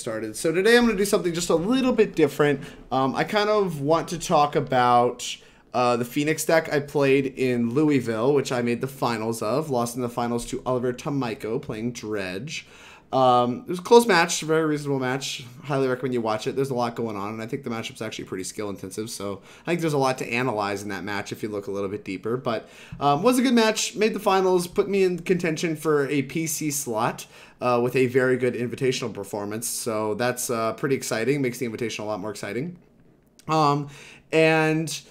started. So today I'm going to do something just a little bit different. I kind of want to talk about the Phoenix deck I played in Louisville, which I made the finals of. Lost in the finals to Oliver Tamaiko playing Dredge. It was a close match, a very reasonable match. Highly recommend you watch it. There's a lot going on, and I think the matchup's actually pretty skill intensive, so I think there's a lot to analyze in that match if you look a little bit deeper. But was a good match, made the finals, put me in contention for a PC slot with a very good invitational performance, so that's pretty exciting, makes the invitational a lot more exciting. And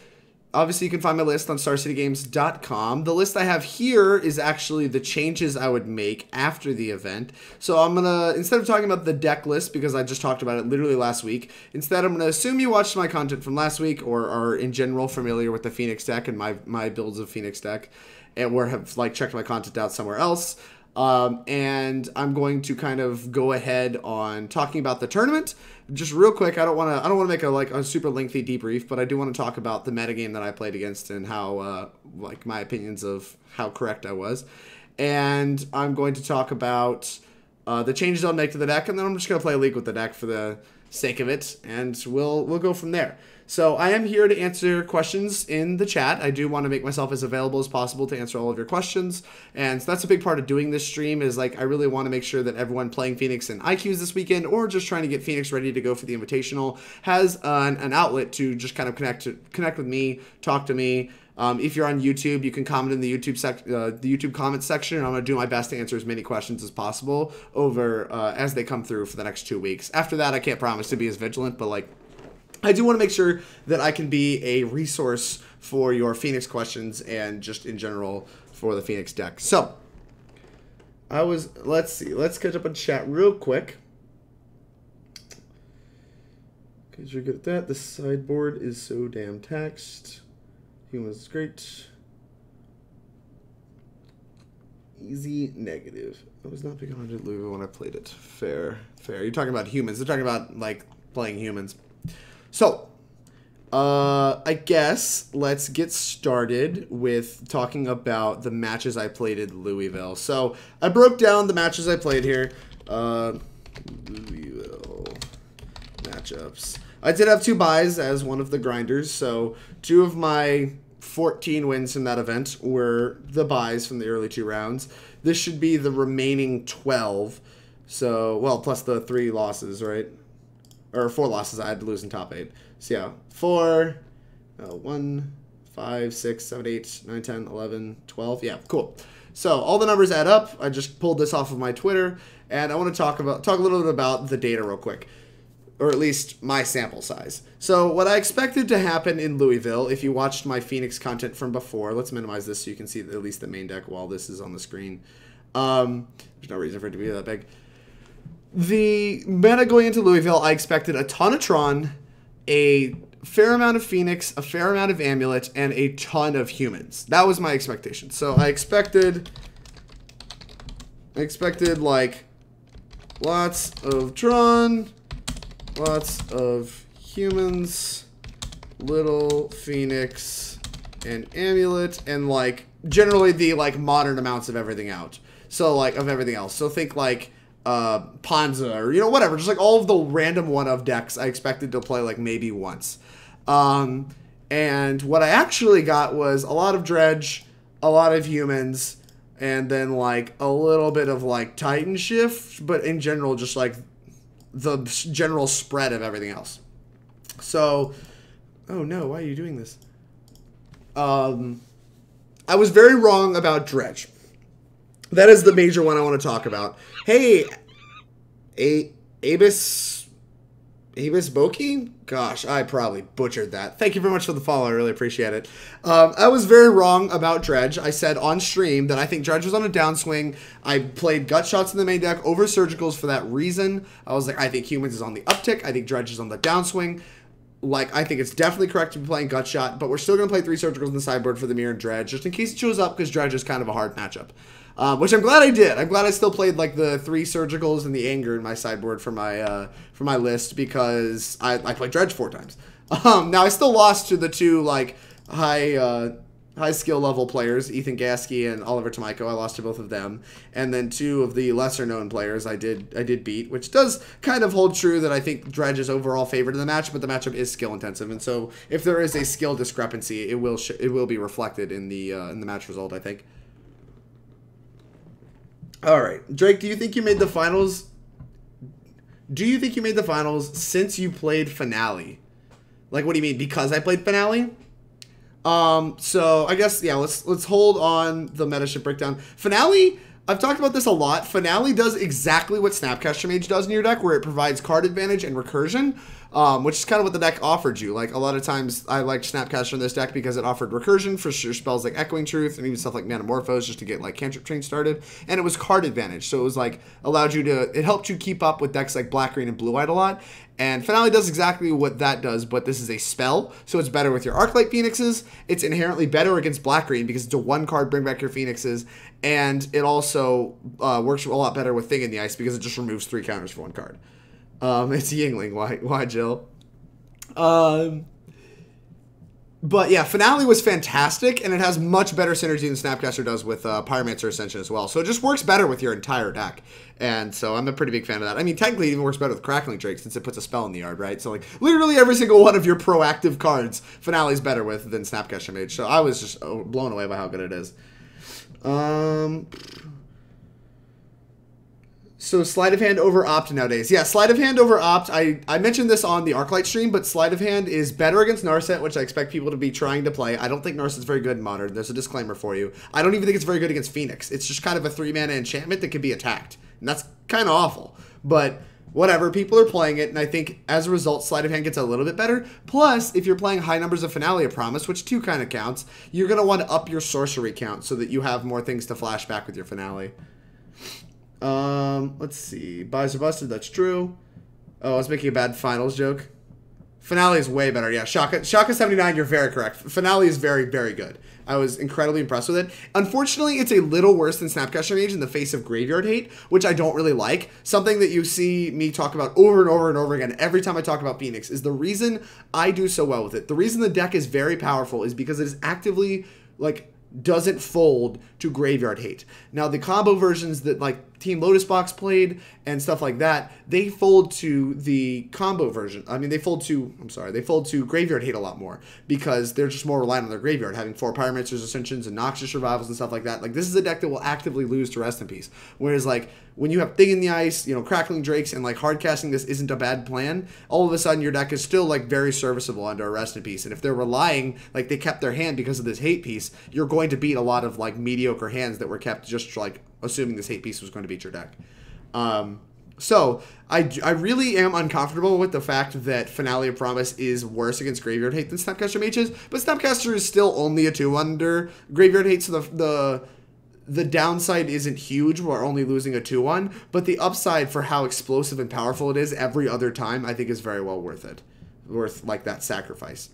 obviously, you can find my list on StarCityGames.com. The list I have here is actually the changes I would make after the event. So I'm going to, instead of talking about the deck list, because I just talked about it literally last week, instead I'm going to assume you watched my content from last week or are in general familiar with the Phoenix deck and my builds of Phoenix deck, and or have like checked my content out somewhere else. And I'm going to kind of go ahead on talking about the tournament just real quick. I don't want to make a super lengthy debrief, but I do want to talk about the metagame that I played against and how like my opinions of how correct I was. And I'm going to talk about the changes I'll make to the deck, and then I'm just going to play a league with the deck for the sake of it, and we'll go from there. So I am here to answer questions in the chat. I do want to make myself as available as possible to answer all of your questions. And so that's a big part of doing this stream is like I really want to make sure that everyone playing Phoenix in IQs this weekend or just trying to get Phoenix ready to go for the Invitational has an outlet to just kind of connect with me, talk to me. If you're on YouTube, you can comment in the YouTube comment section, and I'm going to do my best to answer as many questions as possible over as they come through for the next 2 weeks. After that, I can't promise to be as vigilant, but like I do want to make sure that I can be a resource for your Phoenix questions and just in general for the Phoenix deck. So, let's see. Let's catch up on chat real quick. Because you're good at that. The sideboard is so damn taxed. Humans is great. Easy negative. I was not big on Louisville when I played it. Fair. You're talking about humans. They're talking about, like, playing humans. So, I guess let's get started with talking about the matches I played in Louisville. So, I broke down the matches I played here. Louisville matchups. I did have 2 buys as one of the grinders, so 2 of my 14 wins from that event were the buys from the early 2 rounds. This should be the remaining 12. So, well, plus the 3 losses, right? Or 4 losses I had to lose in top 8. So yeah, 4, 1, 5, 6, 7, 8, 9, 10, 11, 12. Yeah, cool. So all the numbers add up. I just pulled this off of my Twitter, and I want to talk a little bit about the data real quick, or at least my sample size. So what I expected to happen in Louisville, if you watched my Phoenix content from before, let's minimize this so you can see at least the main deck while this is on the screen. There's no reason for it to be that big. The meta going into Louisville, I expected a ton of Tron, a fair amount of Phoenix, a fair amount of Amulet, and a ton of humans. That was my expectation. So I expected like lots of Tron, lots of humans, little Phoenix, and Amulet, and like generally the like modern amounts of everything out. So like of everything else. So think like Panza or, you know, whatever, just like all of the random one-of decks I expected to play like maybe once. And what I actually got was a lot of Dredge, a lot of humans, and then like a little bit of like Titan Shift, but in general just like the general spread of everything else. So, oh no, why are you doing this? I was very wrong about Dredge. That is the major one I want to talk about. Hey, Abis Boki? Gosh, I probably butchered that. Thank you very much for the follow. I really appreciate it. I was very wrong about Dredge. I said on stream that I think Dredge was on a downswing. I played gut shots in the main deck over surgicals for that reason. I was like, I think humans is on the uptick. I think Dredge is on the downswing. Like, I think it's definitely correct to be playing gut shot, but we're still going to play 3 surgicals in the sideboard for the mirror and Dredge, just in case it shows up, because Dredge is kind of a hard matchup. Which I'm glad I did. I'm glad I still played like the 3 surgicals and the anger in my sideboard for my list, because I played Dredge 4 times. Now I still lost to the 2 like high high skill level players, Ethan Gasky and Oliver Tomiko. I lost to both of them. And then 2 of the lesser known players I did beat, which does kind of hold true that I think Dredge is overall favored in the match, but the matchup is skill intensive. And so if there is a skill discrepancy, it will be reflected in the match result, I think. All right, Drake, do you think you made the finals? Do you think you made the finals since you played Finale? Like, what do you mean? Because I played Finale? So I guess, yeah, let's hold on the meta ship breakdown. Finale, I've talked about this a lot. Finale does exactly what Snapcaster Mage does in your deck, where it provides card advantage and recursion, which is kind of what the deck offered you. Like, a lot of times I liked Snapcaster in this deck because it offered recursion for sure spells like Echoing Truth and even stuff like Manamorphose just to get like cantrip train started. And it was card advantage. So it was like, it helped you keep up with decks like Black, Green, and Blue White a lot. And Finale does exactly what that does, but this is a spell, so it's better with your Arclight Phoenixes. It's inherently better against Black-Green because it's a 1-card bring back your Phoenixes, and it also works a lot better with Thing in the Ice because it just removes 3 counters for 1 card. It's Yingling. Why, Jill? But yeah, Finale was fantastic, and it has much better synergy than Snapcaster does with Pyromancer Ascension as well. So it just works better with your entire deck. And so I'm a pretty big fan of that. I mean, technically it even works better with Crackling Drake since it puts a spell in the yard, right? So like literally every single one of your proactive cards, Finale's better with than Snapcaster Mage. So I was just blown away by how good it is. So Sleight of Hand over Opt nowadays. Yeah, Sleight of Hand over Opt. I mentioned this on the Arclight stream, but Sleight of Hand is better against Narset, which I expect people to be trying to play. I don't think Narset's very good in Modern. There's a disclaimer for you. I don't even think it's very good against Phoenix. It's just kind of a 3-mana enchantment that can be attacked. And that's kind of awful. But whatever, people are playing it, and I think as a result, Sleight of Hand gets a little bit better. Plus, if you're playing high numbers of Finale of Promise, which 2 kind of counts, you're going to want to up your sorcery count so that you have more things to flash back with your Finale. Let's see. Buys are busted, that's true. Oh, I was making a bad finals joke. Finale is way better. Yeah, Shaka 79, you're very correct. Finale is very, very good. I was incredibly impressed with it. Unfortunately, it's a little worse than Snapcaster Mage in the face of Graveyard Hate, which I don't really like. Something that you see me talk about over and over and over again every time I talk about Phoenix is the reason I do so well with it. The reason the deck is very powerful is because it is actively, like, doesn't fold to Graveyard Hate. Now, the combo versions that, like, Team Lotus Box played and stuff like that, they fold to the combo version. I mean, they fold to Graveyard Hate a lot more because they're just more reliant on their graveyard, having 4 Pyromancer's Ascensions and Noxious Revivals and stuff like that. Like, this is a deck that will actively lose to Rest in Peace. Whereas, like, when you have Thing in the Ice, you know, Crackling Drakes, and, like, hard casting this isn't a bad plan, all of a sudden your deck is still, like, very serviceable under a Rest in Peace. And if they're relying, like, they kept their hand because of this hate piece, you're going to beat a lot of, like, mediocre hands that were kept just, like, assuming this hate piece was going to beat your deck. So I really am uncomfortable with the fact that Finale of Promise is worse against Graveyard Hate than Snapcaster Mage is, but Snapcaster is still only a 2 under Graveyard Hate, so the downside isn't huge. We're only losing a 2-1, but the upside for how explosive and powerful it is every other time, I think is very well worth it. Worth, like, that sacrifice.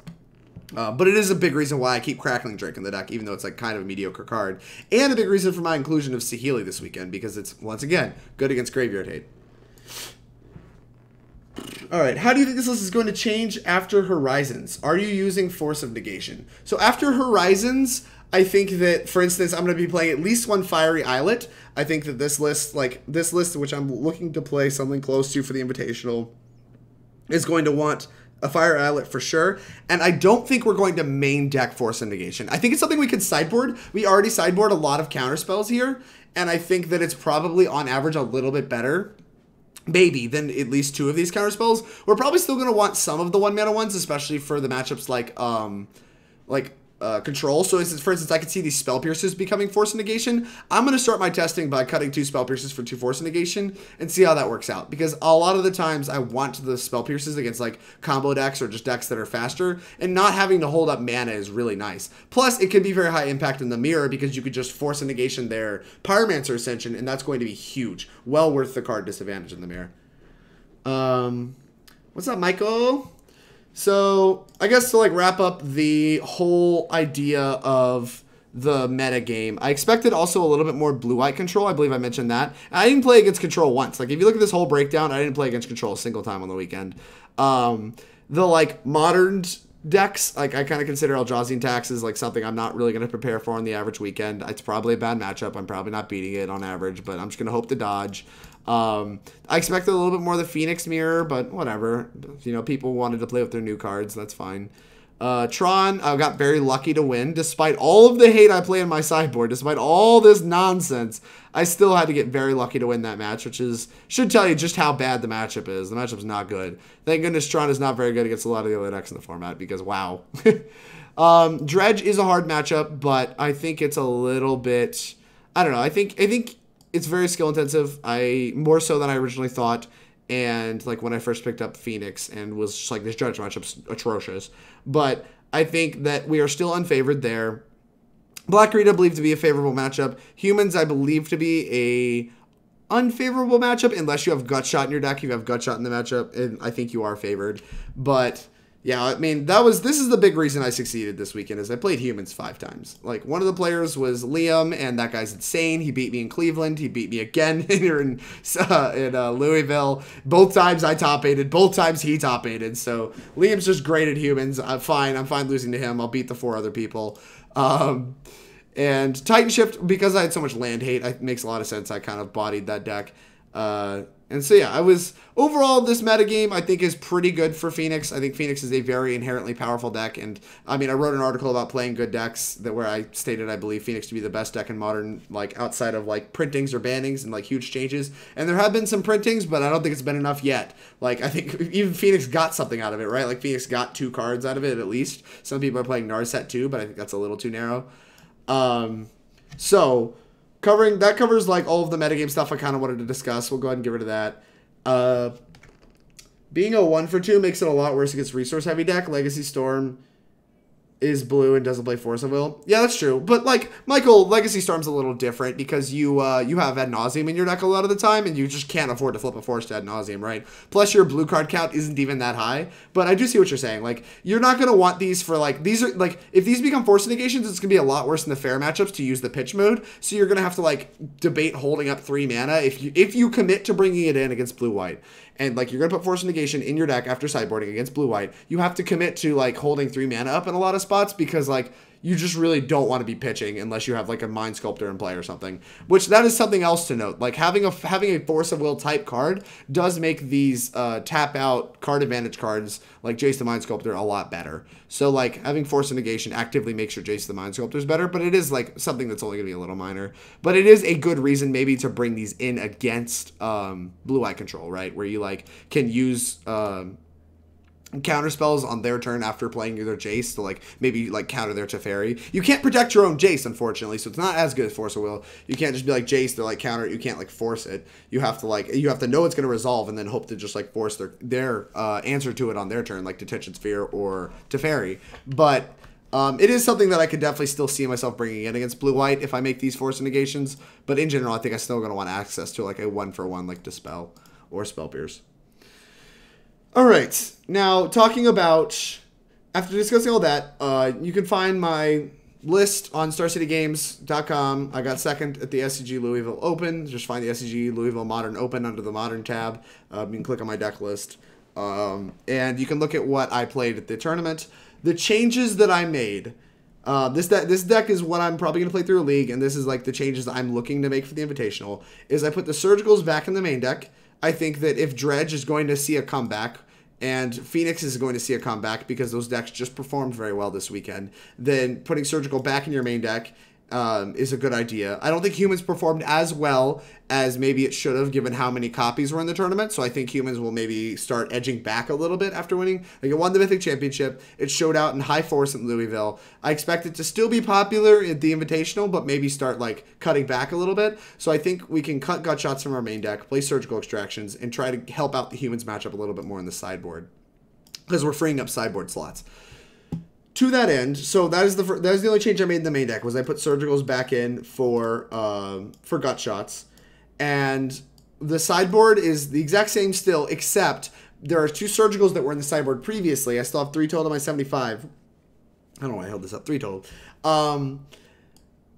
But it is a big reason why I keep Crackling Drake in the deck, even though it's like kind of a mediocre card. And a big reason for my inclusion of Saheeli this weekend, because it's, once again, good against Graveyard Hate. Alright, how do you think this list is going to change after Horizons? Are you using Force of Negation? So after Horizons, I think that, for instance, I'm going to be playing at least 1 Fiery Islet. I think that this list, which I'm looking to play something close to for the Invitational, is going to want a Fire Islet for sure, and I don't think we're going to main deck Force of Negation. I think it's something we could sideboard. We already sideboard a lot of counter spells here, and I think that it's probably on average a little bit better, maybe, than at least 2 of these counter spells. We're probably still going to want some of the 1-mana ones, especially for the matchups like Control. So for instance, I could see these Spell Pierces becoming Force of Negation. I'm going to start my testing by cutting 2 Spell Pierces for 2 Force of Negation and see how that works out. Because a lot of the times I want the Spell Pierces against like combo decks or just decks that are faster, and not having to hold up mana is really nice. Plus, it can be very high impact in the mirror because you could just Force of Negation their Pyromancer Ascension, and that's going to be huge. Well worth the card disadvantage in the mirror. What's up, Michael? So, I guess to like wrap up the whole idea of the meta game, I expected also a little bit more blue-white control. I believe I mentioned that. And I didn't play against control once. Like, if you look at this whole breakdown, I didn't play against control a single time on the weekend. The like modern decks. Like, I kind of consider Eldrazi Taxes like something I'm not really going to prepare for on the average weekend. It's probably a bad matchup. I'm probably not beating it on average, but I'm just going to hope to dodge. I expected a little bit more of the Phoenix Mirror, but whatever. You know, people wanted to play with their new cards. That's fine. Tron, I got very lucky to win. Despite all of the hate I play in my sideboard, despite all this nonsense, I still had to get very lucky to win that match, which should tell you just how bad the matchup is. The matchup's not good. Thank goodness Tron is not very good against a lot of the other decks in the format, because wow. Dredge is a hard matchup, but I think it's a little bit, I don't know, I think it's very skill intensive. More so than I originally thought. And like when I first picked up Phoenix and was just like, this Dredge matchup's atrocious. But I think that we are still unfavored there. Black Green I believe to be a favorable matchup. Humans I believe to be a unfavorable matchup unless you have Gutshot in your deck. If you have Gutshot in the matchup, and I think you are favored. But yeah, I mean, this is the big reason I succeeded this weekend is I played humans 5 times. Like, one of the players was Liam, and that guy's insane. He beat me in Cleveland. He beat me again here in Louisville. Both times I top-aided. Both times he top-aided. So, Liam's just great at humans. I'm fine losing to him. I'll beat the 4 other people. And Titan Shift, because I had so much land hate, it makes a lot of sense. I kind of bodied that deck. And so, yeah, overall, this metagame, I think, is pretty good for Phoenix. I think Phoenix is a very inherently powerful deck. And, I mean, I wrote an article about playing good decks where I stated I believe Phoenix to be the best deck in Modern, like, outside of, like, printings or bannings and, like, huge changes. And there have been some printings, but I don't think it's been enough yet. Like, I think even Phoenix got something out of it, right? Like, Phoenix got 2 cards out of it, at least. Some people are playing Narset too, but I think that's a little too narrow. So that covers like all of the metagame stuff I kind of wanted to discuss. We'll go ahead and get rid of that. Being a 1-for-2 makes it a lot worse against resource heavy deck. Legacy Storm is blue and doesn't play Force of Will. Yeah, that's true. But like Michael, Legacy Storm's a little different because you have Ad Nauseam in your deck a lot of the time, and you just can't afford to flip a Force to Ad Nauseam, right? Plus your blue card count isn't even that high. But I do see what you're saying. Like, you're not gonna want these for like, these are like, if these become Force negations, it's gonna be a lot worse in the fair matchups to use the pitch mode. So you're gonna have to like debate holding up 3 mana if you commit to bringing it in against blue white. And, like, you're going to put Force Negation in your deck after sideboarding against blue-white. You have to commit to, like, holding 3 mana up in a lot of spots because, like, you just really don't want to be pitching unless you have, like, a Mind Sculptor in play or something. Which, that is something else to note. Like, having a Force of Will type card does make these tap-out card advantage cards, like Jace the Mind Sculptor, a lot better. So, like, having Force of Negation actively makes your Jace the Mind Sculptors better, but it is, like, something that's only going to be a little minor. But it is a good reason maybe to bring these in against blue-eye control, right? Where you, like, can use counter spells on their turn after playing their Jace to like maybe like counter their Teferi. You can't protect your own Jace, unfortunately, so it's not as good as Force of Will. You can't just be like Jace to like counter it. You can't like force it. You have to know it's going to resolve and then hope to just like force their answer to it on their turn, like Detention Sphere or Teferi. But it is something that I could definitely still see myself bringing in against blue-white if I make these Force Negations. But in general, I think I'm still going to want access to like a 1-for-1 like Dispel or Spell Pierce. Alright, now talking about, after discussing all that, you can find my list on StarCityGames.com. I got second at the SCG Louisville Open. Just find the SCG Louisville Modern Open under the Modern tab. You can click on my deck list. And you can look at what I played at the tournament. The changes that I made. This deck is what I'm probably going to play through a league, and this is like the changes that I'm looking to make for the Invitational, is I put the Surgicals back in the main deck. I think that if Dredge is going to see a comeback, and Phoenix is going to see a comeback because those decks just performed very well this weekend, then putting Surgical back in your main deck is a good idea. I don't think Humans performed as well as maybe it should have given how many copies were in the tournament, so I think Humans will maybe start edging back a little bit after winning. Like, it won the Mythic Championship. It showed out in high force in Louisville. I expect it to still be popular at the Invitational, but maybe start, like, cutting back a little bit. So I think we can cut gut shots from our main deck, play Surgical Extractions, and try to help out the Humans matchup a little bit more in the sideboard, because we're freeing up sideboard slots. To that end, so that is the only change I made in the main deck, was I put Surgicals back in for gut shots. And the sideboard is the exact same still, except there are 2 Surgicals that were in the sideboard previously. I still have 3 total of my 75. I don't know why I held this up. 3 total.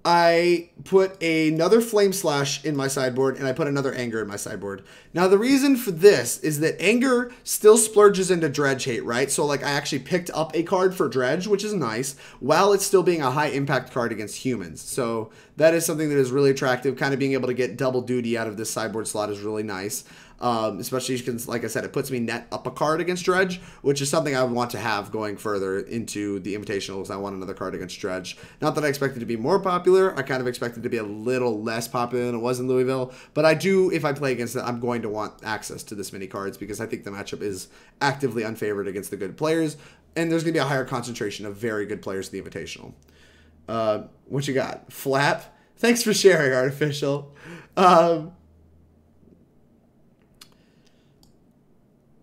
I put another Flame Slash in my sideboard, and I put another Anger in my sideboard. Now, the reason for this is that Anger still splurges into Dredge hate, right? So, like, I actually picked up a card for Dredge, which is nice, while it's still being a high-impact card against humans. So, that is something that is really attractive. Kind of being able to get double duty out of this sideboard slot is really nice. Especially because, like I said, it puts me net up a card against Dredge, which is something I would want to have going further into the Invitationals. I want another card against Dredge. Not that I expect it to be more popular. I kind of expect it to be a little less popular than it was in Louisville. But I do, if I play against it, I'm going to want access to this many cards because I think the matchup is actively unfavored against the good players. And there's going to be a higher concentration of very good players in the Invitational. What you got? Flap? Thanks for sharing, Artificial.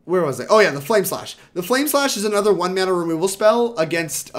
Where was I? Oh yeah, the Flame Slash. The Flame Slash is another 1-mana removal spell against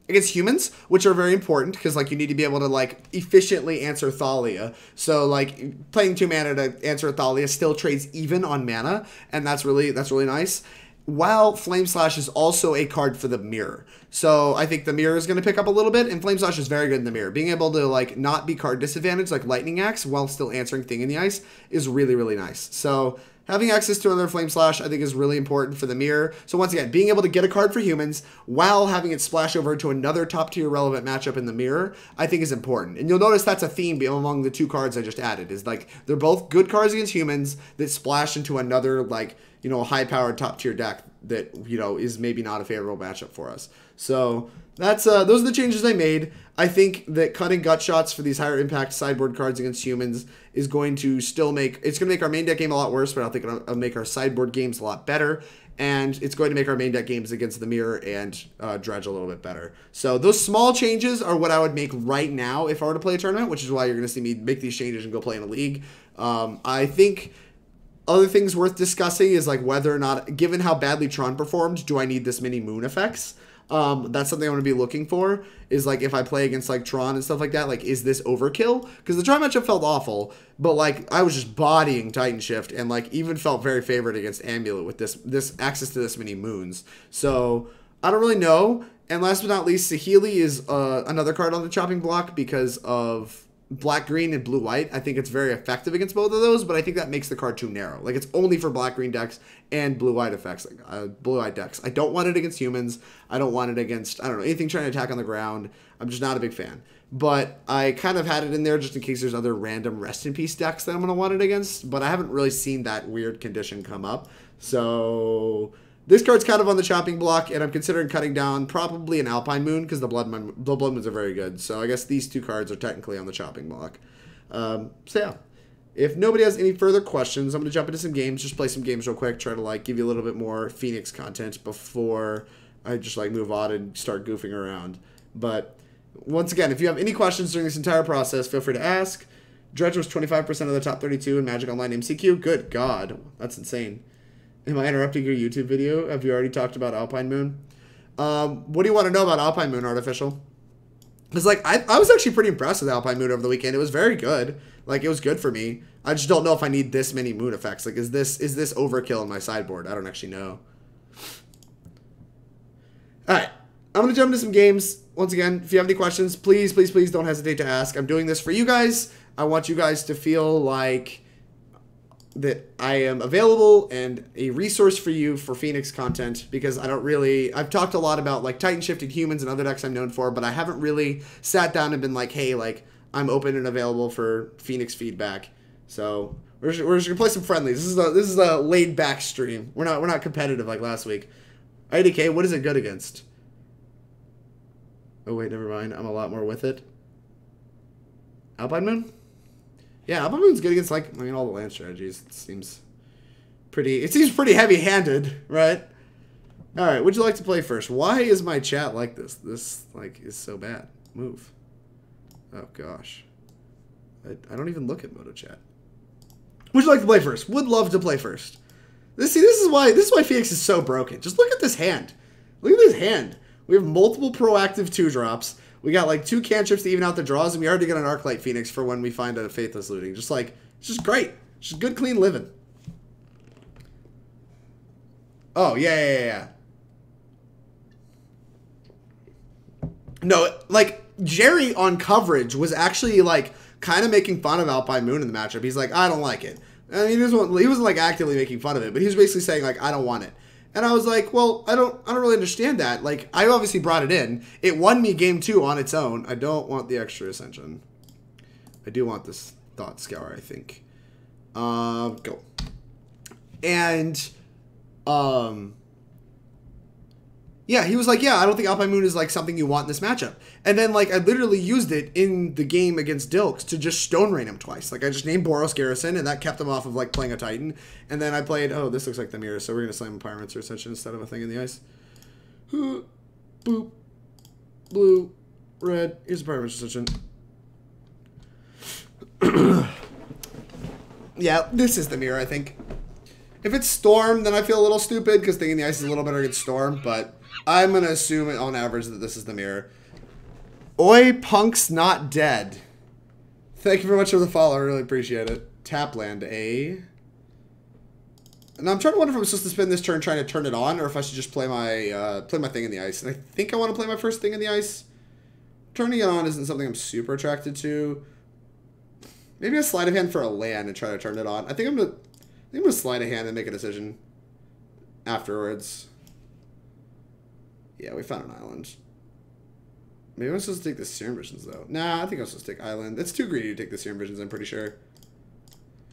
humans, which are very important because like you need to be able to like efficiently answer Thalia. So like playing 2 mana to answer Thalia still trades even on mana, and that's really nice. While Flame Slash is also a card for the mirror. So I think the mirror is going to pick up a little bit, and Flame Slash is very good in the mirror. Being able to like not be card disadvantaged like Lightning Axe while still answering Thing in the Ice is really, really nice. So having access to another Flame Slash, I think, is really important for the mirror. So once again, being able to get a card for humans while having it splash over to another top-tier relevant matchup in the mirror, I think is important. And you'll notice that's a theme among the 2 cards I just added, is like they're both good cards against humans that splash into another, like, you know, high-powered top-tier deck that, you know, is maybe not a favorable matchup for us. So that's those are the changes I made. I think that cutting gut shots for these higher impact sideboard cards against humans is going to still make our main deck game a lot worse, but I think it'll make our sideboard games a lot better. And it's going to make our main deck games against the mirror and Dredge a little bit better. So those small changes are what I would make right now if I were to play a tournament, which is why you're going to see me make these changes and go play in a league. I think other things worth discussing is like whether or not, given how badly Tron performed, do I need this many moon effects? That's something I'm going to be looking for, is like if I play against like Tron and stuff like that, like is this overkill? Because the Tron matchup felt awful, but like I was just bodying Titan Shift and like even felt very favored against Amulet with this access to this many moons. So I don't really know. And last but not least, Saheeli is another card on the chopping block because of black-green and blue-white. I think it's very effective against both of those, but I think that makes the card too narrow. Like, it's only for black-green decks and blue-white effects, like blue-white decks. I don't want it against humans. I don't want it against, I don't know, anything trying to attack on the ground. I'm just not a big fan. But I kind of had it in there just in case there's other random Rest in Peace decks that I'm going to want it against, but I haven't really seen that weird condition come up. So this card's kind of on the chopping block, and I'm considering cutting down probably an Alpine Moon because the Blood Moons are very good. So I guess these 2 cards are technically on the chopping block. So yeah, if nobody has any further questions, I'm going to jump into some games, just play some games real quick, try to like give you a little bit more Phoenix content before I just like move on and start goofing around. But once again, if you have any questions during this entire process, feel free to ask. Dredge was 25% of the top 32 in Magic Online MCQ. Good God, that's insane. Am I interrupting your YouTube video? Have you already talked about Alpine Moon? What do you want to know about Alpine Moon, Artificial? Because, like, I was actually pretty impressed with Alpine Moon over the weekend. It was very good. Like, it was good for me. I just don't know if I need this many moon effects. Like, is this overkill in my sideboard? I don't actually know. Alright. I'm going to jump into some games. Once again, if you have any questions, please, please, please don't hesitate to ask. I'm doing this for you guys. I want you guys to feel like that I am available and a resource for you for Phoenix content, because I've talked a lot about like Titan Shifted Humans and other decks I'm known for, but I haven't really sat down and been like, hey, like I'm open and available for Phoenix feedback. So we're just gonna play some friendlies. This is a laid back stream. We're not competitive like last week. IDK, what is it good against? Oh wait, never mind. I'm a lot more with it. Alpine Moon? Yeah, Alpine Moon's good against, like, I mean, all the land strategies. It seems pretty heavy-handed, right? All right, would you like to play first? Why is my chat like this? This, like, is so bad. Move. Oh, gosh. I don't even look at Moto Chat. Would you like to play first? Would love to play first. This is why Phoenix is so broken. Just look at this hand. Look at this hand. We have multiple proactive 2-drops. We got like 2 cantrips to even out the draws, and we already got an Arclight Phoenix for when we find a Faithless Looting. Just like, it's just great. It's just good, clean living. Oh, yeah. No, like, Jerry on coverage was actually like kind of making fun of Alpine Moon in the matchup. He's like, I don't like it. I mean, he wasn't like actively making fun of it, but he was basically saying like, I don't want it. And I was like, well, I don't really understand that. Like, I obviously brought it in. It won me game 2 on its own. I don't want the extra Ascension. I do want this Thought Scour, I think. Go. And, yeah, he was like, yeah, I don't think Alpine Moon is, like, something you want in this matchup. And then, like, I literally used it in the game against Dilks to just Stone Rain him twice. Like, I just named Boros Garrison, and that kept him off of, like, playing a Titan. And then I played, oh, this looks like the mirror, so we're going to slam a Pyromancer Ascension instead of a thing in the ice. Boop. Blue. Red. Here's a Pyromancer Ascension. Yeah, this is the mirror, I think. If it's Storm, then I feel a little stupid, because Thing in the Ice is a little better against Storm, but I'm going to assume on average that this is the mirror. Oi, Punk's not dead. Thank you very much for the follow. I really appreciate it. Tapland, eh? And I'm trying to wonder if I'm supposed to spend this turn trying to turn it on, or if I should just play my Thing in the Ice. And I think I want to play my first Thing in the Ice. Turning it on isn't something I'm super attracted to. Maybe a Sleight of Hand for a land and try to turn it on. I think I'm gonna Sleight of Hand and make a decision afterwards. Yeah, we found an island. Maybe I'm supposed to take the Serum Visions, though. Nah, I think I'm supposed to take Island. It's too greedy to take the Serum Visions, I'm pretty sure.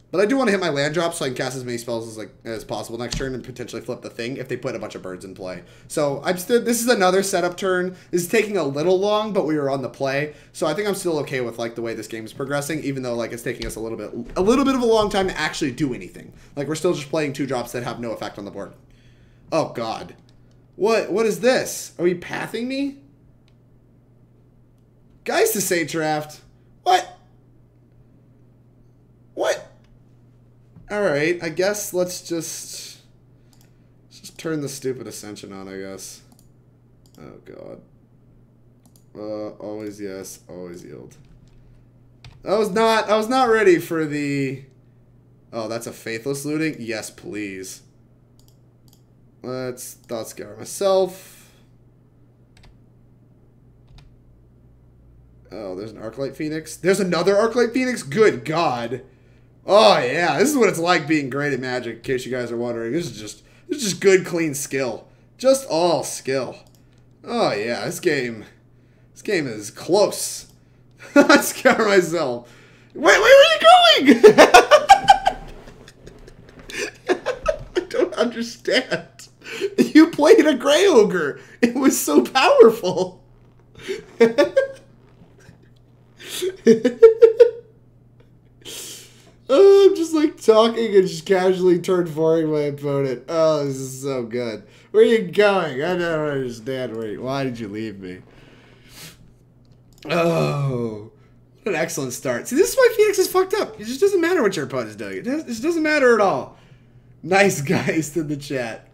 But I do want to hit my land drop so I can cast as many spells as possible next turn and potentially flip the Thing if they put a bunch of birds in play. So this is another setup turn. This is taking a little long, but we were on the play. So I think I'm still okay with like the way this game is progressing, even though like it's taking us a little bit of a long time to actually do anything. Like we're still just playing 2 drops that have no effect on the board. Oh God. What is this? Are you pathing me? Guys to Sage Draft. What? Alright, I guess let's just turn the stupid Ascension on, I guess. Oh God. Always yes, always yield. I was not ready for the... Oh, that's a Faithless Looting? Yes, please. Let's Thought Scour myself. Oh, there's an Arclight Phoenix. There's another Arclight Phoenix? Good God. Oh, yeah. This is what it's like being great at Magic, in case you guys are wondering. This is just good, clean skill. Just all skill. Oh, yeah. This game is close. Let's scour myself. Wait, where are you going? I don't understand. You played a Grey Ogre. It was so powerful. Oh, I'm just like talking and just casually turn 4ing my opponent. Oh, this is so good. Where are you going? I don't understand. Why did you leave me? Oh, what an excellent start. See, this is why Phoenix is fucked up. It just doesn't matter what your opponent's doing. It just doesn't matter at all. Nice guys in the chat.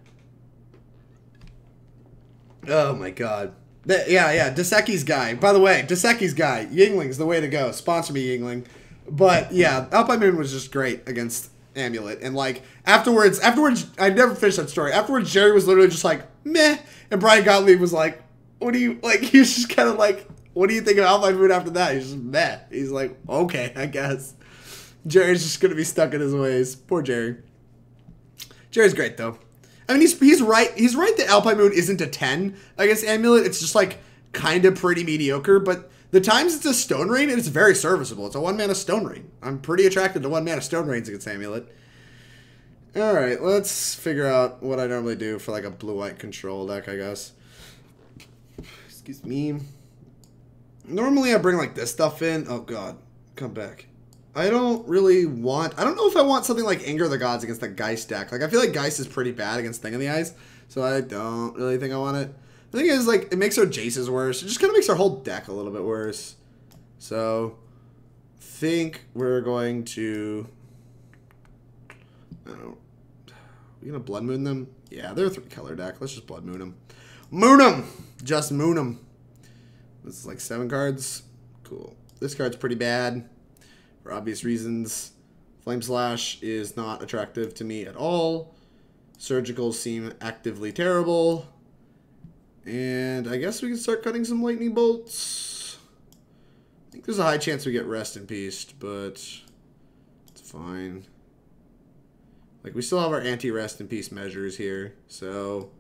Oh my God. Yeah, Deseki's guy. By the way, Deseki's guy. Yingling's the way to go. Sponsor me, Yingling. But yeah, Alpine Moon was just great against Amulet. And like afterwards, I never finished that story. Afterwards, Jerry was literally just like, meh. And Brian Gottlieb was like, what do you, like, he was just kind of like, what do you think of Alpine Moon after that? He's just meh. He's like, okay, I guess. Jerry's just going to be stuck in his ways. Poor Jerry. Jerry's great though. I mean, he's right. He's right that Alpine Moon isn't a 10 against Amulet. It's just like kind of pretty mediocre, but the times it's a Stone Rain, and it's very serviceable. It's a 1-mana Stone Rain. I'm pretty attracted to 1-mana Stone Rains against Amulet. Alright, let's figure out what I normally do for like a blue-white control deck, I guess. Excuse me. Normally I bring like this stuff in. Oh God, come back. I don't know if I want something like Anger of the Gods against the Geist deck. Like I feel like Geist is pretty bad against Thing in the Eyes, so I don't really think I want it. The thing is, like, it makes our Jaces worse. It just kind of makes our whole deck a little bit worse. So, I think we're going to... I don't know. Are we going to Blood Moon them? Yeah, they're a 3-color deck. Let's just Blood Moon them. Moon them! Just moon them. This is like 7 cards. Cool. This card's pretty bad. For obvious reasons. Flame Slash is not attractive to me at all. Surgicals seem actively terrible. And I guess we can start cutting some lightning bolts. think there's a high chance we get Rest in Peace, but it's fine. Like, we still have our anti-Rest in Peace measures here, so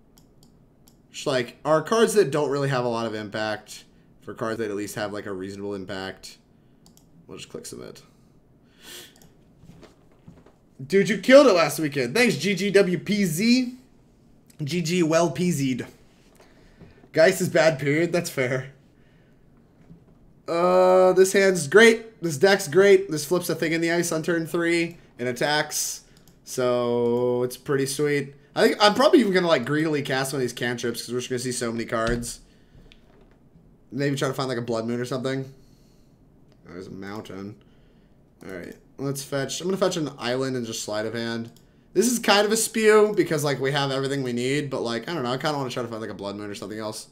just like our cards that don't really have a lot of impact for cards that at least have like a reasonable impact. We'll just click submit. Dude, you killed it last weekend. Thanks, GGWPZ. GG well PZ'd. Geist is bad, period. That's fair. This hand's great. This deck's great. This flips a thing in the ice on turn 3 and attacks. So it's pretty sweet. I think I'm probably even gonna like greedily cast one of these cantrips because we're just gonna see so many cards. Maybe try to find like a Blood Moon or something. Oh, there's a mountain. Alright, let's fetch. I'm gonna fetch an island and just Sleight of Hand. This is kind of a spew because like we have everything we need, but like I don't know, I kinda wanna try to find like a Blood Moon or something else.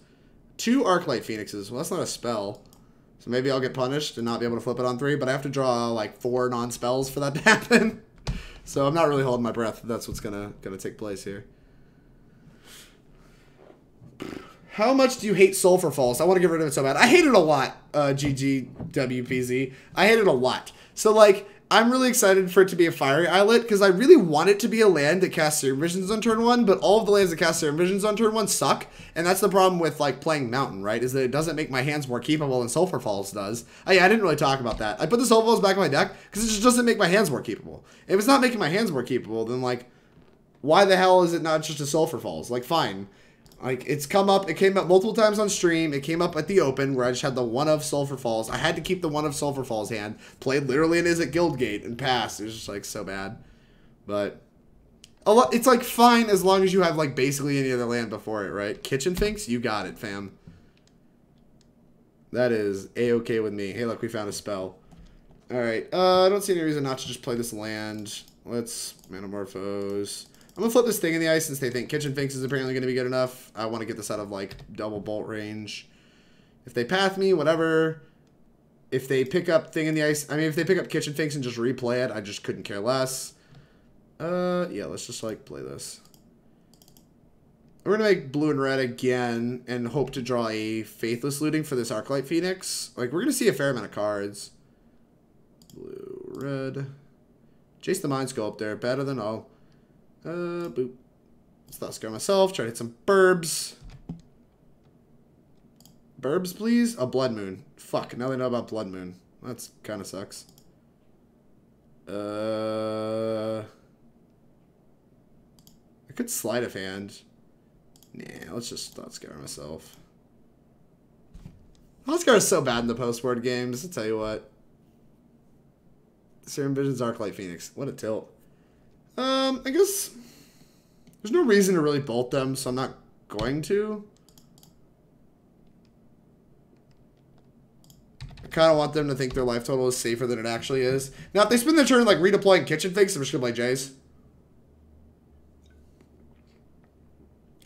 2 Arclight Phoenixes. Well, that's not a spell. So maybe I'll get punished and not be able to flip it on 3, but I have to draw like 4 non-spells for that to happen. So I'm not really holding my breath. That's what's gonna take place here. How much do you hate Sulfur Falls? I want to get rid of it so bad. I hate it a lot, GGWPZ. I hate it a lot. So like, I'm really excited for it to be a Fiery Islet because I really want it to be a land that casts Serum Visions on turn 1, but all of the lands that cast Serum Visions on turn 1 suck, and that's the problem with like playing Mountain, right? Is that it doesn't make my hands more keepable than Sulfur Falls does. Oh yeah, I didn't really talk about that. I put the Sulfur Falls back in my deck because it just doesn't make my hands more keepable. If it's not making my hands more keepable, then like, why the hell is it not just a Sulfur Falls? Like, fine. Like, it's come up, it came up multiple times on stream, it came up at the open, where I just had the one of Sulfur Falls. I had to keep the one of Sulfur Falls hand, played literally an Izzet Guildgate, and passed. It was just, like, so bad. But, it's, like, fine as long as you have, like, basically any other land before it, right? Kitchen Finks, you got it, fam. That is A-okay with me. Hey, look, we found a spell. Alright, I don't see any reason not to just play this land. Let's Manamorphose. I'm gonna flip this thing in the ice since they think Kitchen Finks is apparently gonna be good enough. I want to get this out of like double bolt range. If they path me, whatever. If they pick up thing in the ice, I mean, if they pick up Kitchen Finks and just replay it, I just couldn't care less. Yeah, let's just like play this. We're gonna make blue and red again and hope to draw a Faithless Looting for this Arclight Phoenix. Like, we're gonna see a fair amount of cards. Blue, red. Jace the Mind Sculptor, better than all. Boop. Let's Thought Scour myself. Try to hit some burbs. Burbs, please? A Blood Moon. Fuck, now they know about Blood Moon. That's kind of sucks. I could Sleight of Hand. Nah, let's just Thought Scour myself. Thought Scour is so bad in the post-board games. I'll tell you what. Serum Visions, Arclight Phoenix. What a tilt. I guess there's no reason to really bolt them, so I'm not going to. I kind of want them to think their life total is safer than it actually is. Now, if they spend their turn like redeploying Kitchen Finks, I'm just going to play Jace.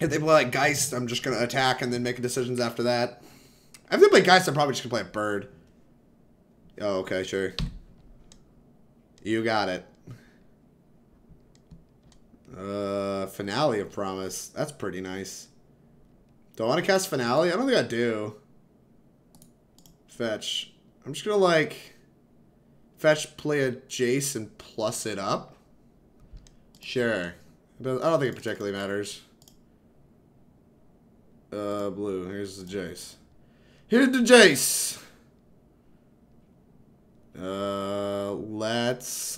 If they play like Geist, I'm just going to attack and then make decisions after that. If they play Geist, I'm probably just going to play a bird. Oh, okay, sure. You got it. Finale of Promise. That's pretty nice. Do I want to cast Finale? I don't think I do. Fetch. I'm just gonna like fetch, play a Jace, and plus it up. Sure. I don't think it particularly matters. Blue. Here's the Jace. Here's the Jace.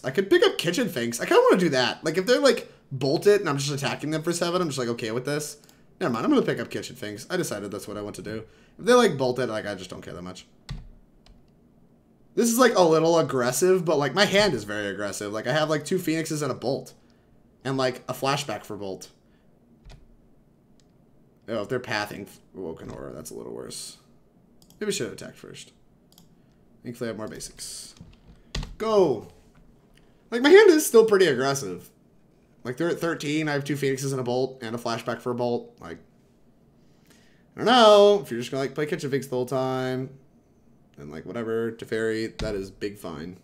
I could pick up Kitchen Finks. I kind of want to do that. Like, if they're, like, bolted and I'm just attacking them for 7, I'm just, like, okay with this. Never mind, I'm going to pick up Kitchen Finks. I decided that's what I want to do. If they're, like, bolted, like, I just don't care that much. This is, like, a little aggressive, but, like, my hand is very aggressive. Like, I have, like, 2 Phoenixes and a Bolt. And, like, a flashback for Bolt. Oh, if they're pathing Woken Horror, that's a little worse. Maybe we should have attacked first. Thankfully, I have more basics. Go! Like, my hand is still pretty aggressive. Like, they're at 13. I have 2 Phoenixes and a Bolt, and a flashback for a Bolt. Like, I don't know. If you're just gonna, like, play Kitchen Finks the whole time, and, like, whatever, Teferi, that is big fine.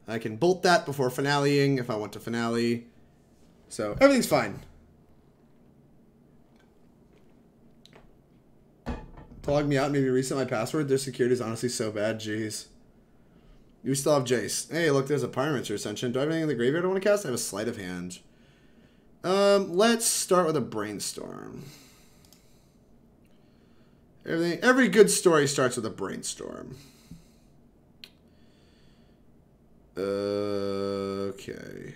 I can Bolt that before finaleing if I want to finale. So, everything's fine. To log me out and maybe reset my password. Their security is honestly so bad. Jeez. You still have Jace. Hey, look, there's a Pyromancer Ascension. Do I have anything in the graveyard I want to cast? I have a Sleight of Hand. Let's start with a Brainstorm. Every good story starts with a Brainstorm. Okay.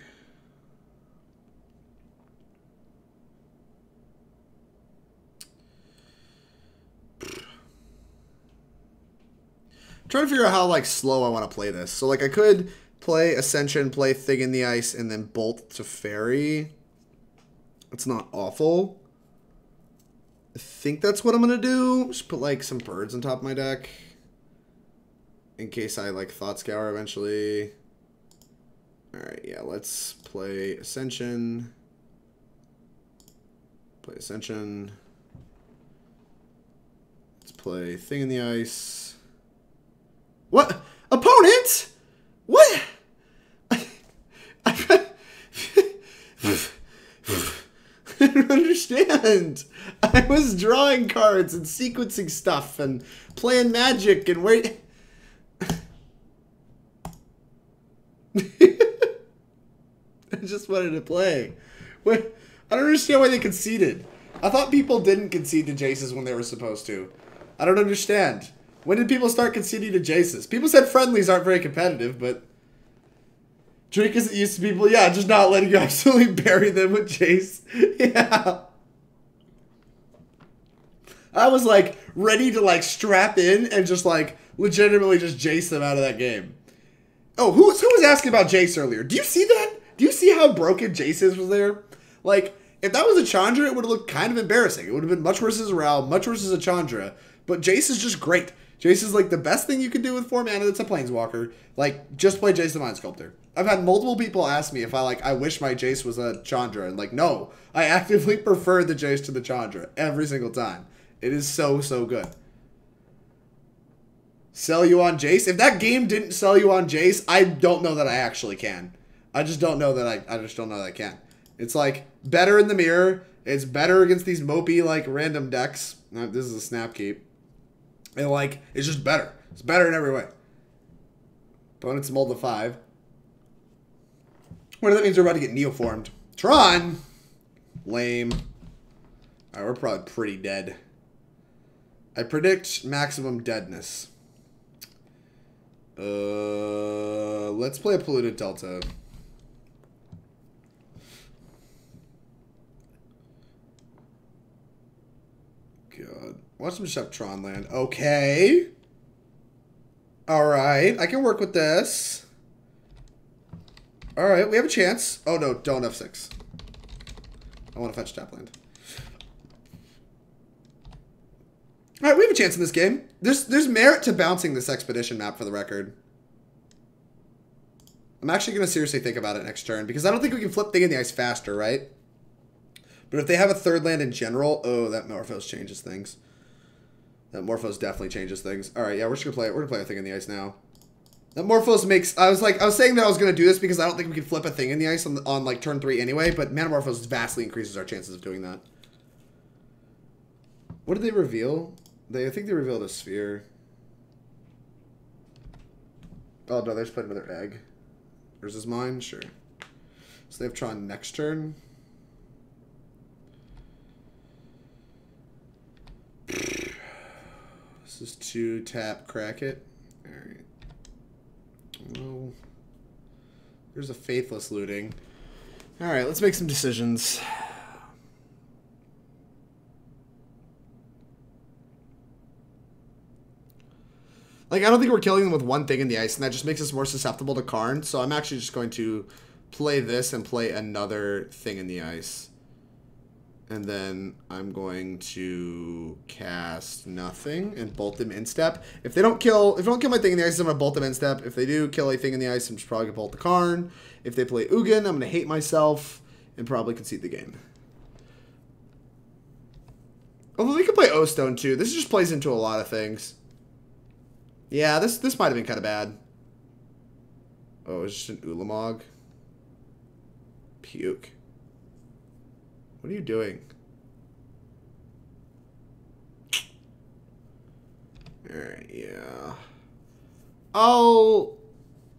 Trying to figure out how like slow I want to play this. So like I could play Ascension, play Thing in the Ice, and then Bolt to Fairy. It's not awful. I think that's what I'm gonna do. Just put like some birds on top of my deck. In case I like Thought Scour eventually. Alright, yeah, let's play Ascension. Play Ascension. Let's play Thing in the Ice. What? Opponent? What? I don't understand. I was drawing cards and sequencing stuff and playing Magic and wait. I just wanted to play. Wait, I don't understand why they conceded. I thought people didn't concede to Jaces when they were supposed to. I don't understand. When did people start conceding to Jaces? People said friendlies aren't very competitive, but Drake isn't used to people, yeah, just not letting you absolutely bury them with Jace. Yeah. I was like ready to like strap in and just like legitimately just Jace them out of that game. Oh, who was asking about Jace earlier? Do you see that? Do you see how broken Jace was there? Like, if that was a Chandra, it would have looked kind of embarrassing. It would have been much worse as a Ral, much worse as a Chandra. But Jace is just great. Jace is like the best thing you can do with 4 mana that's a Planeswalker. Like, just play Jace the Mind Sculptor. I've had multiple people ask me if I wish my Jace was a Chandra. And like, no. I actively prefer the Jace to the Chandra every single time. It is so, so good. Sell you on Jace? If that game didn't sell you on Jace, I don't know that I actually can. I just don't know that I just don't know that I can. It's like better in the mirror. It's better against these mopey like random decks. This is a snap keep. And like it's just better. It's better in every way. Opponent's mulled to 5. What that means we're about to get neoformed. Tron! Lame. Alright, we're probably pretty dead. I predict maximum deadness. Let's play a Polluted Delta. God. Watch them just have Tron land. Okay. Alright. I can work with this. Alright, we have a chance. Oh no, don't F6. I want to fetch tap land. Alright, we have a chance in this game. There's merit to bouncing this Expedition map for the record. I'm actually going to seriously think about it next turn, because I don't think we can flip Thing in the Ice faster, right? But if they have a third land in general, oh, that Manamorphose changes things. That Morphose definitely changes things. Alright, yeah, we're just going to play it. We're going to play a Thing in the Ice now. That Morphose makes... I was saying that I was going to do this because I don't think we can flip a Thing in the Ice on like turn 3 anyway, but Manamorphose vastly increases our chances of doing that. What did they reveal? I think they revealed a sphere. Oh, no, they just put another egg. Yours is mine? Sure. So they have Tron next turn. This is 2 tap, crack it. Alright. Well, there's a Faithless Looting. Alright, let's make some decisions. Like, I don't think we're killing them with one Thing in the Ice, and that just makes us more susceptible to Karn. So I'm actually just going to play this and play another Thing in the Ice. And then I'm going to cast nothing and bolt them instep. If they don't kill my Thing in the Ice, I'm gonna bolt them instep. If they do kill a Thing in the Ice, I'm just probably gonna bolt the Karn. If they play Ugin, I'm gonna hate myself and probably concede the game. Although they could play O-Stone too. This just plays into a lot of things. Yeah, this might have been kind of bad. Oh, it's just an Ulamog. Puke. What are you doing? Alright, yeah. I'll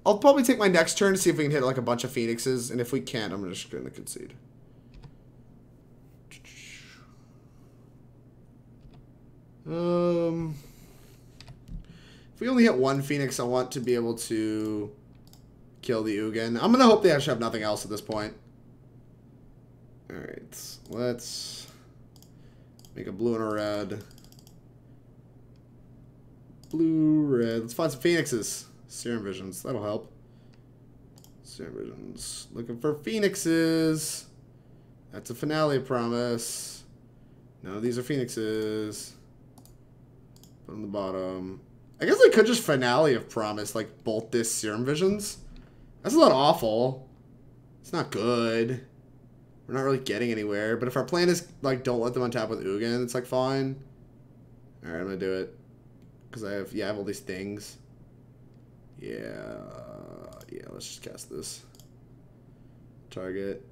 probably take my next turn to see if we can hit like a bunch of Phoenixes, and if we can't, I'm just gonna concede. If we only hit one Phoenix, I want to be able to kill the Ugin. I'm gonna hope they actually have nothing else at this point. Alright, let's make a blue and a red. Blue, red. Let's find some Phoenixes. Serum Visions. That'll help. Serum Visions. Looking for Phoenixes. That's a finale promise. None of these are Phoenixes. Put on the bottom. I guess I could just finale of promise, like bolt this Serum Visions. That's not awful. It's not good. We're not really getting anywhere. But if our plan is, like, don't let them untap with Ugin, it's, like, fine. Alright, I'm gonna do it. Because I have all these things. Yeah, let's just cast this. Target.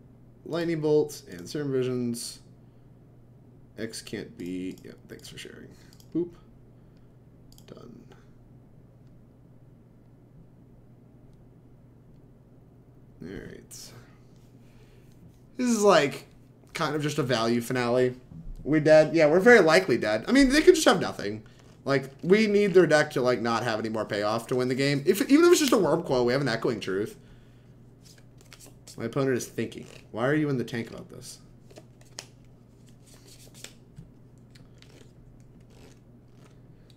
Lightning Bolt and Serum Visions. X can't be... Yeah, thanks for sharing. Boop. Done. Alright. This is like kind of just a value finale. We dead? Yeah, we're very likely dead. I mean, they could just have nothing. Like, we need their deck to, like, not have any more payoff to win the game. Even if it's just a Wormcoil, we have an Echoing Truth. My opponent is thinking. Why are you in the tank about this?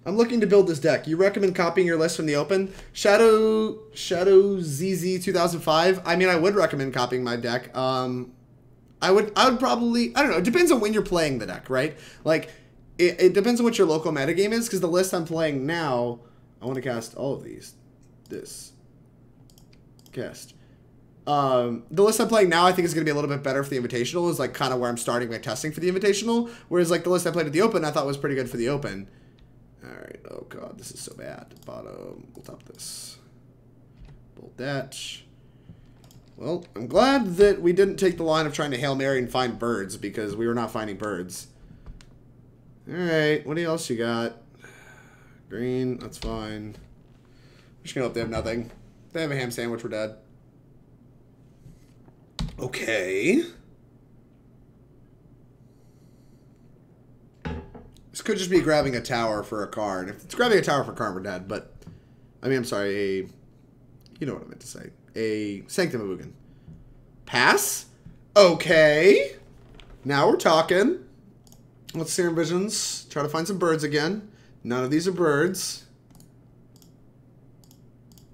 I'm looking to build this deck. You recommend copying your list from the open? Shadow ZZ 2005. I mean, I would recommend copying my deck. I would probably, I don't know. It depends on when you're playing the deck, right? Like, it depends on what your local metagame is, because the list I'm playing now, I want to cast all of these. This. Cast. The list I'm playing now, I think, is going to be a little bit better for the Invitational. Is like kind of where I'm starting my testing for the Invitational. Whereas like the list I played at the Open, I thought was pretty good for the Open. Alright, oh god, this is so bad. Bottom, we'll top this. Bolt that. Well, I'm glad that we didn't take the line of trying to Hail Mary and find birds, because we were not finding birds. Alright, what else you got? Green, that's fine. I'm just gonna hope they have nothing. If they have a ham sandwich, we're dead. Okay. This could just be grabbing a tower for a card. If it's grabbing a tower for a card, we're dead. But, I mean, I'm sorry, you know what I meant to say. A Sanctum of Ugin. Pass? Okay. Now we're talking. Let's Serum Visions. Try to find some birds again. None of these are birds.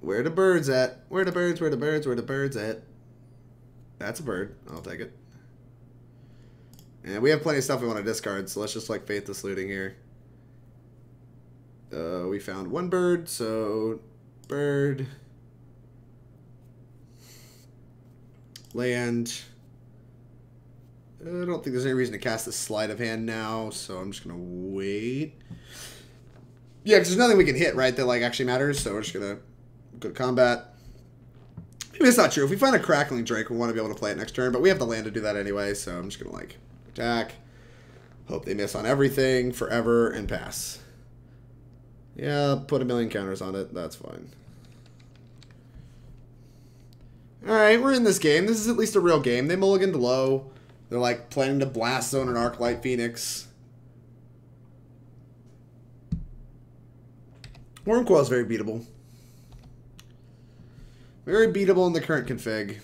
Where the birds at? Where the birds, where the birds, where the birds at? That's a bird. I'll take it. And we have plenty of stuff we want to discard, so let's just like Faithless Looting here. We found one bird, so bird. Land. I don't think there's any reason to cast the Sleight of Hand now, so I'm just going to wait. Yeah, because there's nothing we can hit, right, that like actually matters, so we're just going to go to combat. Maybe it's not true. If we find a Crackling Drake, we want to be able to play it next turn, but we have the land to do that anyway, so I'm just going to like attack. Hope they miss on everything forever and pass. Yeah, put a million counters on it. That's fine. Alright, we're in this game. This is at least a real game. They mulliganed low. They're like planning to blast zone an Arclight Phoenix. Wormcoil is very beatable. Very beatable in the current config.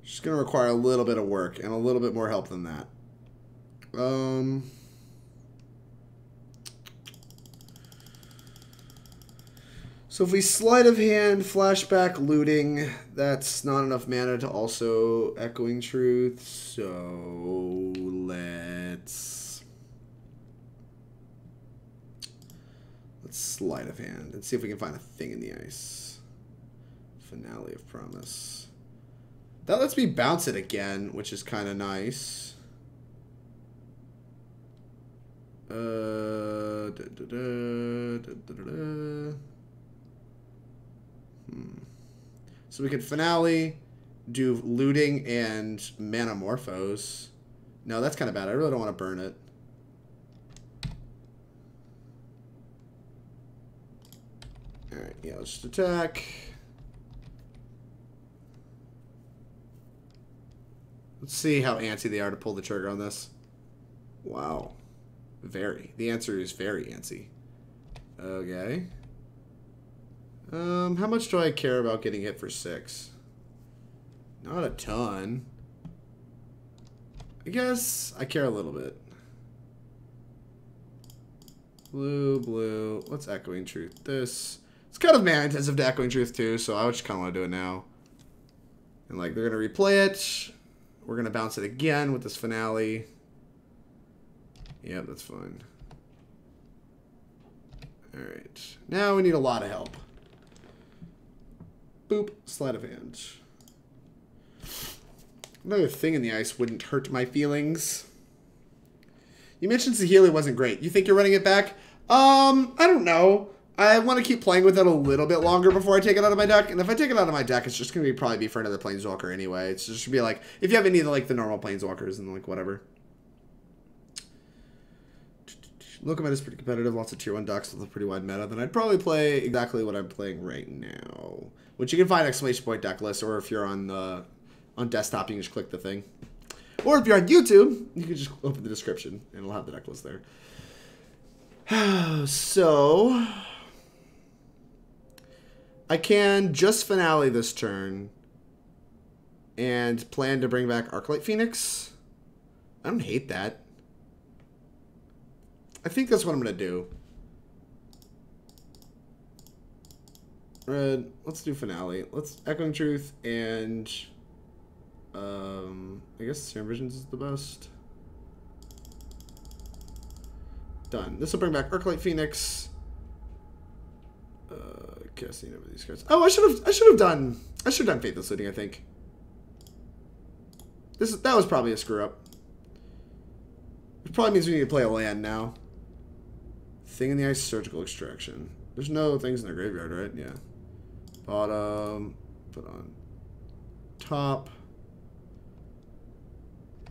Just going to require a little bit of work and a little bit more help than that. So if we Sleight of Hand, Flashback, Looting, that's not enough mana to also Echoing Truth. So let's Sleight of Hand and see if we can find a thing in the ice. Finale of Promise. That lets me bounce it again, which is kind of nice. So we could Finale, do Looting, and Manamorphose. No, that's kind of bad. I really don't want to burn it. Alright, yeah, let's just attack. Let's see how antsy they are to pull the trigger on this. Wow. Very. The answer is very antsy. Okay. How much do I care about getting hit for 6? Not a ton. I guess I care a little bit. Blue, blue. Let's Echoing Truth this. It's kind of mana intensive to Echoing Truth too, so I just kind of want to do it now. And like, they're going to replay it. We're going to bounce it again with this finale. Yep, that's fine. Alright. Now we need a lot of help. Boop. Sleight of Hand. Another thing in the ice wouldn't hurt my feelings. You mentioned Saheeli wasn't great. You think you're running it back? I don't know. I want to keep playing with it a little bit longer before I take it out of my deck. And if I take it out of my deck, it's just going to probably be for another Planeswalker anyway. It's just going to be like, if you have any of the, like, the normal Planeswalkers and, like, whatever. Look, is pretty competitive. Lots of tier 1 decks with a pretty wide meta. Then I'd probably play exactly what I'm playing right now. Which you can find exclamation point Decklist. Or if you're on desktop, you can just click the thing. Or if you're on YouTube, you can just open the description. And it'll have the decklist there. So I can just finale this turn and plan to bring back Arclight Phoenix. I don't hate that. I think that's what I'm going to do. Red, let's do finale. Let's Echoing Truth and I guess Serum Visions is the best. Done. This will bring back Arclight Phoenix. Casting over these cards. Oh, I should have done Faithless Looting, I think. That was probably a screw up. It probably means we need to play a land now. Thing in the Ice, Surgical Extraction. There's no things in their graveyard, right? Yeah. Bottom. Put on top.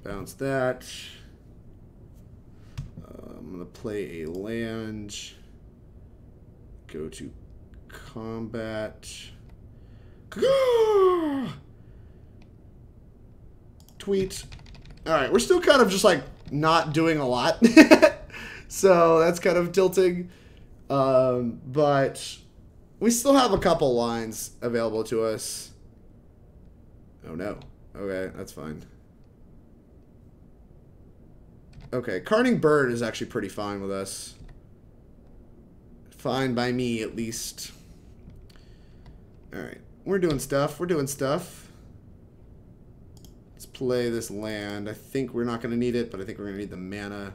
Bounce that. I'm going to play a land. Go to combat. Tweet. Alright, we're still kind of just like not doing a lot. So that's kind of tilting. But we still have a couple lines available to us. Oh no. Okay, that's fine. Okay, Carning Bird is actually pretty fine with us. Fine by me, at least. Alright, we're doing stuff. We're doing stuff. Let's play this land. I think we're not going to need it, but I think we're going to need the mana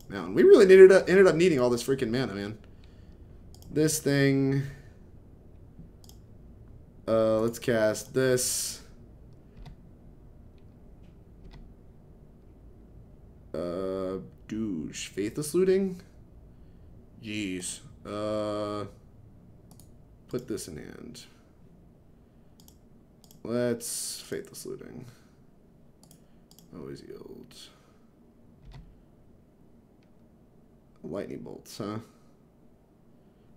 mountain. We really ended up needing all this freaking mana, man. This thing. Let's cast this. Douche. Faithless Looting? Jeez. Put this in hand. Let's Faithless Looting. Always yield. Lightning bolts, huh?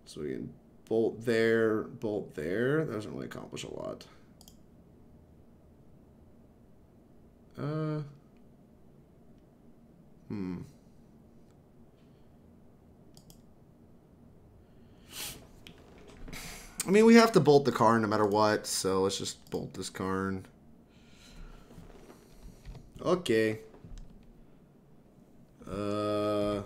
So we can bolt there, bolt there. That doesn't really accomplish a lot. I mean, we have to bolt the Karn no matter what, so let's just bolt this Karn. Okay. Don't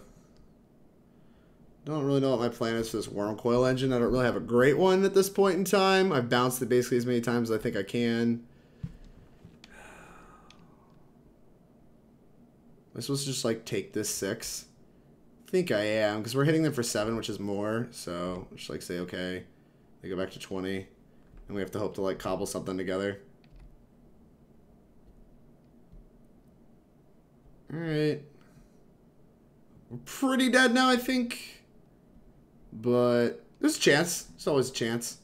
really know what my plan is for this Worm Coil engine. I don't really have a great one at this point in time. I've bounced it basically as many times as I think I can. Am I supposed to just like take this 6? I think I am, because we're hitting them for 7, which is more. So just like say okay. They go back to 20, and we have to hope to like cobble something together. All right, we're pretty dead now, I think, but there's a chance. There's always a chance.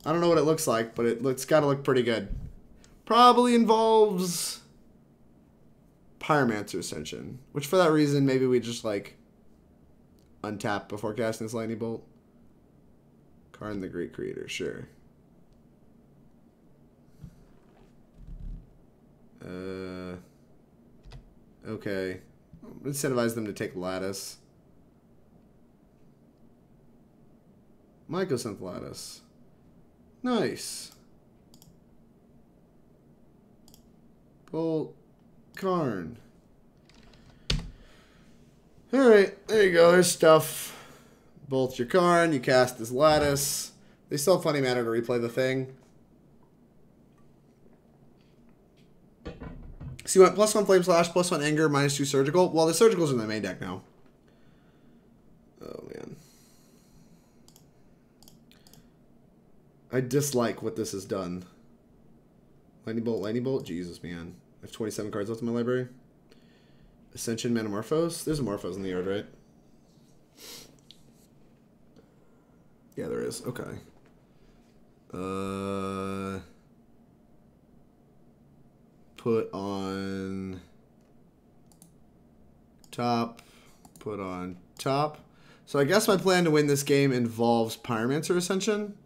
I don't know what it looks like, but it's got to look pretty good. Probably involves Pyromancer Ascension, which for that reason maybe we just like untap before casting this lightning bolt. Karn the Great Creator, sure. Okay. Incentivize them to take Lattice. Mycosynth Lattice. Nice. Bolt. Karn. Alright, there you go. There's stuff. Bolt your Karn. You cast this Lattice. They still have plenty of mana to replay the thing. So you went +1 Flame Slash, +1 Anger, -2 Surgical. Well, the Surgical's in the main deck now. Oh, man. I dislike what this has done. Lightning Bolt, Lightning Bolt. Jesus, man. I have 27 cards left in my library. Ascension, Manamorphose. There's a Morphose in the yard, right? Yeah, there is. Okay. Put on top. Put on top. So I guess my plan to win this game involves Pyromancer Ascension.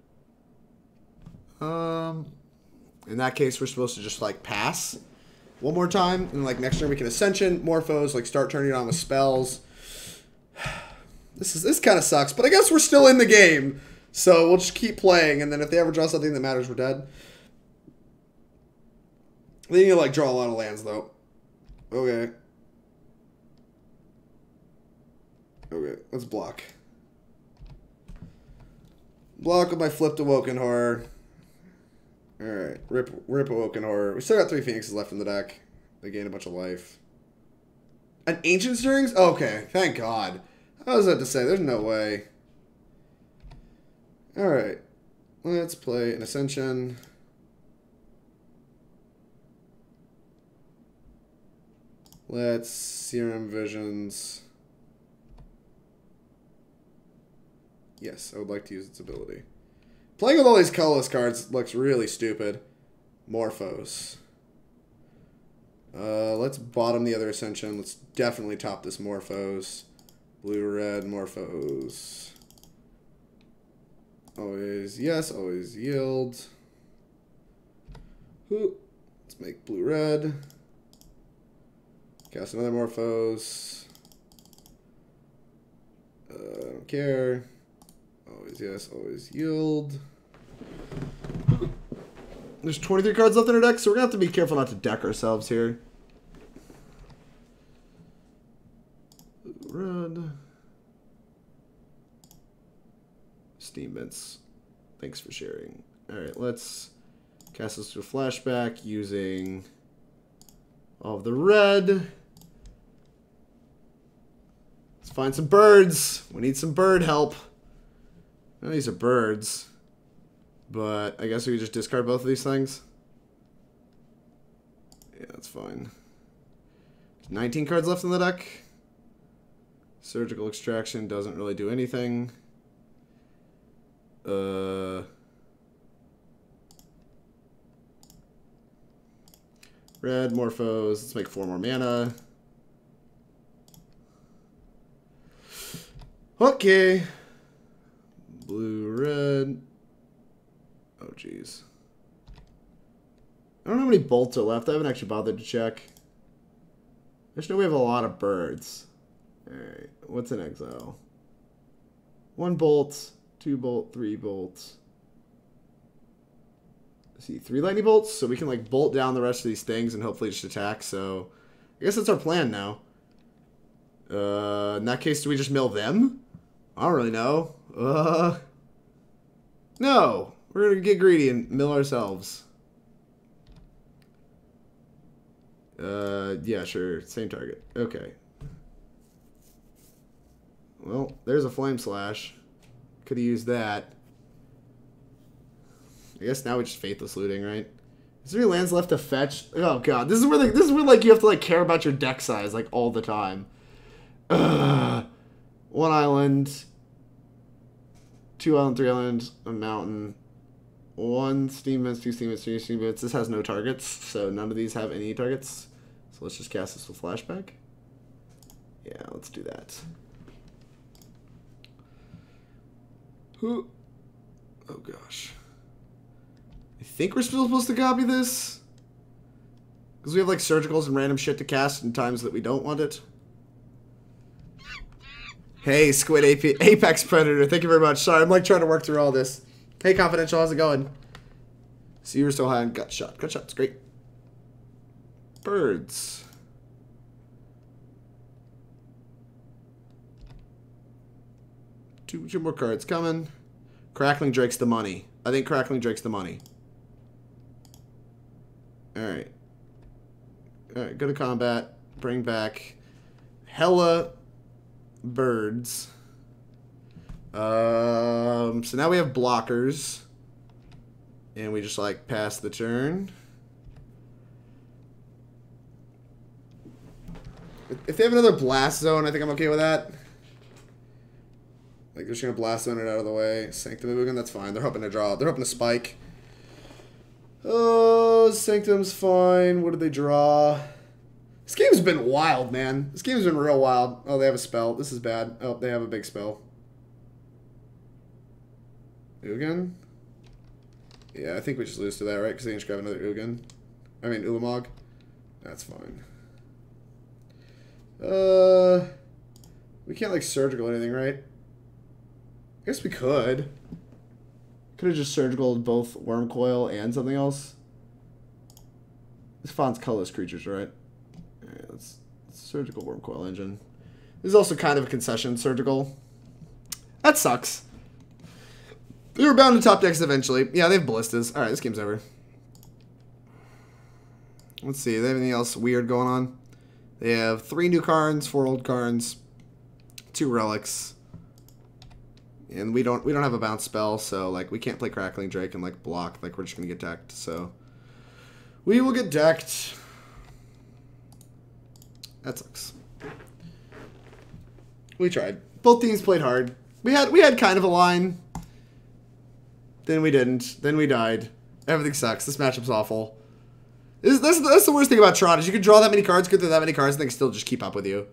In that case, we're supposed to just like pass one more time, and like next turn we can Ascension, Morphose, like start turning it on with spells. This kind of sucks, but I guess we're still in the game, so we'll just keep playing, and then if they ever draw something that matters, we're dead. They need to like draw a lot of lands though. Okay. Okay, let's block. Block with my flipped Awoken Horror. Alright, rip Awoken Horror. We still got 3 Phoenixes left in the deck. They gain a bunch of life. An Ancient Stirrings? Okay, thank God. I was about to say, there's no way. Alright, let's play an Ascension. Let's Serum Visions. Yes, I would like to use its ability. Playing with all these colorless cards looks really stupid. Morphose. Let's bottom the other Ascension. Let's definitely top this Morphose. Blue-red Morphose. Always yes, always yield. Let's make blue-red. Cast another Morphose. I don't care. Always yes, always yield. There's 23 cards left in our deck, so we're going to have to be careful not to deck ourselves here. Red. Steam Vents. Thanks for sharing. Alright, let's cast this to a flashback using all of the red. Let's find some birds. We need some bird help. I know these are birds, but I guess we could just discard both of these things. Yeah, that's fine. 19 cards left in the deck. Surgical Extraction doesn't really do anything. Red, Morphose. Let's make 4 more mana. Okay. Blue, red. Oh, jeez. I don't know how many bolts are left. I haven't actually bothered to check. I just know we have a lot of birds. Alright, what's in exile? 1 bolt, 2 bolt, 3 bolts. Let's see, 3 lightning bolts, so we can like bolt down the rest of these things and hopefully just attack. So I guess that's our plan now. In that case, do we just mill them? I don't really know. No. We're going to get greedy and mill ourselves. Yeah, sure. Same target. Okay. Well, there's a Flame Slash. Could have used that. I guess now we just Faithless Looting, right? Is there any lands left to fetch? Oh god, this is where like you have to like care about your deck size like all the time. 1 island, 2 island, 3 island, a mountain, 1 steam vents, 2 steam vents, 3 steam vents. This has no targets, so none of these have any targets. So let's just cast this with flashback. Yeah, let's do that. Oh gosh. I think we're still supposed to copy this. Because we have like surgicals and random shit to cast in times that we don't want it. Hey, Squid Apex Predator, thank you very much. Sorry, I'm like trying to work through all this. Hey, Confidential, how's it going? So you were so high on Gut Shot. Gut Shot's great. Birds. Two more cards coming. Crackling Drake's the money. I think Crackling Drake's the money. Alright. Alright, go to combat. Bring back hella birds. So now we have blockers. And we just like pass the turn. If they have another blast zone, I think I'm okay with that. Like, they're just going to blast zone it out of the way. Sanctum Ugin, that's fine. They're hoping to draw. They're hoping to spike. Oh, Sanctum's fine. What did they draw? This game's been wild, man. This game's been real wild. Oh, they have a spell. This is bad. Oh, they have a big spell. Ugin? Yeah, I think we just lose to that, right? Because they can just grab another Ugin. I mean, Ulamog. That's fine. We can't, like, surgical anything, right? I guess we could. Could have just surgical both Worm Coil and something else. This font's colorless creatures, right? Alright, let's surgical Worm Coil engine. This is also kind of a concession, surgical. That sucks. They were bound to top decks eventually. Yeah, they have ballistas. Alright, this game's over. Let's see, do they have anything else weird going on? They have 3 new cards, 4 old cards, 2 relics. And we don't have a bounce spell, so like we can't play Crackling Drake and like block. Like we're just gonna get decked. So we will get decked. That sucks. We tried. Both teams played hard. We had kind of a line. Then we didn't. Then we died. Everything sucks. This matchup's awful. That's the worst thing about Tron is you can draw that many cards, go through that many cards, and they can still just keep up with you.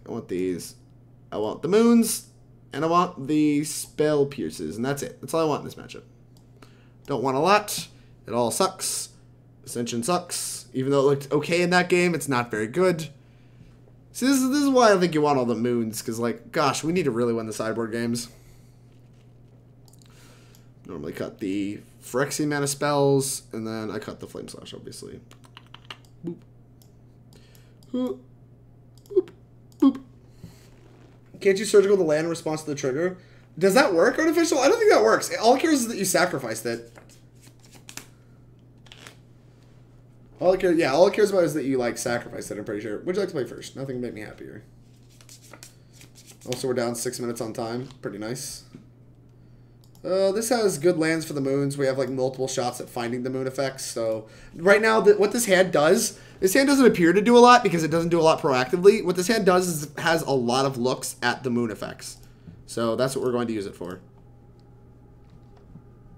I want these. I want the moons. And I want the spell pierces, and that's it. That's all I want in this matchup. Don't want a lot. It all sucks. Ascension sucks. Even though it looked okay in that game, it's not very good. See, this is why I think you want all the moons, because, like, gosh, we need to really win the sideboard games. Normally cut the Phyrexian mana spells, and then I cut the Flame Slash, obviously. Boop. Boop. Boop. Boop. Can't you surgical the land in response to the trigger? Does that work, Artificial? I don't think that works. All it cares is that you sacrificed it. All it cares about is that you, like, sacrificed it, I'm pretty sure. Would you like to play first? Nothing would make me happier. Also, we're down 6 minutes on time. Pretty nice. This has good lands for the moons. We have, like, multiple shots at finding the moon effects. So, right now, what this hand does... This hand doesn't appear to do a lot because it doesn't do a lot proactively. What this hand does is it has a lot of looks at the moon effects. So that's what we're going to use it for.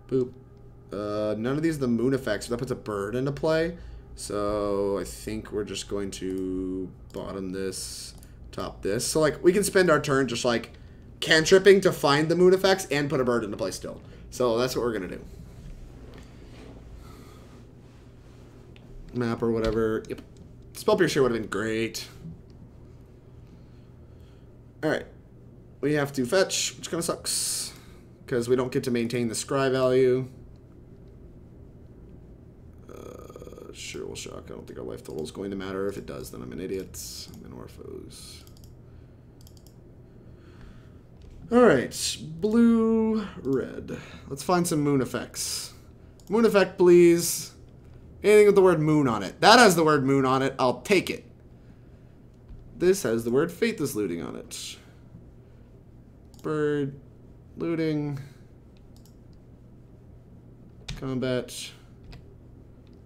Boop. None of these are the moon effects. So that puts a bird into play. So I think we're just going to bottom this, top this. So like we can spend our turn just like cantripping to find the moon effects and put a bird into play still. So that's what we're going to do. Map or whatever. Yep. Spell Piercer would have been great. Alright. We have to fetch, which kind of sucks. Because we don't get to maintain the scry value. Sure, we'll shock. I don't think our life total is going to matter. If it does, then I'm an idiot. Manamorphose. Alright. Blue, red. Let's find some moon effects. Moon effect, please. Anything with the word moon on it. That has the word moon on it. I'll take it. This has the word Faithless Looting on it. Bird. Looting. Combat.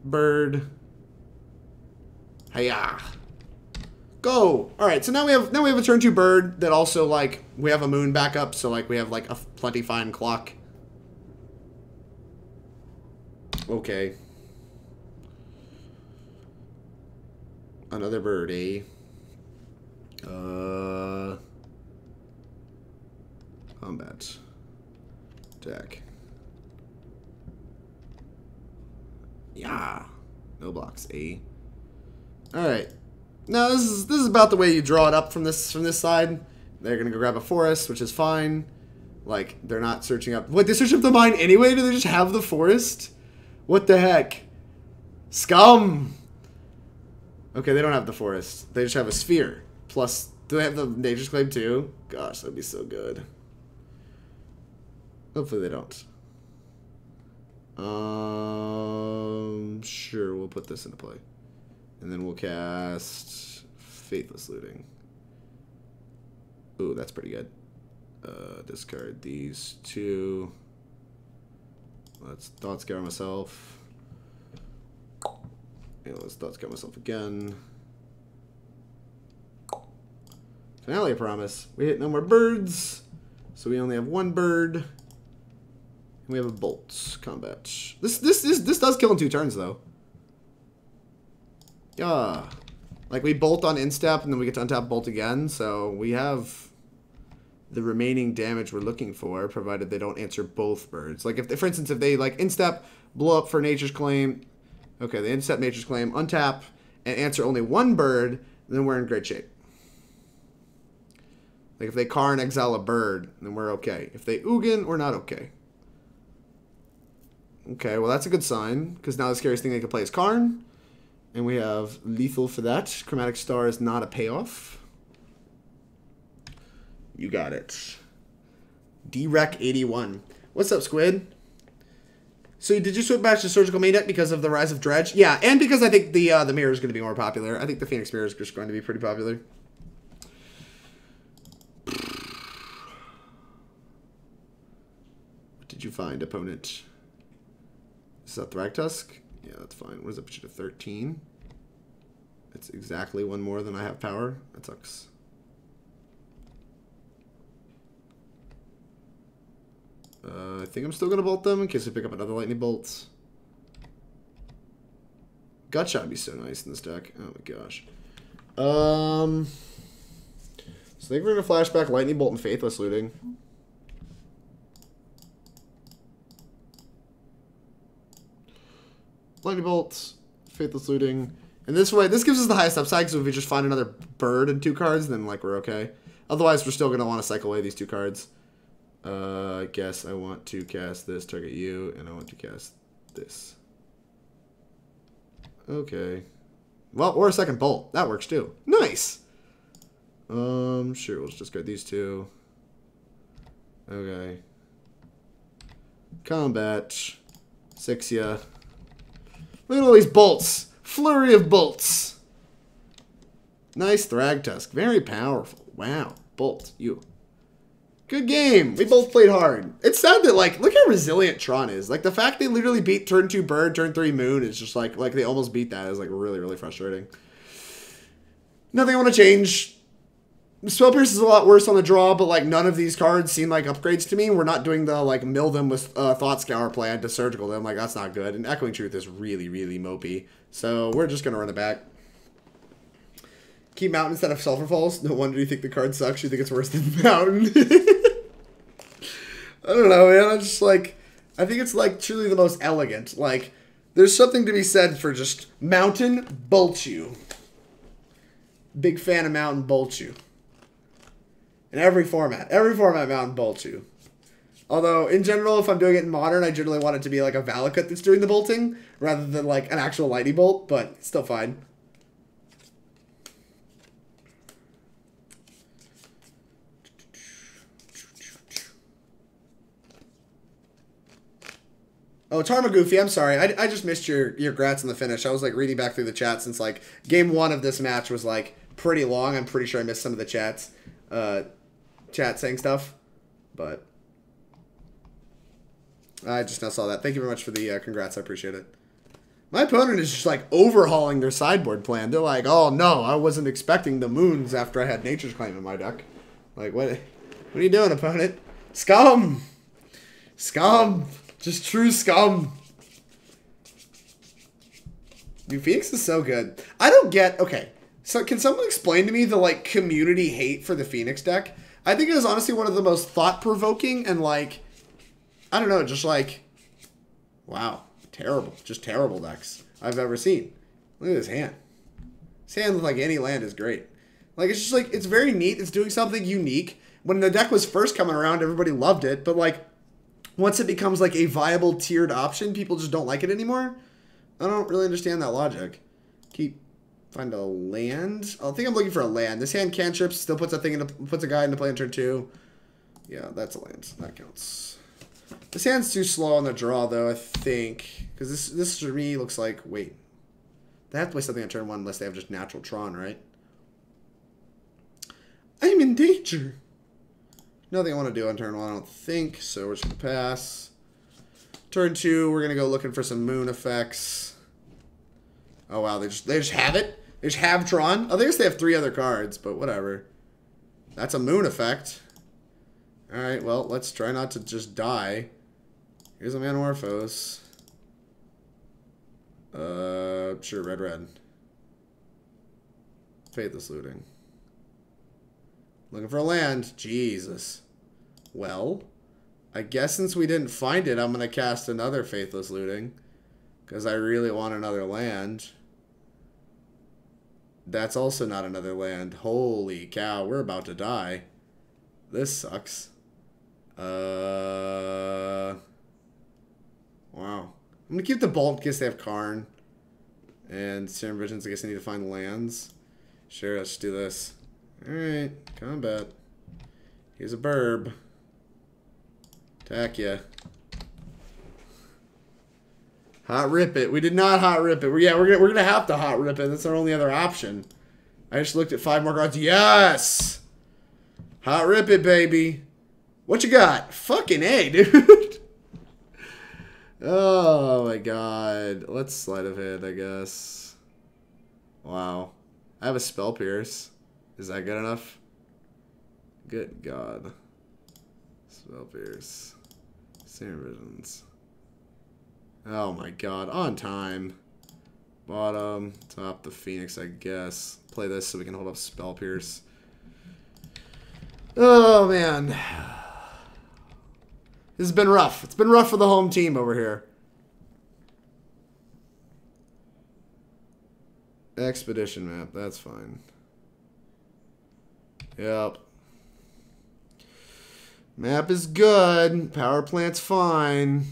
Bird. Hiya. Go. Alright, so now we have a turn 2 bird that also like we have a moon backup, so like we have like a plenty fine clock. Okay. Another bird, eh? Combat. deck. Yeah. No blocks. A. Alright. Now this is about the way you draw it up from this side. They're gonna go grab a forest, which is fine. Like, they're not searching up. What, they search up the mine anyway? Do they just have the forest? What the heck? Scum! Okay, they don't have the forest. They just have a sphere. Plus, do they have the Nature's Claim too? Gosh, that'd be so good. Hopefully they don't. Sure, we'll put this into play. And then we'll cast Faithless Looting. Ooh, that's pretty good. Discard these two. Let's Thought Scour myself. Yeah, let's Thought Scour myself again. Finale, I promise. We hit no more birds. So we only have one bird. And we have a bolt combat. This does kill in 2 turns though. Yeah. Like we bolt on instep and then we get to untap bolt again, so we have the remaining damage we're looking for, provided they don't answer both birds. Like, if they, for instance, if they, like, instep, blow up for Nature's Claim, okay, they instep Nature's Claim, untap, and answer only one bird, then we're in great shape. Like, if they Karn exile a bird, then we're okay. If they Ugin, we're not okay. Okay, well, that's a good sign, because now the scariest thing they can play is Karn, and we have lethal for that. Chromatic Star is not a payoff. You got it. DREC81. What's up, Squid? So did you switch back to Surgical main deck because of the Rise of Dredge? Yeah, and because I think the mirror is going to be more popular. I think the Phoenix mirror is just going to be pretty popular. What did you find, opponent? Is that Thragtusk? Yeah, that's fine. What does that put you to 13? It's exactly one more than I have power. That sucks. I think I'm still going to bolt them in case we pick up another lightning bolt. Gutshot would be so nice in this deck. Oh my gosh. So I think we're going to flashback lightning bolt and Faithless Looting. Lightning bolt, Faithless Looting. And this way, this gives us the highest upside, because if we just find another bird and 2 cards, then like we're okay. Otherwise, we're still going to want to cycle away these 2 cards. I guess I want to cast this, target you, and I want to cast this. Okay. Well, or a second bolt. That works too. Nice! Sure, we'll just discard these 2. Okay. Combat. 6-ya. Look at all these bolts. Flurry of bolts. Nice Thragtusk. Very powerful. Wow. Bolt. You. Good game. We both played hard. It's sad that, like, look how resilient Tron is. Like, the fact they literally beat turn 2 bird, turn 3 moon is just like they almost beat that is, like, really, really frustrating. Nothing I want to change. Spell Pierce is a lot worse on the draw, but, like, none of these cards seem like upgrades to me. We're not doing the, like, mill them with Thought Scour plan to surgical them. Like, that's not good. And Echoing Truth is really, really mopey. So, we're just going to run it back. Keep Mountain instead of Sulfur Falls. No wonder you think the card sucks. You think it's worse than Mountain. I don't know, man. I'm just like, I think it's like truly the most elegant. Like, there's something to be said for just Mountain bolt you. Big fan of Mountain bolt you. In every format. Every format Mountain bolt you. Although, in general, if I'm doing it in Modern, I generally want it to be like a Valakut that's doing the bolting, rather than like an actual Lightning Bolt, but it's still fine. Oh, Tarma Goofy, I'm sorry. I just missed your grats in the finish. I was like reading back through the chat since like game 1 of this match was like pretty long. I'm pretty sure I missed some of the chats. Chat saying stuff. But I just now saw that. Thank you very much for the congrats. I appreciate it. My opponent is just like overhauling their sideboard plan. They're like, oh no, I wasn't expecting the moons after I had Nature's Claim in my deck. Like, what are you doing, opponent? Scum! Scum! Just true scum. Dude, Phoenix is so good. I don't get... Okay, so can someone explain to me the, like, community hate for the Phoenix deck? I think it is honestly one of the most thought-provoking and, like... I don't know, just like, wow, terrible, just terrible decks I've ever seen. Look at this hand. This hand with like any land is great. Like, it's just like, it's very neat. It's doing something unique. When the deck was first coming around, everybody loved it, but like, once it becomes like a viable tiered option, people just don't like it anymore. I don't really understand that logic. Find a land. I think I'm looking for a land. This hand cantrips, still puts a guy into play in turn 2. Yeah, that's a land. That counts. This hand's too slow on the draw though, I think. Because this to me looks like, wait. They have to play something on turn 1 unless they have just natural Tron, right? I'm in danger. Nothing I want to do on turn 1, I don't think, so we're just going to pass. Turn 2, we're going to go looking for some moon effects. Oh wow, they just have it? They just have Tron? Oh, I guess they have 3 other cards, but whatever. That's a moon effect. Alright, well, let's try not to just die. Here's a Manamorphose. Sure, red. Faithless Looting. Looking for a land. Jesus. Well, I guess since we didn't find it, I'm going to cast another Faithless Looting. Because I really want another land. That's also not another land. Holy cow, we're about to die. This sucks. Wow. I'm going to keep the Bolt in case they have Karn. And Serum Visions, I guess I need to find lands. Sure, let's do this. Alright, combat. Here's a burb. Attack ya. Hot rip it. We did not hot rip it. We're gonna have to hot rip it. That's our only other option. I just looked at 5 more cards. Yes! Hot rip it, baby. What you got? Fucking A, dude. Oh my god. Let's Sleight of Hand, I guess. Wow. I have a Spell Pierce. Is that good enough? Good god. Spell Pierce. Serum Visions. Oh my god. On time. Bottom. Top the Phoenix, I guess. Play this so we can hold up Spell Pierce. Oh man. This has been rough. It's been rough for the home team over here. Expedition map. That's fine. Yep. Map is good. Power plant's fine.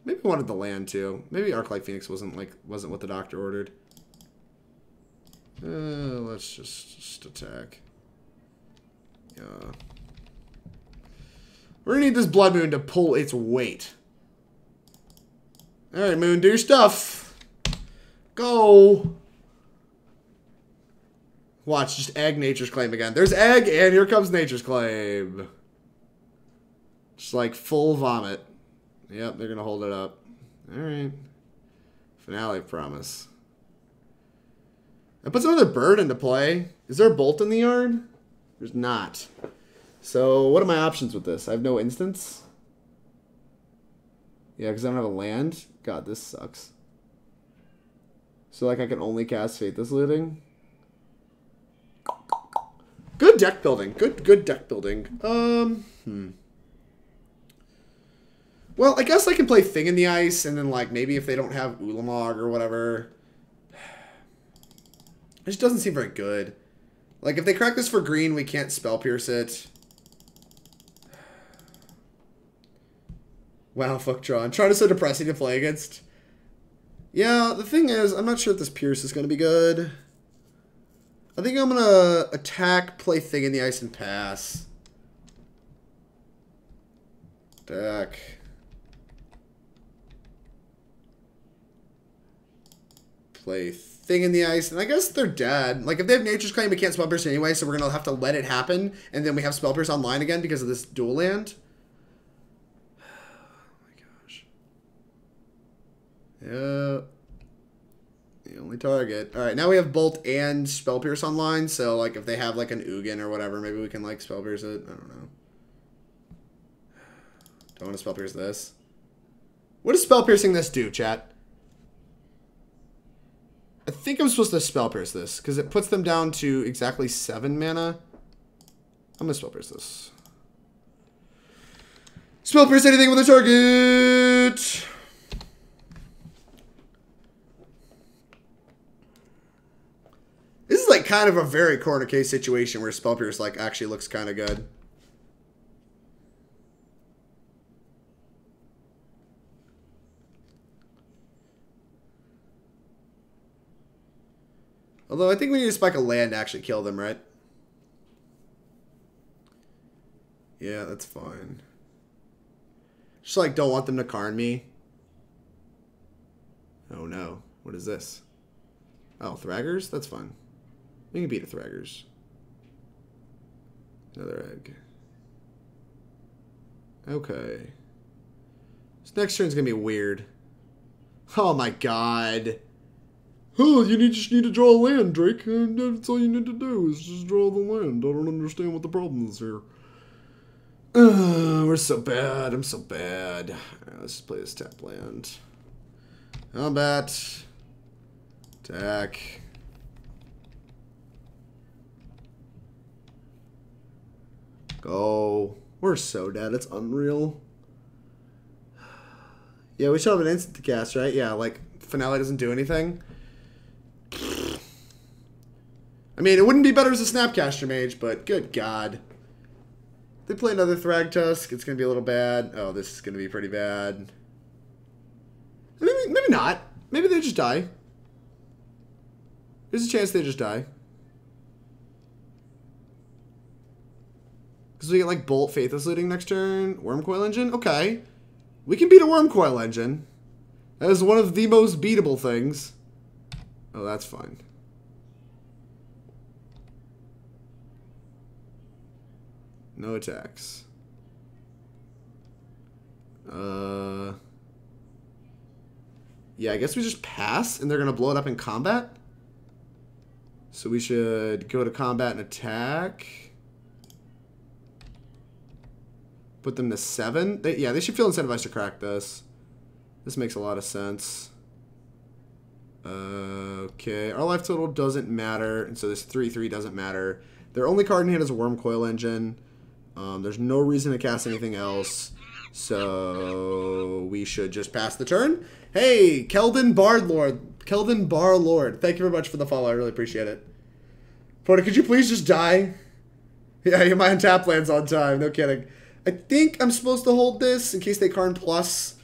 Maybe I wanted the land too. Maybe Arclight Phoenix wasn't what the doctor ordered. Let's just attack. Yeah. We're gonna need this Blood Moon to pull its weight. Alright, Moon, do your stuff. Go. Watch, just egg Nature's Claim again. There's egg, and here comes Nature's Claim. Just like full vomit. Yep, they're going to hold it up. Alright. Finale Promise. That puts another bird into play. Is there a bolt in the yard? There's not. So, what are my options with this? I have no instants? Yeah, because I don't have a land. God, this sucks. So, like, I can only cast Faithless Looting? Good deck building. Good deck building. Well, I guess I can play Thing in the Ice, and then, like, maybe if they don't have Ulamog or whatever. It just doesn't seem very good. Like, if they crack this for green, we can't Spell Pierce it. Wow, fuck Tron. Tron is so depressing to play against. Yeah, the thing is, I'm not sure if this Pierce is going to be good. I think I'm going to attack, play Thing in the Ice, and pass. Attack. Play Thing in the Ice, and I guess they're dead. Like, if they have Nature's Claim, we can't Spell Pierce anyway, so we're going to have to let it happen, and then we have Spell Pierce online again because of this dual land. Oh my gosh. Yeah. The only target. Alright, now we have Bolt and Spell Pierce online, so, like, if they have, like, an Ugin or whatever, maybe we can, like, Spell Pierce it. I don't know. Don't want to Spell Pierce this. What does Spell Piercing this do, chat? I think I'm supposed to Spell Pierce this, because it puts them down to exactly 7 mana. I'm going to Spell Pierce this. Spell pierce anything with a target. This is like kind of a very corner case situation where spell pierce like actually looks kind of good. Although I think we need to spike a land to actually kill them, right? Yeah, that's fine. Just like don't want them to Karn me. Oh no. What is this? Oh, Thraggers? That's fine. We can beat a Thraggers. Another egg. Okay. This next turn's gonna be weird. Oh my god. Oh, you just need to draw a land, Drake. That's all you need to do is just draw the land. I don't understand what the problem is here. We're so bad. I'm so bad. Alright, let's just play this tap land. Combat. Attack. Go. We're so dead. It's unreal. Yeah, we should have an instant to cast, right? Yeah, like, Finale doesn't do anything. I mean, it wouldn't be better as a Snapcaster Mage, but good God. They play another Thragtusk. It's going to be a little bad. Oh, this is going to be pretty bad. Maybe not. Maybe they just die. There's a chance they just die. Because we get, like, Bolt, Faithless Looting next turn. Wormcoil Engine? Okay. We can beat a Wormcoil Engine. That is one of the most beatable things. Oh, that's fine. No attacks. Yeah, I guess we just pass, and they're going to blow it up in combat. So we should go to combat and attack. Put them to 7. Yeah, they should feel incentivized to crack this. This makes a lot of sense. Okay, our life total doesn't matter, and so this 3/3 doesn't matter. Their only card in hand is a Wormcoil Engine. There's no reason to cast anything else, so we should just pass the turn. Hey, Keldon Barlord. Thank you very much for the follow. I really appreciate it. Porta, could you please just die? Yeah, your mind tap lands on time. No kidding. I think I'm supposed to hold this in case they Karn plus.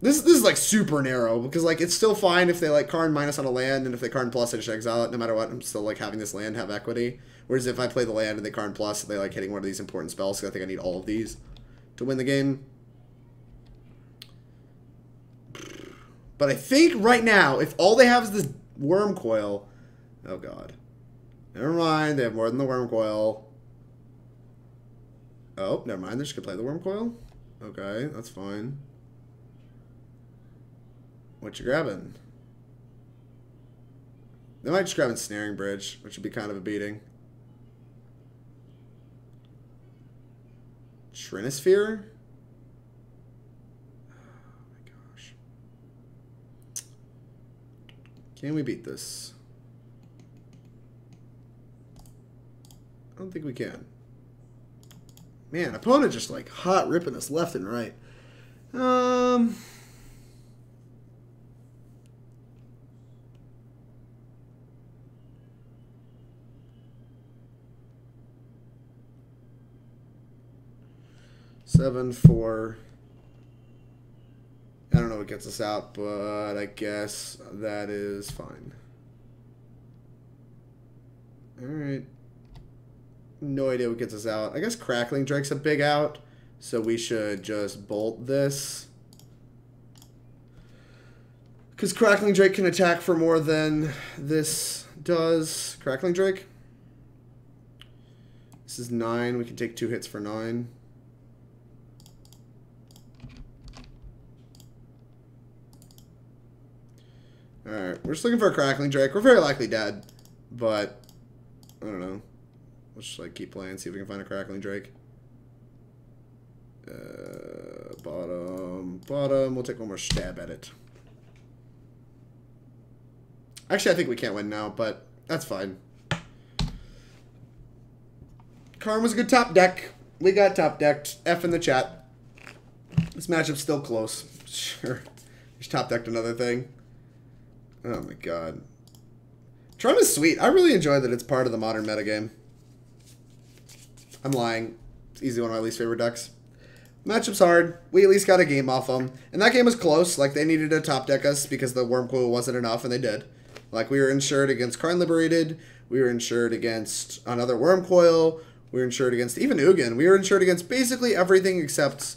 This is like super narrow because like it's still fine if they like Karn minus on a land, and if they Karn plus I just exile it no matter what. I'm still like having this land have equity. Whereas if I play the land and they Karn plus, they like hitting one of these important spells, because I think I need all of these to win the game. But I think right now, if all they have is this Wormcoil, oh god. Never mind, they have more than the Wormcoil. Oh, never mind, they're just gonna play the Wormcoil? Okay, that's fine. What you grabbing? They might just grab a Snaring Bridge, which would be kind of a beating. Trinisphere? Oh my gosh. Can we beat this? I don't think we can. Man, opponent just like hot ripping us left and right. 7-4. I don't know what gets us out, but I guess that is fine. Alright. No idea what gets us out. I guess Crackling Drake's a big out, so we should just bolt this. Because Crackling Drake can attack for more than this does. Crackling Drake. This is 9. We can take 2 hits for 9. Alright, we're just looking for a Crackling Drake. We're very likely dead, but I don't know. Let's just like keep playing, see if we can find a Crackling Drake. Bottom. We'll take one more stab at it. Actually, I think we can't win now, but that's fine. Karn was a good top deck. We got top decked. F in the chat. This matchup's still close. Sure. Just top decked another thing. Oh my god. Tron is sweet. I really enjoy that it's part of the modern metagame. I'm lying. It's easily one of my least favorite decks. Matchup's hard. We at least got a game off them. And that game was close. Like, they needed to top deck us because the Wurmcoil wasn't enough, and they did. Like, we were insured against Karn Liberated. We were insured against another Wurmcoil. We were insured against even Ugin. We were insured against basically everything except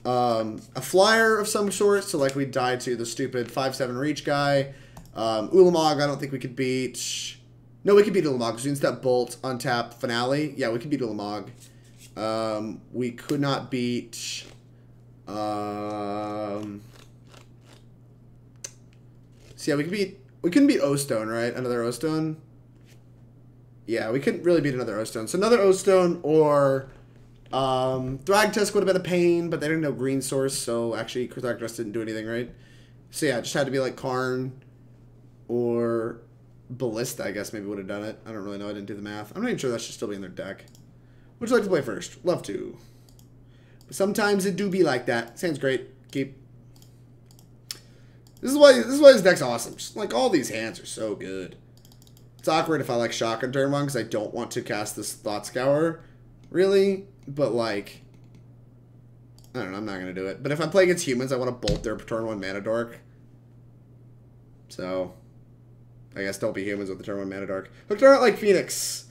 a flyer of some sort. So, like, we died to the stupid 5/7 reach guy. Ulamog, I don't think we could beat. No, we could beat Ulamog because we can step Bolt, untap, Finale. Yeah, we could beat Ulamog. We could not beat. So yeah, we couldn't beat O-Stone, right? Another O-Stone. Yeah, we couldn't really beat another O-Stone. So another O-Stone or Thragtusk would have been a pain, but they didn't know green source, so actually Thragtusk didn't do anything, right? So yeah, it just had to be like Karn or Ballista, I guess maybe would have done it. I don't really know. I didn't do the math. I'm not even sure that should still be in their deck. Would you like to play first? Love to. But sometimes it do be like that. Sounds great. Keep. This is why this deck's awesome. Just like all these hands are so good. It's awkward if I like shock on turn 1 because I don't want to cast this Thought Scour, really. But like, I don't know. I'm not gonna do it. But if I play against humans, I want to bolt their turn 1 mana dork. So, I guess don't be humans with the turn 1 mana dork. Hooked Arclight Phoenix.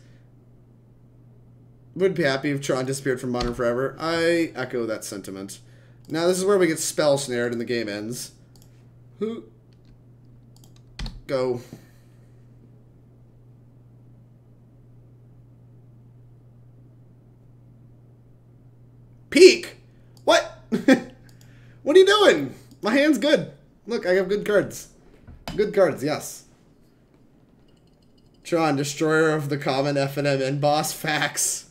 Would be happy if Tron disappeared from Modern forever. I echo that sentiment. Now this is where we get spell snared and the game ends. Who? Go. Peek? What? What are you doing? My hand's good. Look, I have good cards. Good cards, yes. Tron, destroyer of the common FNM and boss facts.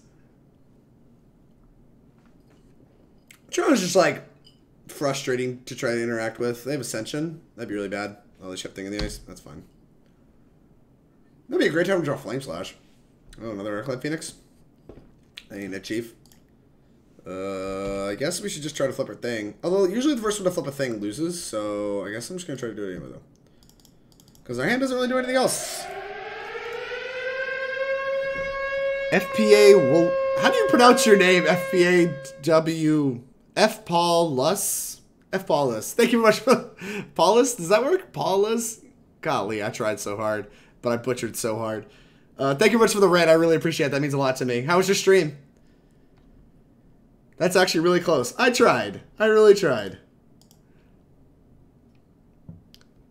Tron's just like frustrating to try to interact with. They have Ascension. That'd be really bad. Oh, they ship thing in the ice. That's fine. That'd be a great time to draw Flame Slash. Oh, another Arclight Phoenix. Ain't it, Chief? I guess we should just try to flip our thing. Although usually the first one to flip a thing loses, so I guess I'm just gonna try to do it anyway though. Because our hand doesn't really do anything else. FPA will. How do you pronounce your name? FPAW. F. Paulus? F. Paulus. Thank you very much for... Paulus? Does that work? Paulus? Golly, I tried so hard, but I butchered so hard. Thank you very much for the red. I really appreciate it. That means a lot to me. How was your stream? That's actually really close. I tried. I really tried.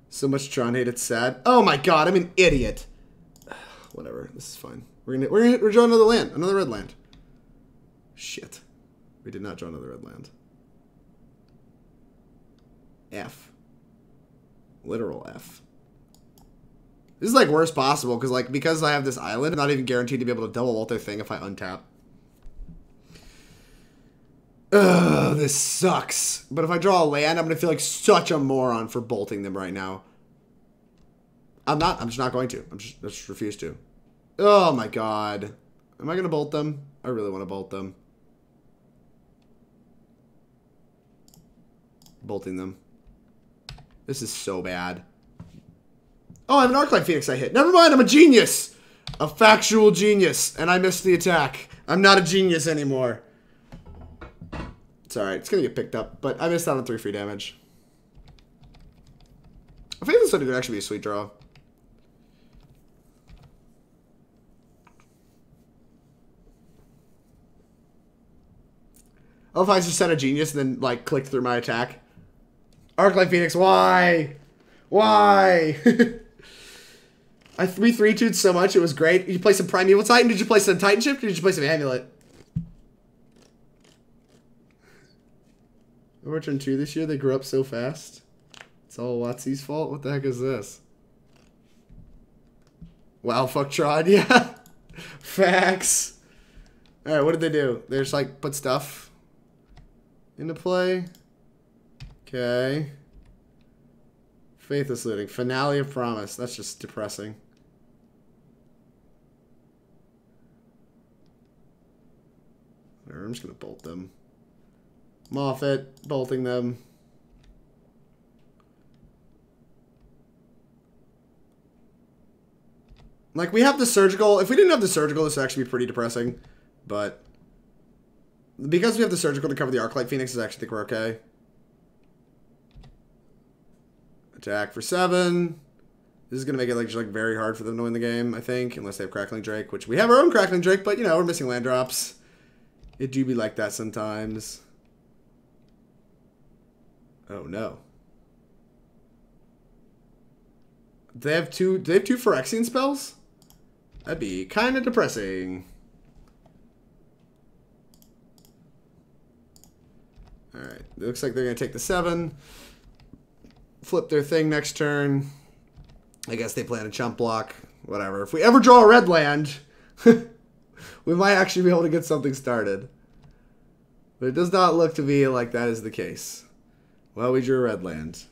So much Tron hate, it's sad. Oh my god, I'm an idiot. Whatever, this is fine. We're drawing another land. Another red land. Shit. We did not draw another red land. F. Literal F. This is like worst possible because I have this island, I'm not even guaranteed to be able to double ult their thing if I untap. Ugh, this sucks. But if I draw a land, I'm gonna feel like such a moron for bolting them right now. I'm just not going to. I just refuse to. Oh my god. Am I gonna bolt them? I really want to bolt them. Bolting them. This is so bad. Oh, I have an Arclight Phoenix I hit. Never mind, I'm a genius! A factual genius. And I missed the attack. I'm not a genius anymore. It's alright, it's gonna get picked up. But I missed out on 3 free damage. I think this would actually be a sweet draw. Oh, if I just set a genius and then, like, clicked through my attack. Arclight Phoenix, why? Why? I 3-3-2'd so much, it was great. Did you play some Primeval Titan? Did you play some Titan Shift? Or did you play some Amulet? Over turn 2 this year, they grew up so fast. It's all Watsy's fault? What the heck is this? Wow, fuck Trod, yeah. Facts. Alright, what did they do? They just, like, put stuff into play. Okay. Faithless Looting. Finale of Promise. That's just depressing. Whatever, I'm just gonna bolt them. Moffat, bolting them. Like, we have the surgical. If we didn't have the surgical, this would actually be pretty depressing. But because we have the surgical to cover the Arclight Phoenix, I actually think we're okay. Attack for 7. This is going to make it like, just, like very hard for them to win the game, I think. Unless they have Crackling Drake, which we have our own Crackling Drake. But, you know, we're missing land drops. It do be like that sometimes. Oh, no. They have two Phyrexian spells? That'd be kind of depressing. Alright. It looks like they're going to take the 7. Flip their thing next turn. I guess they plan a chump block. Whatever. If we ever draw a red land, we might actually be able to get something started. But it does not look to be like that is the case. Well, we drew a red land.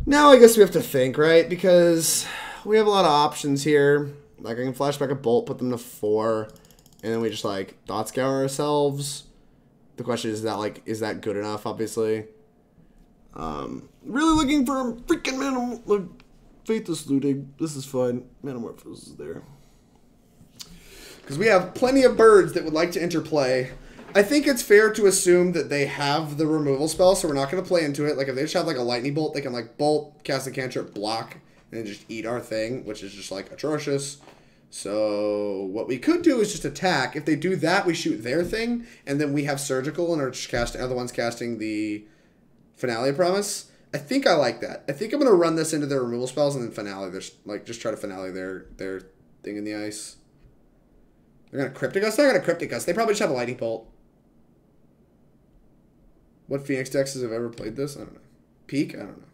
Now I guess we have to think, right? Because we have a lot of options here. Like, I can flashback a bolt, put them to 4, and then we just, like, Thought Scour ourselves. The question is that, like, is that good enough, obviously? Really looking for a freaking Faithless Looting. This is fine. Manamorphose is there. Because we have plenty of birds that would like to interplay. I think it's fair to assume that they have the removal spell, so we're not going to play into it. Like, if they just have, like, a lightning bolt, they can, like, bolt, cast a cantrip, block, and then just eat our thing, which is just, like, atrocious. So what we could do is just attack. If they do that, we shoot their thing, and then we have surgical and are the ones casting the Finale Promise. I think I like that. I think I'm going to run this into their removal spells and then Finale. Like, just try to Finale their thing in the ice. They're going to Cryptic Us? They're going to Cryptic Us. They probably just have a Lightning Bolt. What Phoenix decks have ever played this? I don't know. Peak? I don't know.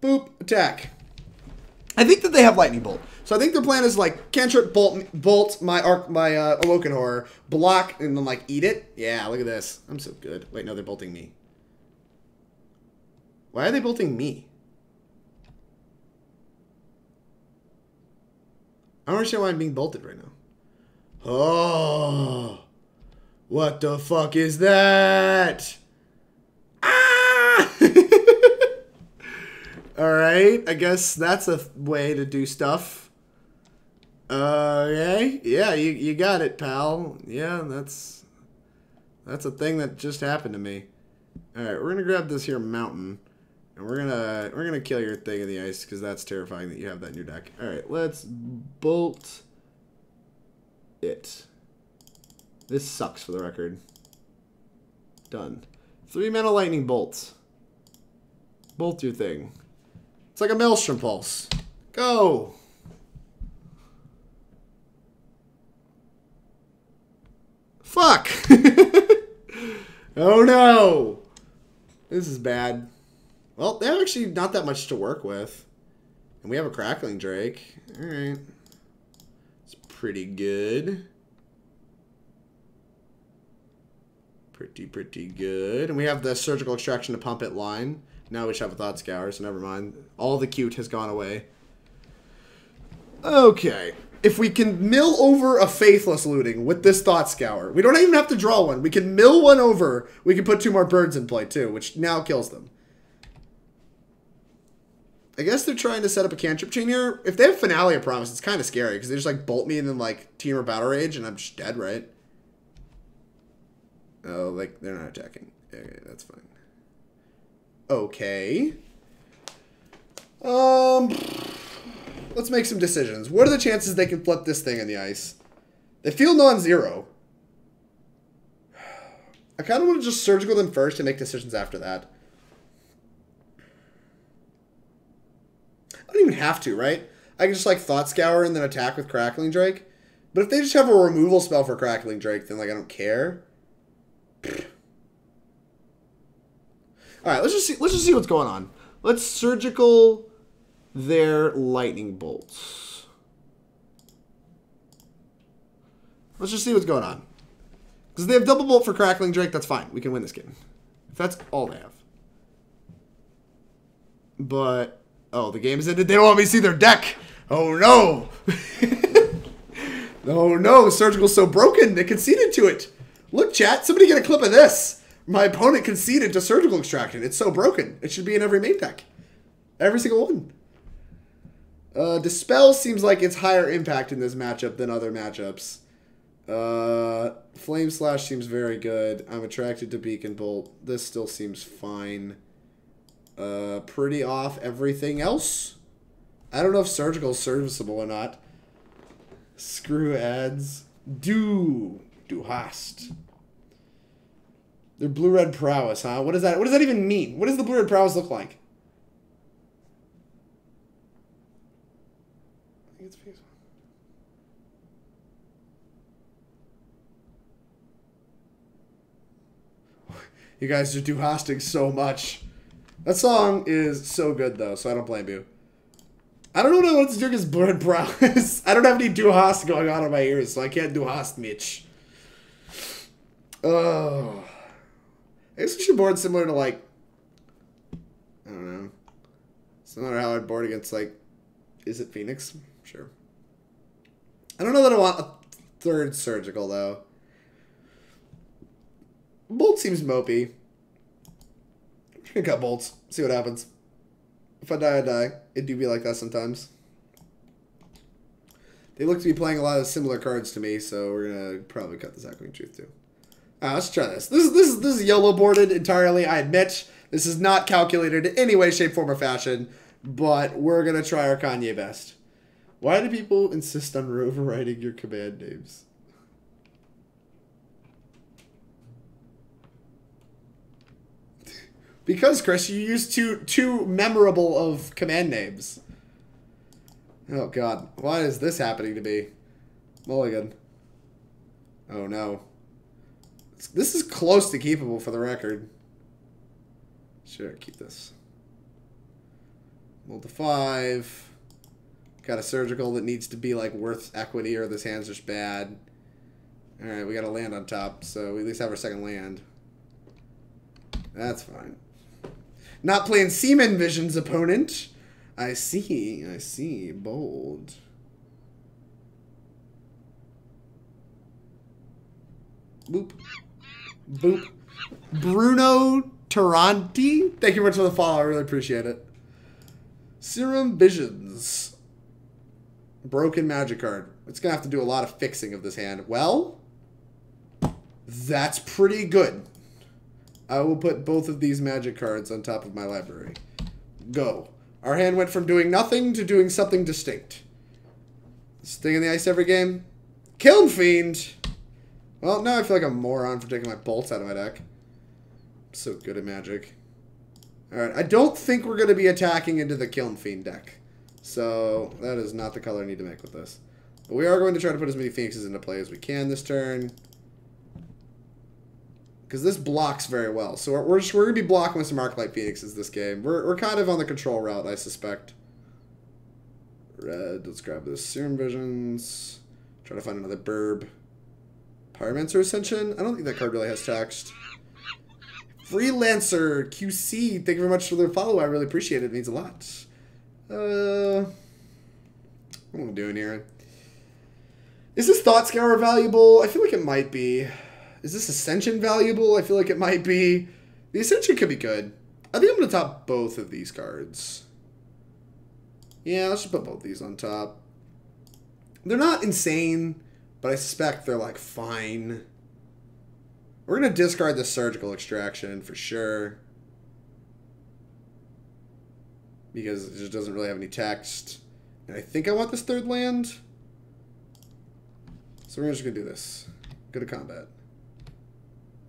Boop. Attack. I think that they have Lightning Bolt. So I think their plan is like cantrip, bolt my Awoken Horror, block, and then like eat it. Yeah, look at this. I'm so good. Wait, no, they're bolting me. Why are they bolting me? I don't understand why I'm being bolted right now. Oh, what the fuck is that? Ah! Alright, I guess that's a way to do stuff. Okay. Yeah, you got it, pal. Yeah, that's a thing that just happened to me. Alright, we're gonna grab this here mountain. And we're gonna kill your thing in the ice, because that's terrifying that you have that in your deck. Alright, let's bolt it. This sucks for the record. Done. 3 mana lightning bolts. Bolt your thing. It's like a Maelstrom Pulse. Go! Fuck! Oh no! This is bad. Well, they have actually not that much to work with. And we have a Crackling Drake. Alright. It's pretty good. Pretty good. And we have the Surgical Extraction to pump it line. Now we should have a Thought Scour, so never mind. All the cute has gone away. Okay. If we can mill over a Faithless Looting with this Thought Scour, we don't even have to draw one. We can mill one over. We can put 2 more birds in play, too, which now kills them. I guess they're trying to set up a cantrip chain here. If they have Finale of Promise, it's kind of scary, because they just, like, bolt me and then, like, Team or Battle Rage, and I'm just dead, right? Oh, like, they're not attacking. Okay, that's fine. Okay. Let's make some decisions. What are the chances they can flip this thing in the ice? They feel non-zero. I kind of want to just surgical them first and make decisions after that. I don't even have to, right? I can just like Thought Scour and then attack with Crackling Drake. But if they just have a removal spell for Crackling Drake, then like I don't care. Alright, let's just see what's going on. Let's surgical their lightning bolts. Let's just see what's going on. Because they have double bolt for Crackling Drake, that's fine. We can win this game. If that's all they have. But, oh, the game is ended. They don't want me to see their deck. Oh, no. Oh, no. Surgical's so broken. They conceded to it. Look, chat, somebody get a clip of this. My opponent conceded to Surgical Extraction. It's so broken. It should be in every main deck. Every single one. Dispel seems like it's higher impact in this matchup than other matchups. Flame Slash seems very good. I'm attracted to Beacon Bolt. This still seems fine. Pretty off everything else. I don't know if Surgical is serviceable or not. Screw ads. Do hast. They're blue-red prowess, huh? What does that even mean? What does the blue-red prowess look like? I think it's peaceful. You guys are do hosting so much. That song is so good though, so I don't blame you. I don't know what to do against blue-red prowess. I don't have any do host going on in my ears, so I can't do host Mitch. Oh. I guess we should board similar to, like, I don't know. Similar to how I'd board against, like, Izzet Phoenix? Sure. I don't know that I want a third Surgical, though. Bolt seems mopey. I'm just gonna cut bolts. See what happens. If I die, I die. It do be like that sometimes. They look to be playing a lot of similar cards to me, so we're gonna probably cut this Echoing Truth, too. Let's try this. This is YOLO boarded entirely. I admit this is not calculated in any way, shape, form, or fashion, but we're gonna try our Kanye best. Why do people insist on overriding your command names? Because, Chris, you used too memorable of command names. Oh God, why is this happening to me? Mulligan. Oh no. This is close to keepable for the record. Sure, keep this. Roll to 5. Got a Surgical that needs to be like worth equity or this hand's just bad. Alright, we got a land on top, so we at least have our second land. That's fine. Not playing Serum Visions opponent. I see. Bold. Boop. Boop. Bruno Taranti. Thank you very much for the follow. I really appreciate it. Serum Visions. Broken magic card. It's going to have to do a lot of fixing of this hand. Well, that's pretty good. I will put both of these magic cards on top of my library. Go. Our hand went from doing nothing to doing something distinct. Sting in the ice every game. Kiln Fiend. Well, now I feel like a moron for taking my bolts out of my deck. I'm so good at Magic. Alright, I don't think we're going to be attacking into the Kiln Fiend deck. So, that is not the color I need to make with this. But we are going to try to put as many Phoenixes into play as we can this turn. Because this blocks very well. So we're going to be blocking with some Arclight Phoenixes this game. We're kind of on the control route, I suspect. Red, let's grab this. Serum Visions. Try to find another burb. Pyromancer Ascension. I don't think that card really has text. Freelancer QC. Thank you very much for the follow. I really appreciate it. It means a lot. What am I doing here? Is this Thought Scour valuable? I feel like it might be. Is this Ascension valuable? I feel like it might be. The Ascension could be good. I think I'm going to top both of these cards. Yeah, let's just put both these on top. They're not insane, but I suspect they're, like, fine. We're going to discard the Surgical Extraction for sure. Because it just doesn't really have any text. And I think I want this third land. So we're just going to do this. Go to combat.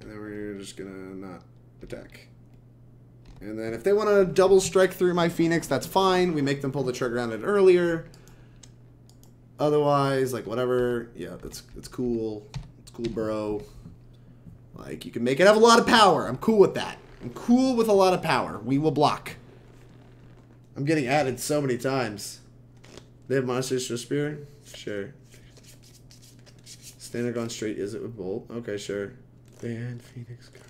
And then we're just going to not attack. And then if they want to double strike through my Phoenix, that's fine. We make them pull the trigger on it earlier. Otherwise, like, whatever. Yeah, that's cool. It's cool, bro. Like, you can make it have a lot of power. I'm cool with that. I'm cool with a lot of power. We will block. I'm getting added so many times. They have Monsters for Spear? Sure. Standard gone straight. Is it with Bolt? Okay, sure. Ban Phoenix cards.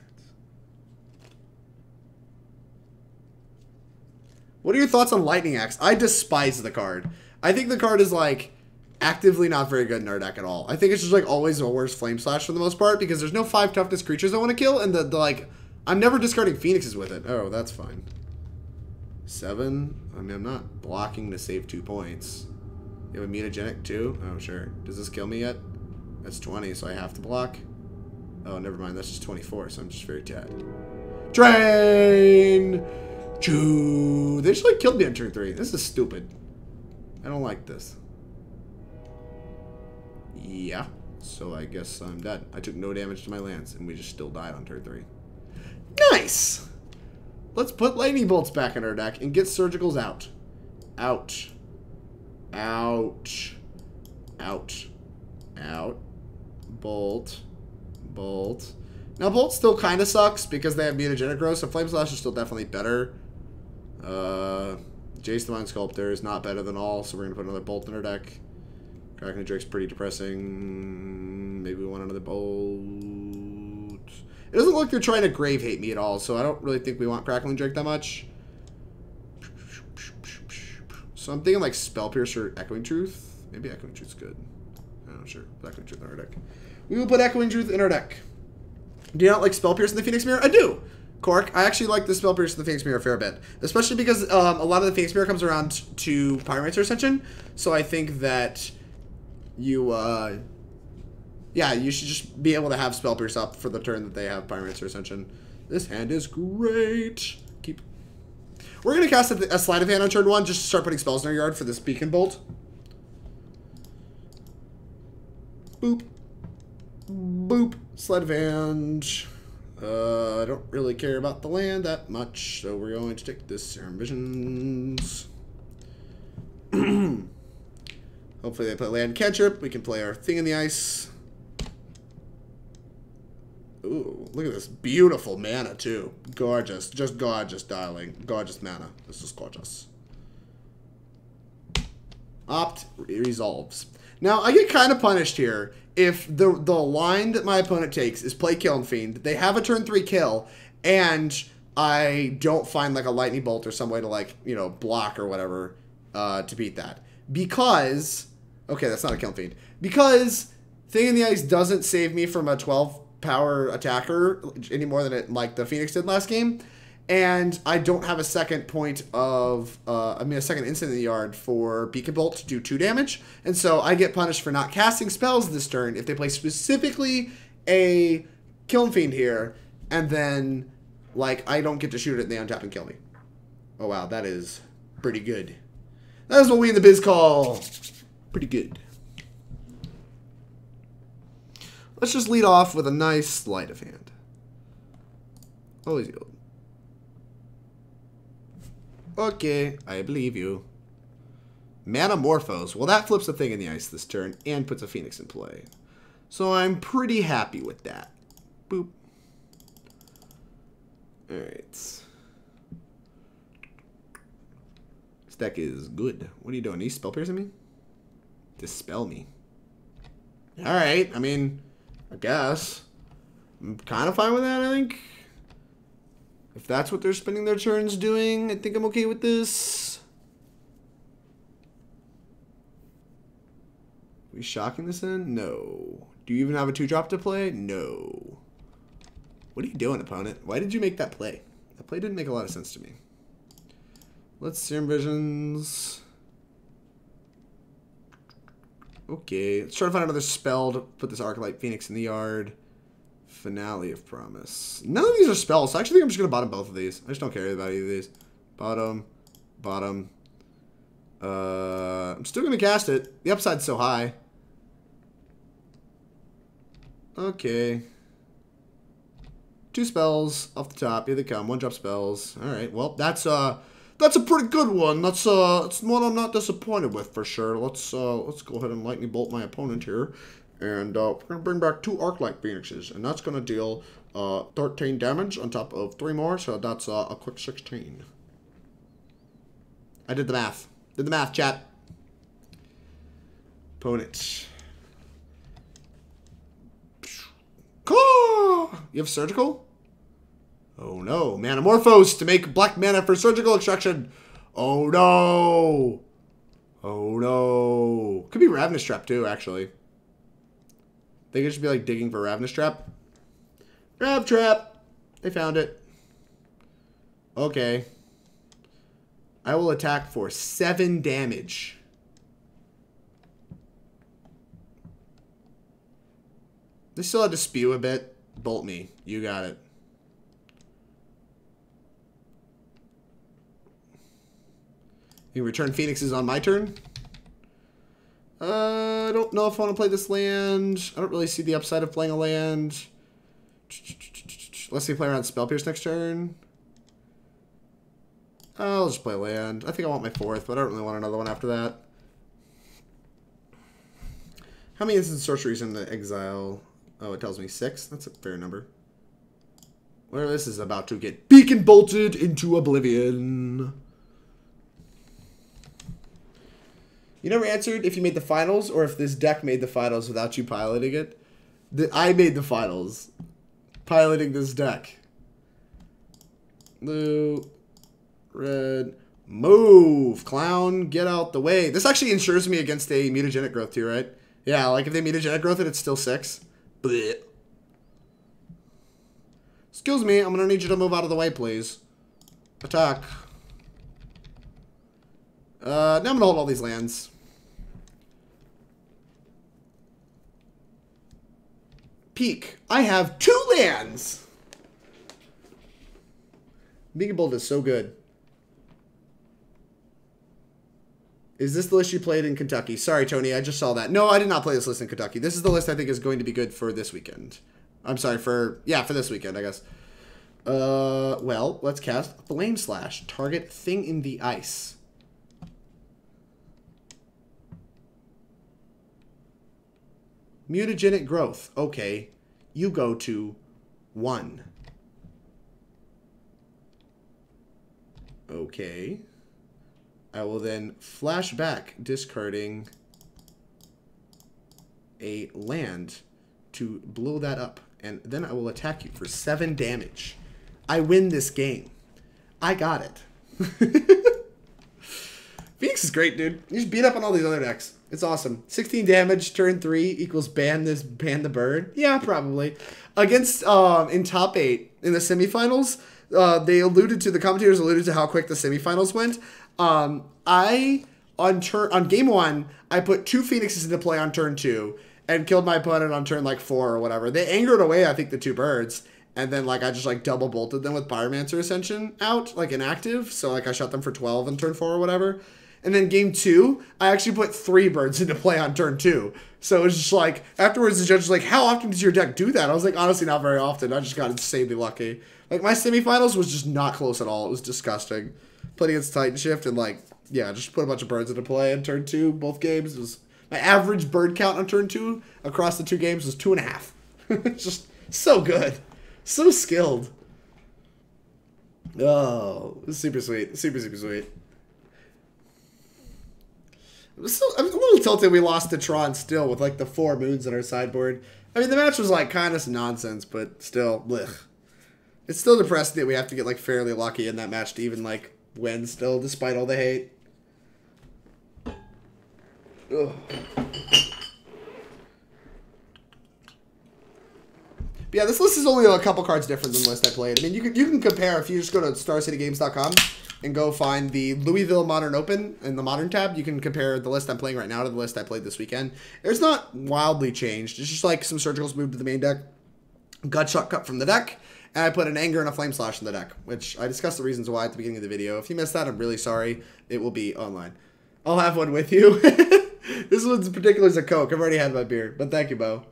What are your thoughts on Lightning Axe? I despise the card. I think the card is, like, actively not very good in our deck at all. I think it's just like always a worse Flame Slash for the most part because there's no 5 toughness creatures I want to kill, and the like I'm never discarding Phoenixes with it. Oh, that's fine. 7. I mean, I'm not blocking to save 2 points. You have a mutagenic too? Oh, sure. Does this kill me yet? That's 20, so I have to block. Oh, never mind. That's just 24, so I'm just very dead. Drain! Choo! They just like killed me on turn 3. This is stupid. I don't like this. Yeah. So I guess I'm dead. I took no damage to my lands, and we just still died on turn 3. Nice! Let's put lightning bolts back in our deck and get surgicals out. Out. Out. Out. Out. Bolt. Bolt. Now, Bolt still kind of sucks because they have mutagenic growth, so Flame Slash is still definitely better. Jace the Mind Sculptor is not better than all, so we're going to put another Bolt in our deck. Crackling Drake's pretty depressing. Maybe we want another Bolt. It doesn't look like they're trying to grave hate me at all, so I don't really think we want Crackling Drake that much. So I'm thinking like Spell Piercer, Echoing Truth. Maybe Echoing Truth's good. I'm not sure. Put Echoing Truth in our deck. We will put Echoing Truth in our deck. Do you not like Spell Pierce in the Phoenix Mirror? I do. Cork, I actually like the Spell Pierce in the Phoenix Mirror a fair bit. Especially because a lot of the Phoenix Mirror comes around to Pyromancer Ascension. So I think that you, yeah, you should just be able to have Spell Pierce up for the turn that they have Pyromancer Ascension. This hand is great. We're going to cast a Sleight of Hand on turn 1 just to start putting spells in our yard for this Beacon Bolt. Boop. Boop. Sleight of Hand. I don't really care about the land that much, so we're going to take this Serum Visions. Hopefully they play land cantrip. We can play our Thing in the Ice. Ooh, look at this beautiful mana, too. Gorgeous. Just gorgeous, darling. Gorgeous mana. This is gorgeous. Opt resolves. Now, I get kind of punished here if the line that my opponent takes is play Kiln Fiend, they have a turn 3 kill, and I don't find, like, a Lightning Bolt or some way to, like, you know, block or whatever to beat that. Because... Okay, that's not a Kiln Fiend. Because Thing in the Ice doesn't save me from a 12 power attacker any more than it like the Phoenix did last game, and I don't have a second point of a second instant in the yard for Beacon Bolt to do 2 damage, and so I get punished for not casting spells this turn if they play specifically a Kiln Fiend here, and then like I don't get to shoot it and they untap and kill me. Oh wow, that is pretty good. That is what we in the biz call pretty good. Let's just lead off with a nice Sleight of Hand. Always yield. Okay, I believe you. Manamorphose. Well, that flips a Thing in the Ice this turn and puts a Phoenix in play. So I'm pretty happy with that. Boop. Alright. This deck is good. What are you doing? Are you spell piercing me? Dispel me. Alright, I mean... I guess. I'm kind of fine with that, I think. If that's what they're spending their turns doing, I think I'm okay with this. Are we shocking this in? No. Do you even have a 2-drop to play? No. What are you doing, opponent? Why did you make that play? That play didn't make a lot of sense to me. Let's Serum Visions. Okay, let's try to find another spell to put this Arclight Phoenix in the yard. Finale of Promise. None of these are spells, so I actually think I'm just going to bottom both of these. I just don't care about either of these. Bottom. Bottom. I'm still going to cast it. The upside's so high. Okay. 2 spells off the top. Here they come. 1-drop spells. Alright, well, that's a pretty good one. That's one I'm not disappointed with for sure. Let's go ahead and lightning bolt my opponent here, and we're gonna bring back 2 Arclight Phoenixes, and that's gonna deal 13 damage on top of 3 more. So that's a quick 16. I did the math. Did the math, chat. Opponent. You have surgical? Oh no, Manamorphose to make black mana for surgical extraction. Oh no. Oh no. Could be Ravenous Trap too, actually. Think it should be like digging for Ravenous Trap. Rav Trap. They found it. Okay. I will attack for 7 damage. They still had to spew a bit. Bolt me. You got it. You return Phoenixes on my turn. I don't know if I want to play this land. I don't really see the upside of playing a land. Let's see, play around Spell Pierce next turn. I'll just play land. I think I want my 4th, but I don't really want another one after that. How many instant sorceries in the exile? Oh, it tells me 6. That's a fair number. Where this is about to get beacon bolted into oblivion. You never answered if you made the finals or if this deck made the finals without you piloting it. I made the finals. Piloting this deck. Blue. Red. Move. Clown. Get out the way. This actually insures me against a mutagenic growth too, right? Yeah, like if they mutagenic growth it, it's still 6. Blech. Excuse me, I'm going to need you to move out of the way, please. Attack. Now I'm going to hold all these lands. Peak. I have 2 lands. Beacon Bolt is so good. Is this the list you played in Kentucky? Sorry, Tony, I just saw that. No, I did not play this list in Kentucky. This is the list I think is going to be good for this weekend. I'm sorry, for this weekend, I guess. Well, let's cast Flame Slash. Target thing in the ice. Mutagenic growth. Okay. You go to 1. Okay. I will then flash back, discarding a land to blow that up. And then I will attack you for 7 damage. I win this game. I got it. Phoenix is great, dude. You just beat up on all these other decks. It's awesome. 16 damage, turn 3 equals ban the bird. Yeah, probably. Against, in top 8, in the semifinals, the commentators alluded to how quick the semifinals went. On game 1, I put 2 Phoenixes into play on turn 2 and killed my opponent on turn like 4 or whatever. They angered away, I think, the 2 birds. And then like I just like double bolted them with Pyromancer Ascension out, like inactive. So like I shot them for 12 on turn 4 or whatever. And then game 2, I actually put 3 birds into play on turn 2. So it was just like, afterwards the judge was like, how often does your deck do that? I was like, honestly, not very often. I just got insanely lucky. Like my semifinals was just not close at all. It was disgusting. Played against Titan Shift and like, yeah, just put a bunch of birds into play on turn 2, both games. It was my average bird count on turn 2 across the 2 games was 2.5. Just so good. So skilled. Oh, super sweet. Super, super sweet. I'm a little tilted we lost to Tron still with like the 4 moons in our sideboard. I mean, the match was like kind of some nonsense, but still, blech. It's still depressing that we have to get like fairly lucky in that match to even like win still, despite all the hate. Ugh. But yeah, this list is only a couple cards different than the list I played. I mean, you can compare if you just go to StarCityGames.com and go find the Louisville Modern Open in the Modern tab. You can compare the list I'm playing right now to the list I played this weekend. It's not wildly changed. It's just like some Surgicals moved to the main deck, Gutshot cut from the deck, and I put an Anger and a Flame Slash in the deck, which I discussed the reasons why at the beginning of the video. If you missed that, I'm really sorry. It will be online. I'll have one with you. This one's in particular is a Coke. I've already had my beer, but thank you, Bo.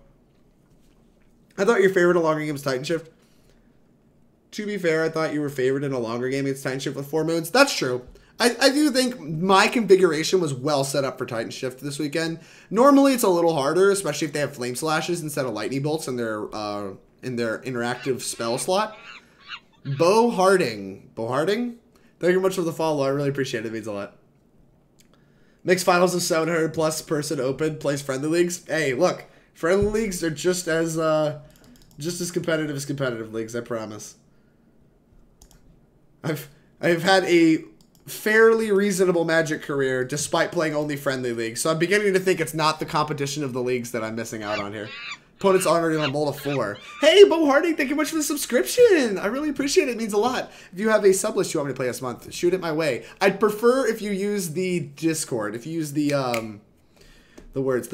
I thought your favorite in a longer game was Titan Shift. To be fair, I thought you were favored in a longer game against Titan Shift with 4 moons. That's true. I do think my configuration was well set up for Titan Shift this weekend. Normally, it's a little harder, especially if they have Flame Slashes instead of Lightning Bolts in their interactive spell slot. Bo Harding. Bo Harding? Thank you very much for the follow. I really appreciate it. It means a lot. Mixed finals of 700 plus person open. Plays friendly leagues. Hey, look. Friendly leagues are just as competitive leagues, I promise. I've had a fairly reasonable Magic career despite playing only friendly leagues. So I'm beginning to think it's not the competition of the leagues that I'm missing out on here. Opponent's already on a bolt of 4. Hey, Bo Harding, thank you much for the subscription. I really appreciate it. It means a lot. If you have a sub list you want me to play this month, shoot it my way. I'd prefer if you use the Discord. If you use the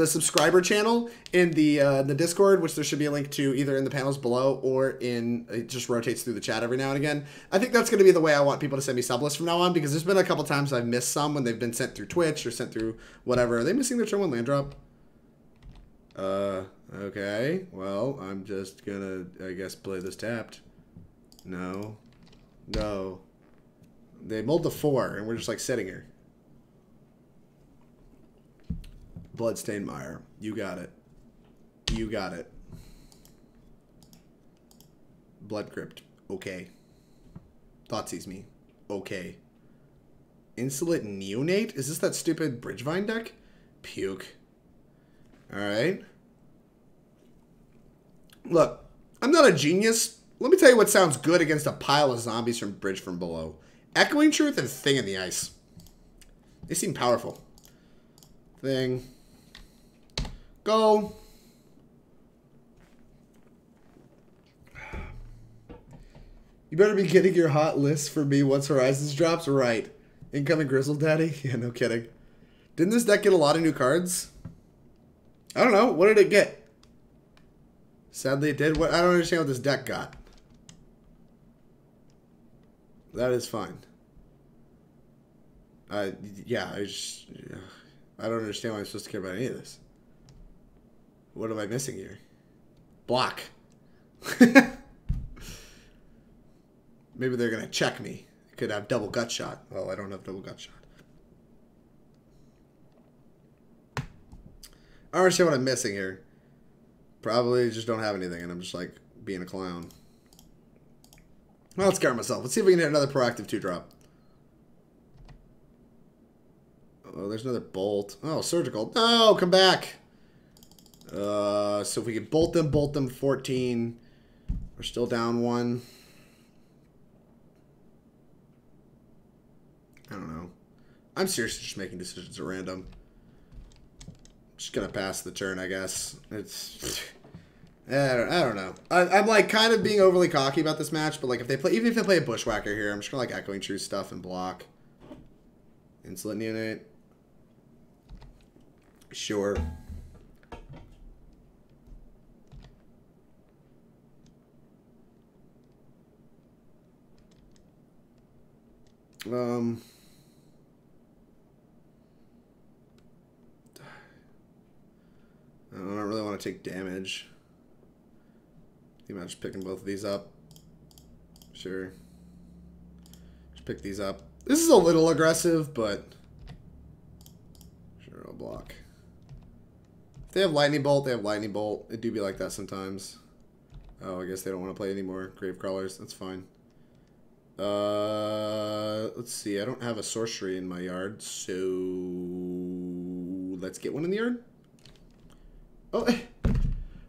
subscriber channel in the Discord, which there should be a link to either in the panels below or it just rotates through the chat every now and again. I think that's going to be the way I want people to send me sub lists from now on, because there's been a couple times I've missed some when they've been sent through Twitch or sent through whatever. Are they missing their turn 1 land drop? Okay. Well, I'm just gonna, I guess, play this tapped. No. No. They mulled to 4, and we're just, like, sitting here. Bloodstained Mire. You got it. You got it. Blood Crypt. Okay. Thoughtseize me. Okay. Insolent Neonate? Is this that stupid Bridgevine deck? Puke. Alright. Look, I'm not a genius. Let me tell you what sounds good against a pile of zombies from Bridge from Below. Echoing Truth and Thing in the Ice. They seem powerful. Thing. Go. You better be getting your hot list for me once Horizons drops. Right. Incoming Grizzle Daddy? Yeah, no kidding. Didn't this deck get a lot of new cards? I don't know. What did it get? Sadly, it did. I don't understand what this deck got. That is fine. Yeah, I don't understand why I'm supposed to care about any of this. What am I missing here? Block. Maybe they're going to check me. Could have double gut shot. Well, I don't have double gut shot. I don't understand what I'm missing here. Probably just don't have anything, and I'm just, like, being a clown. Well, let's scare myself. Let's see if we can hit another proactive 2-drop. Oh, there's another bolt. Oh, surgical. No, come back. So if we can bolt them 14. We're still down 1. I don't know. I'm seriously just making decisions at random. Just gonna pass the turn, I guess. It's... I don't know. I'm like kind of being overly cocky about this match, but like if they play, even if they play a Bushwhacker here, I'm just gonna like Echoing Truth stuff and block. Insolent Neonate. Sure. I don't really want to take damage. I think I'm just picking both of these up. Sure. Just pick these up. This is a little aggressive, but sure, I'll block. If they have Lightning Bolt, they have Lightning Bolt. It do be like that sometimes. Oh, I guess they don't want to play anymore. Grave Crawlers, that's fine. Let's see. I don't have a sorcery in my yard, so let's get one in the yard. Oh,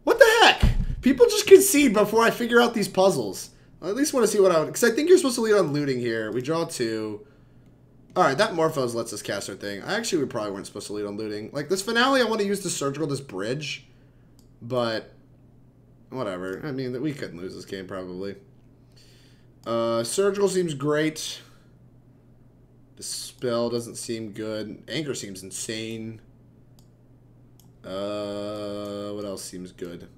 what the heck? People just concede before I figure out these puzzles. I at least want to see what I would... Because I think you're supposed to lead on looting here. We draw 2. Alright, that Morphose lets us cast our thing. We probably weren't supposed to lead on looting. Like, this finale, I want to use the surgical, this bridge. But, whatever. I mean, we couldn't lose this game, probably. Surgical seems great. Dispel doesn't seem good. Anger seems insane. What else seems good?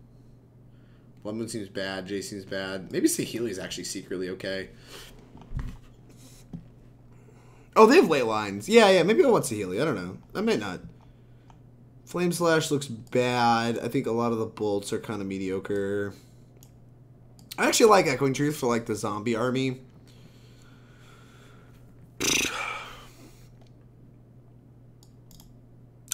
Blood Moon seems bad. Jace seems bad. Maybe Saheeli is actually secretly okay. Oh, they have late lines. Yeah, maybe I want Saheeli. I don't know. I might not. Flame Slash looks bad. I think a lot of the bolts are kind of mediocre. I actually like Echoing Truth for, like, the zombie army.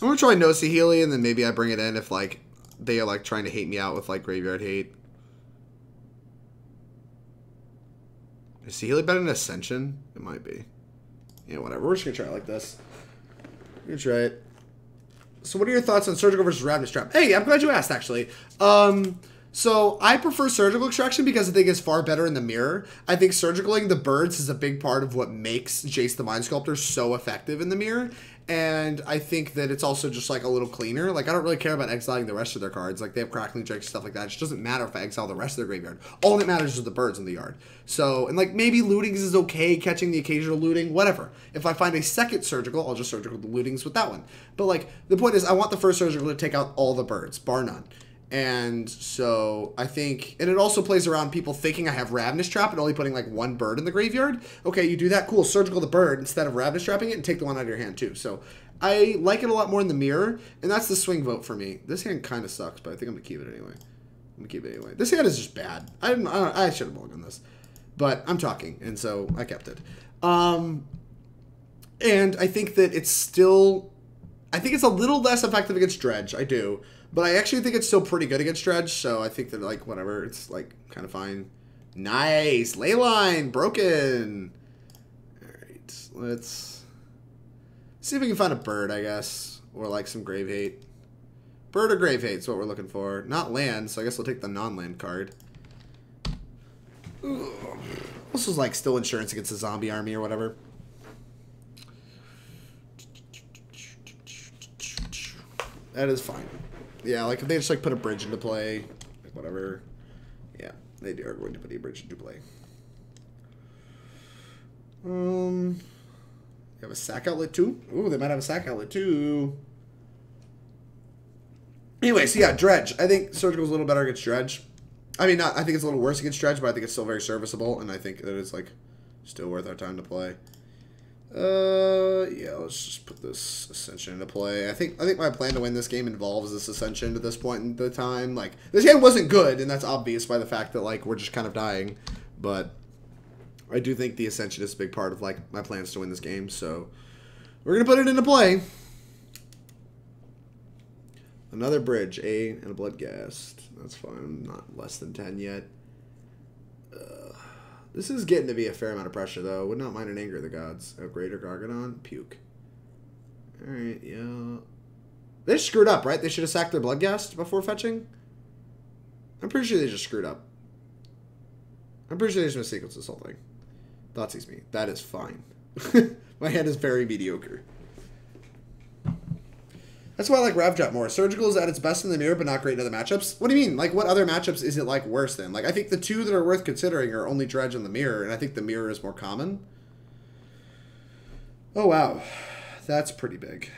I'm gonna try no Saheeli, and then maybe I bring it in if, like, they are, like, trying to hate me out with, like, Graveyard Hate. Is Saheeli better than Ascension? It might be. Yeah, whatever. We're just gonna try it like this. We're gonna try it. So what are your thoughts on Surgical versus Ravenous Trap? Hey, I'm glad you asked, actually. So I prefer Surgical Extraction because I think it's far better in the mirror. I think Surgicaling the birds is a big part of what makes Jace the Mind Sculptor so effective in the mirror. And I think that it's also just like a little cleaner. Like I don't really care about exiling the rest of their cards. Like they have Crackling Drake, stuff like that. It just doesn't matter if I exile the rest of their graveyard. All that matters is the birds in the yard. So, and like maybe Lootings is okay, catching the occasional looting, whatever. If I find a second Surgical, I'll just Surgical the Lootings with that one. But like the point is I want the first Surgical to take out all the birds, bar none. And so I think, and it also plays around people thinking I have Ravenous Trap and only putting like one bird in the graveyard. Okay, you do that, cool, Surgical the bird instead of Ravenous Trapping it and take the one out of your hand too. So I like it a lot more in the mirror, and that's the swing vote for me. This hand kind of sucks, but I think I'm going to keep it anyway. I'm going to keep it anyway. This hand is just bad. I should have mulliganed this, but I'm talking, and so I kept it. And I think that it's still, I think it's a little less effective against Dredge, I do. But I actually think it's still pretty good against Dredge, so I think that, like, whatever, it's, like, kind of fine. Nice! Leyline! Broken! Alright, let's see if we can find a bird, I guess. Or, like, some Grave Hate. Bird or Grave Hate is what we're looking for. Not land, so I guess we'll take the non-land card. Ugh. This was, like, still insurance against a zombie army or whatever. That is fine. Yeah, like if they just like put a bridge into play, like whatever. Yeah, they are going to put a bridge into play. You have a sack outlet too? Ooh, they might have a sack outlet too. Anyway, so yeah, Dredge. I think Surgical's a little better against Dredge. I mean, I think it's a little worse against Dredge, but I think it's still very serviceable, and I think that it's like still worth our time to play. Yeah, let's just put this Ascension into play. I think my plan to win this game involves this Ascension at this point in the time. Like, this hand wasn't good, and that's obvious by the fact that, like, we're just kind of dying. But I do think the Ascension is a big part of, like, my plans to win this game, so we're going to put it into play. Another bridge, and a Bloodghast. That's fine. I'm not less than 10 yet. This is getting to be a fair amount of pressure, though. Would not mind an Anger of the Gods. A Greater Gargadon? Puke. Alright, yeah. They screwed up, right? They should have sacked their Bloodghast before fetching? I'm pretty sure they just screwed up. I'm pretty sure they just missed sequence this whole thing. Thoughtseize me. That is fine. My hand is very mediocre. That's why I like Ravdrop more. Surgical is at its best in the mirror, but not great in other matchups. What do you mean? Like, what other matchups is it, like, worse than? Like, I think the two that are worth considering are only Dredge and the mirror, and I think the mirror is more common. Oh, wow. That's pretty big.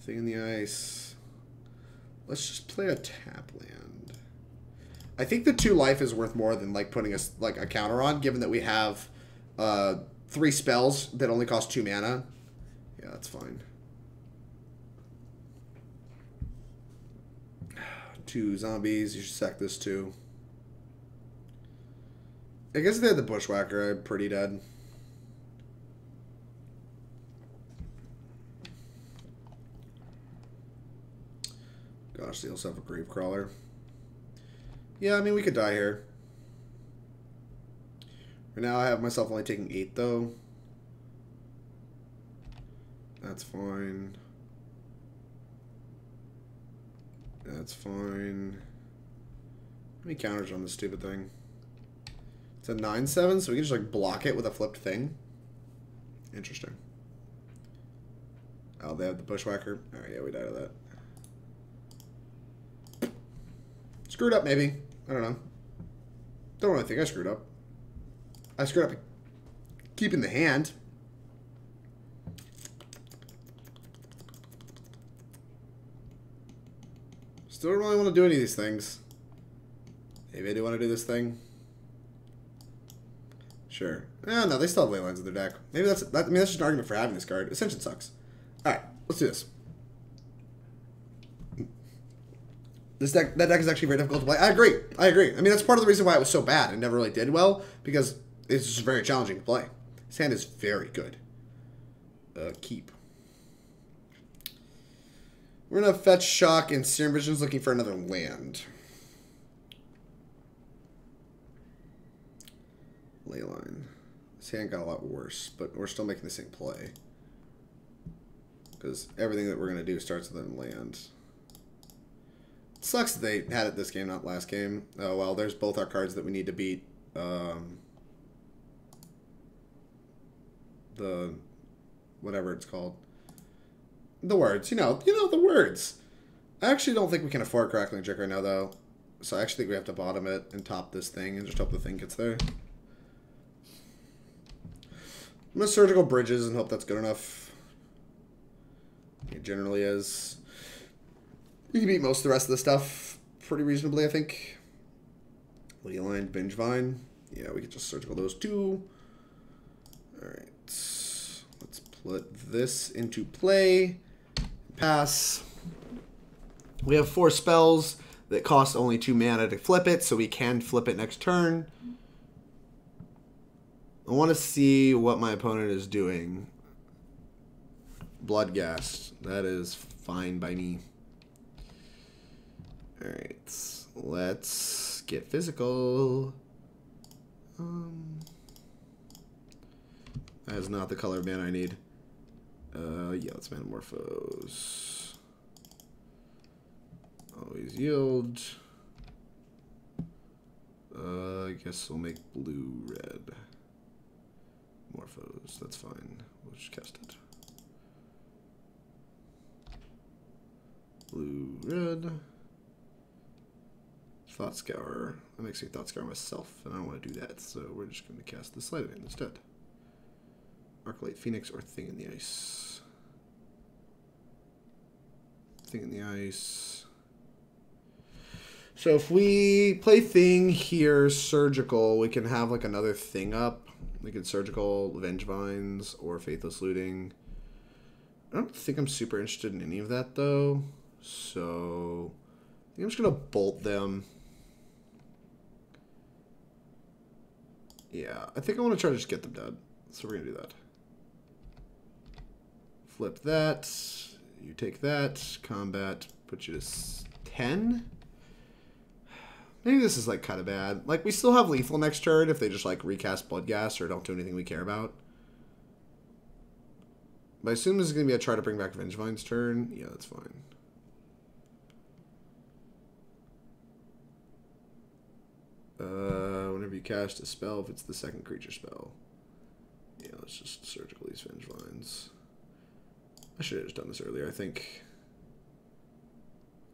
Thing in the ice. Let's just play a tap land. I think the 2 life is worth more than like putting a counter on, given that we have 3 spells that only cost 2 mana. Yeah, that's fine. 2 zombies. You should sack this too. I guess if they had the Bushwhacker, I'm pretty dead. Gosh, they also have a Gravecrawler. Yeah, I mean, we could die here. Right now, I have myself only taking 8, though. That's fine. That's fine. How many counters on this stupid thing? It's a 9/7, so we can just, like, block it with a flipped thing. Interesting. Oh, they have the Bushwhacker. Alright, yeah, we died of that. Screwed up, maybe. I don't know. Don't really think I screwed up. I screwed up keeping the hand. Still don't really want to do any of these things. Maybe I do want to do this thing. Sure. Oh, no, they still have ley lines in their deck. Maybe that's just an argument for having this card. Ascension sucks. Alright, let's do this. That deck is actually very difficult to play. I agree. I mean, that's part of the reason why it was so bad and never really did well, because it's just very challenging to play. This hand is very good. Keep. We're going to fetch Shock and Serum Visions looking for another land. Leyline. This hand got a lot worse, but we're still making the same play. Because everything that we're going to do starts with them land. It sucks that they had it this game, not last game. Oh, well, there's both our cards that we need to beat. The... whatever it's called. The words. You know the words. I actually don't think we can afford Crackling Drake right now, though. So I actually think we have to bottom it and top this thing and just hope the thing gets there. I'm going to Surgical Bridges and hope that's good enough. It generally is. You can beat most of the rest of the stuff pretty reasonably, I think. Leyline, Vengevine. Yeah, we could just Surgical those two. Alright. Let's put this into play. Pass. We have 4 spells that cost only 2 mana to flip it, so we can flip it next turn. I want to see what my opponent is doing. Bloodghast. That is fine by me. Alright. Let's get physical. That is not the color of mana I need. Yeah, let's Manamorphose. Always yield. I guess we'll make blue-red. Morphose, that's fine. We'll just cast it. Blue-red. Thought Scour. That makes me Thought Scour myself, and I don't want to do that, so we're just going to cast the Sleight of Hand instead. Arclight Phoenix or Thing in the Ice. Thing in the Ice. So if we play Thing here, Surgical, we can have like another Thing up. We could Surgical, Vengevines, or Faithless Looting. I don't think I'm super interested in any of that though. So I think I'm just going to bolt them. Yeah, I think I want to try to just get them dead. So we're going to do that. Flip that. You take that. Combat. Put you to 10. Maybe this is like kind of bad. Like we still have lethal next turn if they just like recast Bloodghast or don't do anything we care about. But I assume this is going to be a try to bring back Vengevine's turn. Yeah, that's fine. Whenever you cast a spell, if it's the second creature spell. Yeah, let's just Surgical these Vengevines. I should have just done this earlier, I think.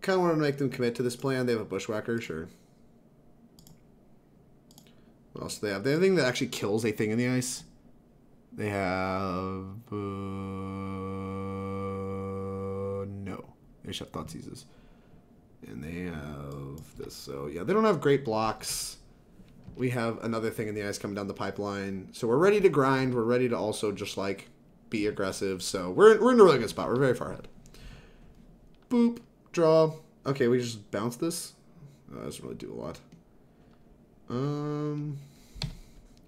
Kind of want to make them commit to this plan. They have a Bushwhacker, sure. What else do they have? They have a thing that actually kills a Thing in the Ice. They have... no. They just have Thought Seizes. And they have this. So, yeah, they don't have great blocks. We have another Thing in the Ice coming down the pipeline. So we're ready to grind. We're ready to also just, like, be aggressive. So we're in a really good spot. We're very far ahead. Boop. Draw. Okay, we just bounce this. That doesn't really do a lot.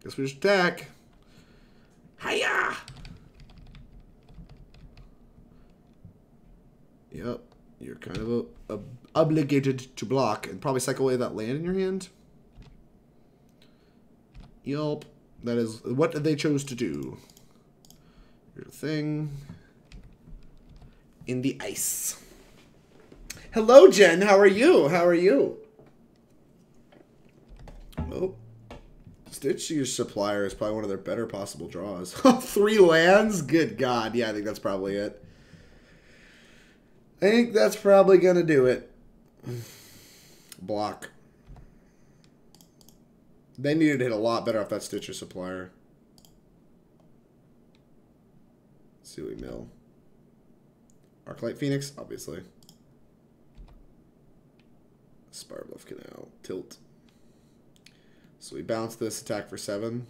Guess we just attack. Hiya! Yep. You're kind of obligated to block and probably cycle away that land in your hand. Yup. That is what they chose to do. Here's a Thing in the Ice. Hello, Jen. How are you? How are you? Oh. Stitch Your Supplier is probably one of their better possible draws. 3 lands? Good God. Yeah, I think that's probably it. I think that's probably going to do it. Block. They needed to hit a lot better off that Stitch Your Supplier. Sealy Mill. Arclight Phoenix, obviously. Spirebluff Canal. Tilt. So we bounce this, attack for 7.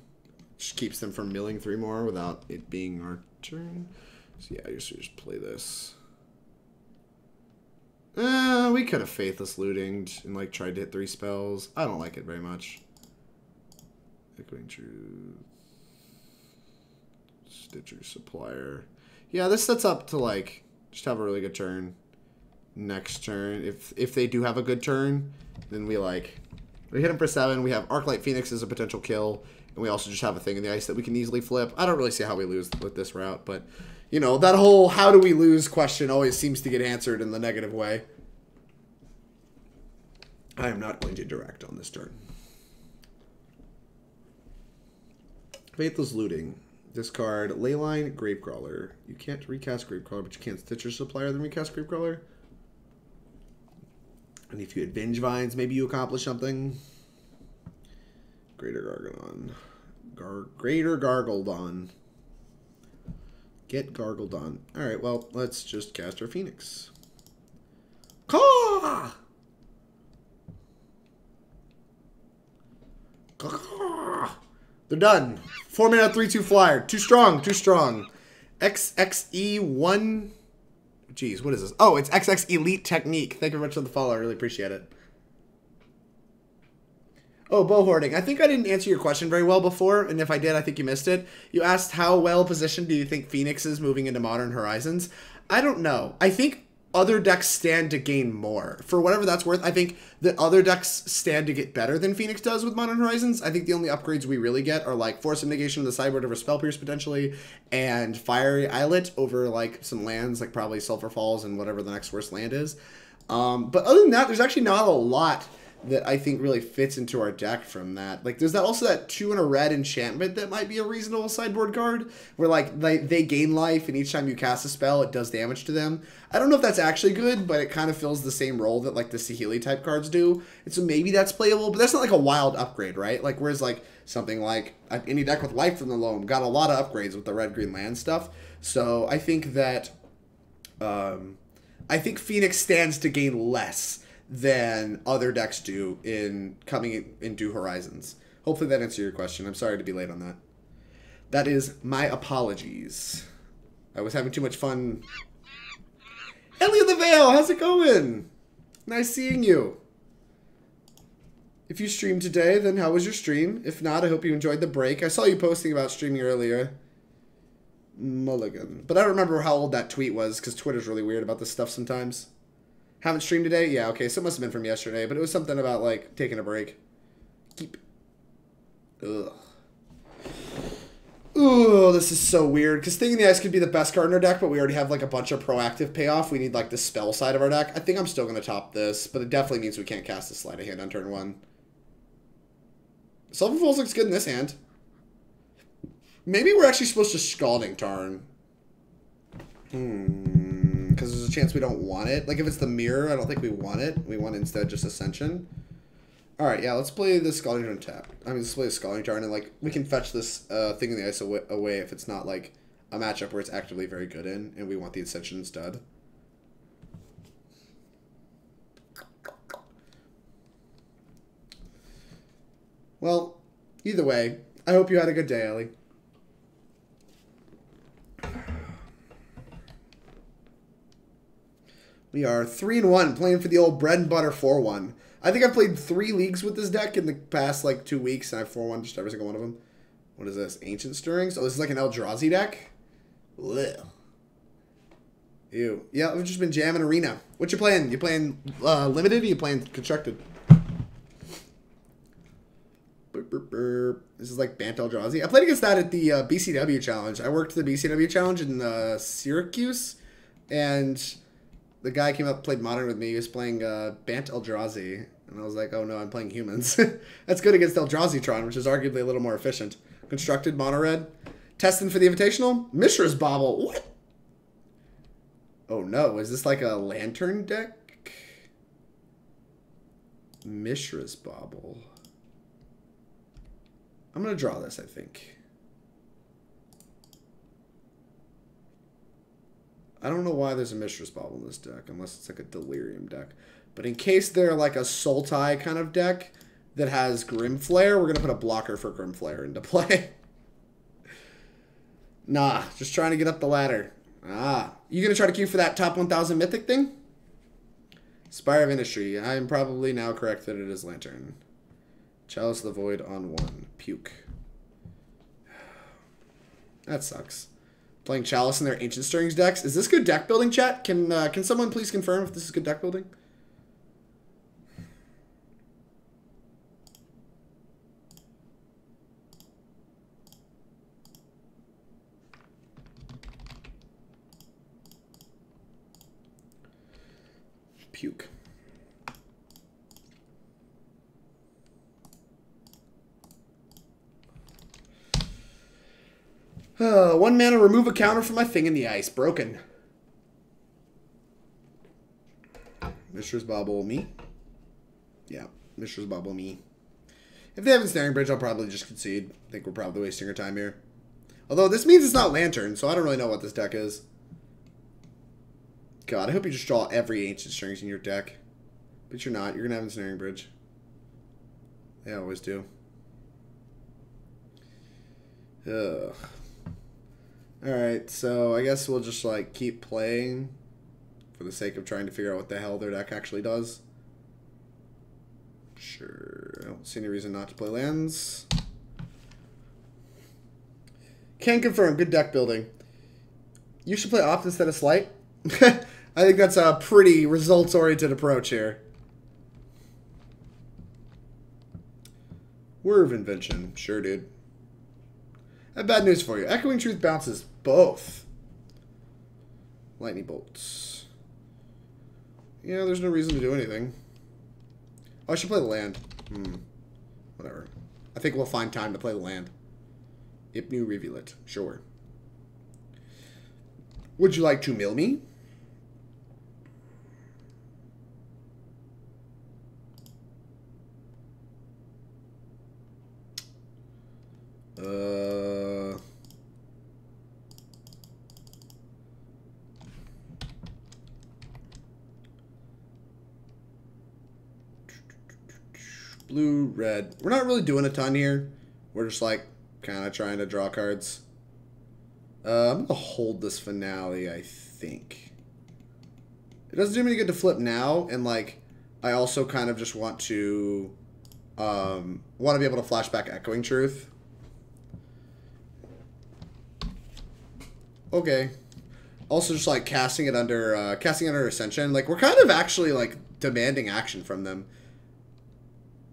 Just keeps them from milling 3 more without it being our turn. So yeah, I guess we just play this. We could have Faithless Looting and like tried to hit 3 spells. I don't like it very much. Echoing Truth. Stitcher Supplier. Yeah, this sets up to like just have a really good turn. Next turn, if they do have a good turn, then we hit them for 7. We have Arclight Phoenix as a potential kill, And we also just have a thing in the ice that we can easily flip. I don't really see how we lose with this route, but, you know, that whole how do we lose question always seems to get answered in the negative way. I am not going to direct on this turn. Faithless Looting. Discard Leyline, Gravecrawler. You can't recast Gravecrawler, but you can Stitcher Supplier then recast Gravecrawler. And if you had Binge Vines, maybe you accomplish something. Greater Gargadon. Greater Gargadon. Get Gargadon. Alright, well, let's just cast our Phoenix. Caw! They're done. 4-mana 3/2 flyer. Too strong. Too strong. XXE1. Jeez, what is this? Oh, it's XX Elite Technique. Thank you very much for the follow. I really appreciate it. Oh, bow hoarding. I think I didn't answer your question very well before, and if I did, I think you missed it. You asked how well positioned do you think Phoenix is moving into Modern Horizons? I don't know. I think other decks stand to gain more. For whatever that's worth, I think that other decks stand to get better than Phoenix does with Modern Horizons. I think the only upgrades we really get are like Force of Negation of the Sideboard over Spell Pierce potentially, and Fiery Islet over like some lands, like probably Sulfur Falls and whatever the next worst land is. But other than that, there's actually not a lot that I think really fits into our deck from that. Like, there's also that 2 and a red enchantment that might be a reasonable sideboard card, where, like, they gain life, and each time you cast a spell, it does damage to them. I don't know if that's actually good, but it kind of fills the same role that, like, the Saheeli type cards do. And so maybe that's playable, but that's not, like, a wild upgrade, right? Like, whereas, like, something like any deck with Life from the Loam got a lot of upgrades with the red-green land stuff. So I think that, I think Phoenix stands to gain less than other decks do in coming into Horizons. Hopefully that answered your question. I'm sorry to be late on that. That is my apologies. I was having too much fun. Ellie of the Vale, how's it going? Nice seeing you. If you streamed today, then how was your stream? If not, I hope you enjoyed the break. I saw you posting about streaming earlier. Mulligan. But I don't remember how old that tweet was, because Twitter's really weird about this stuff sometimes. Haven't streamed today? Yeah, okay, so it must have been from yesterday, but it was something about, like, taking a break. Ugh. Ooh, this is so weird, because Thing in the Ice could be the best card in our deck, but we already have, like, a bunch of proactive payoff. We need, like, the spell side of our deck. I think I'm still going to top this, but it definitely means we can't cast a Sleight of Hand on turn 1. Sulfur Falls looks good in this hand. Maybe we're actually supposed to Scalding Tarn. Because there's a chance we don't want it. Like, if it's the mirror, I don't think we want it. We want instead just Ascension. Alright, yeah, let's play the Scalding Tarn tap. I mean, let's play the Scalding Tarn, and, like, we can fetch this Thing in the Ice away if it's not, like, a matchup where it's actively very good in, and we want the Ascension instead. Well, either way, I hope you had a good day, Ellie. We are 3-1, playing for the old bread and butter 4-1. I think I've played 3 leagues with this deck in the past, like, 2 weeks, and I've 4-1 just every single one of them. What is this? Ancient Stirrings? Oh, this is like an Eldrazi deck? Ugh. Ew. Yeah, I've just been jamming Arena. What you playing? You playing Limited or you playing Constructed? This is like Bant Eldrazi. I played against that at the BCW Challenge. I worked the BCW Challenge in Syracuse, and the guy came up and played Modern with me. He was playing Bant Eldrazi, and I was like, oh no, I'm playing humans. That's good against Eldrazi-tron, which is arguably a little more efficient. Constructed, mono red. Testing for the Invitational. Mishra's Bauble. What? Oh no, is this like a Lantern deck? Mishra's Bauble. I'm going to draw this, I think. I don't know why there's a Mishra's Bauble in this deck, unless it's like a Delirium deck. But in case they're like a Sultai kind of deck that has Grimflare, we're going to put a blocker for Grimflare into play. Nah, just trying to get up the ladder. Ah, you going to try to queue for that top 1000 Mythic thing? Spire of Industry. I am probably now correct that it is Lantern. Chalice of the Void on 1. Puke. That sucks. Playing Chalice in their Ancient Stirrings decks. Is this good deck building, chat? Can someone please confirm if this is good deck building? Puke. One mana, remove a counter from my thing in the ice. Broken. Mishra's Bobble me. Yeah, Mishra's Bobble me. If they have Ensnaring Bridge, I'll probably just concede. I think we're probably wasting our time here. Although this means it's not Lantern, so I don't really know what this deck is. God, I hope you just draw every Ancient Strings in your deck. But you're not. You're going to have Ensnaring Bridge. They always do. Ugh. Alright, so I guess we'll just, like, keep playing for the sake of trying to figure out what the hell their deck actually does. Sure. I don't see any reason not to play lands. Can confirm. Good deck building. You should play Opt instead of Sleight. I think that's a pretty results-oriented approach here. Whir of Invention. Sure, dude. I have bad news for you. Echoing Truth bounces both. Lightning Bolts. Yeah, there's no reason to do anything. Oh, I should play the land. Whatever. I think we'll find time to play the land. Ipnu Rivulet. Sure. Would you like to mill me? Blue, red. We're not really doing a ton here. We're just like kind of trying to draw cards. I'm going to hold this Finale, I think. It doesn't do me any good to flip now, and like I also kind of just want to be able to flash back Echoing Truth. Okay. Also just like casting it under Ascension. Like we're kind of actually like demanding action from them.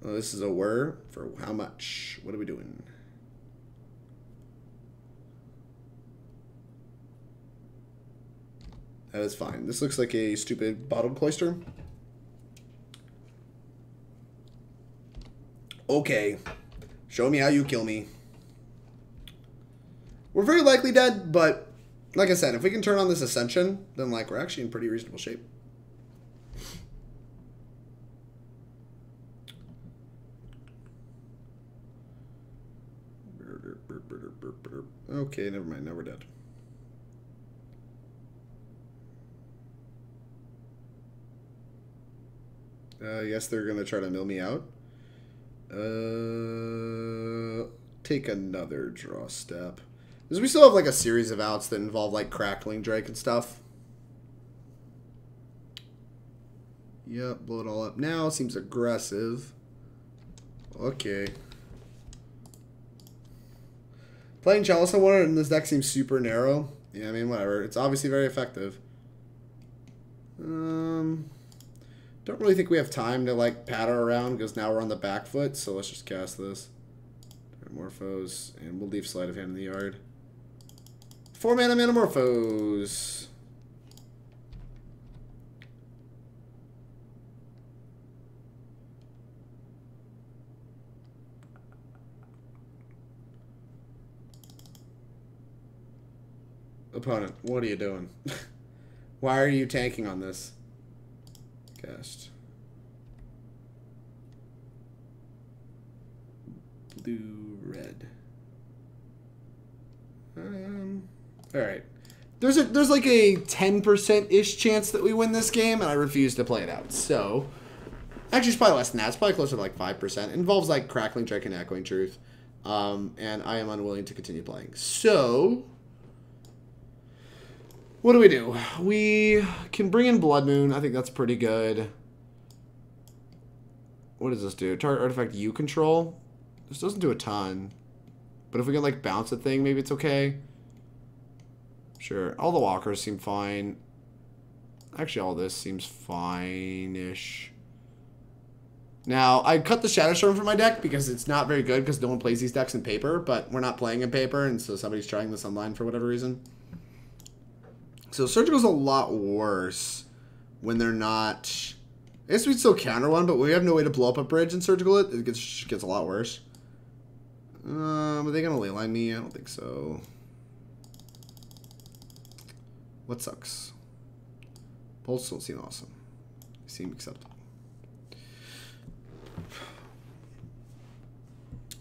Oh, this is a whir for how much? What are we doing? That is fine. This looks like a stupid Bottled Cloister. Okay. Show me how you kill me. We're very likely dead, but like I said, if we can turn on this Ascension, then like we're actually in pretty reasonable shape. Okay, never mind. Now we're dead. Yes, they're going to try to mill me out. Take another draw step. Because we still have like a series of outs that involve like Crackling Drake and stuff. Yep, blow it all up now. Seems aggressive. Okay. Playing Chalice on one in this deck seems super narrow. Yeah, I mean, whatever. It's obviously very effective. Don't really think we have time to, like, patter around because now we're on the back foot, so let's just cast this. Manamorphose, and we'll leave Sleight of Hand in the yard. 4 mana Manamorphose. Opponent, what are you doing? Why are you tanking on this? Cast. Blue, red. Alright. There's like a 10%-ish chance that we win this game, and I refuse to play it out. So, actually it's probably less than that. It's probably closer to like 5%. It involves like Crackling Drake and Echoing Truth. And I am unwilling to continue playing. So, what do? We can bring in Blood Moon. I think that's pretty good. What does this do? Target artifact you control? This doesn't do a ton. But if we can, like, bounce a thing, maybe it's okay. Sure. All the walkers seem fine. Actually, all this seems fine-ish. Now, I cut the Shadow Storm from my deck because it's not very good because no one plays these decks in paper, but we're not playing in paper, and so somebody's trying this online for whatever reason. So Surgical's a lot worse, when they're not... I guess we'd still counter one, but we have no way to blow up a bridge and surgical it. It gets a lot worse. Are they going to leyline me? I don't think so. What sucks? Pulse don't seem awesome. They seem acceptable.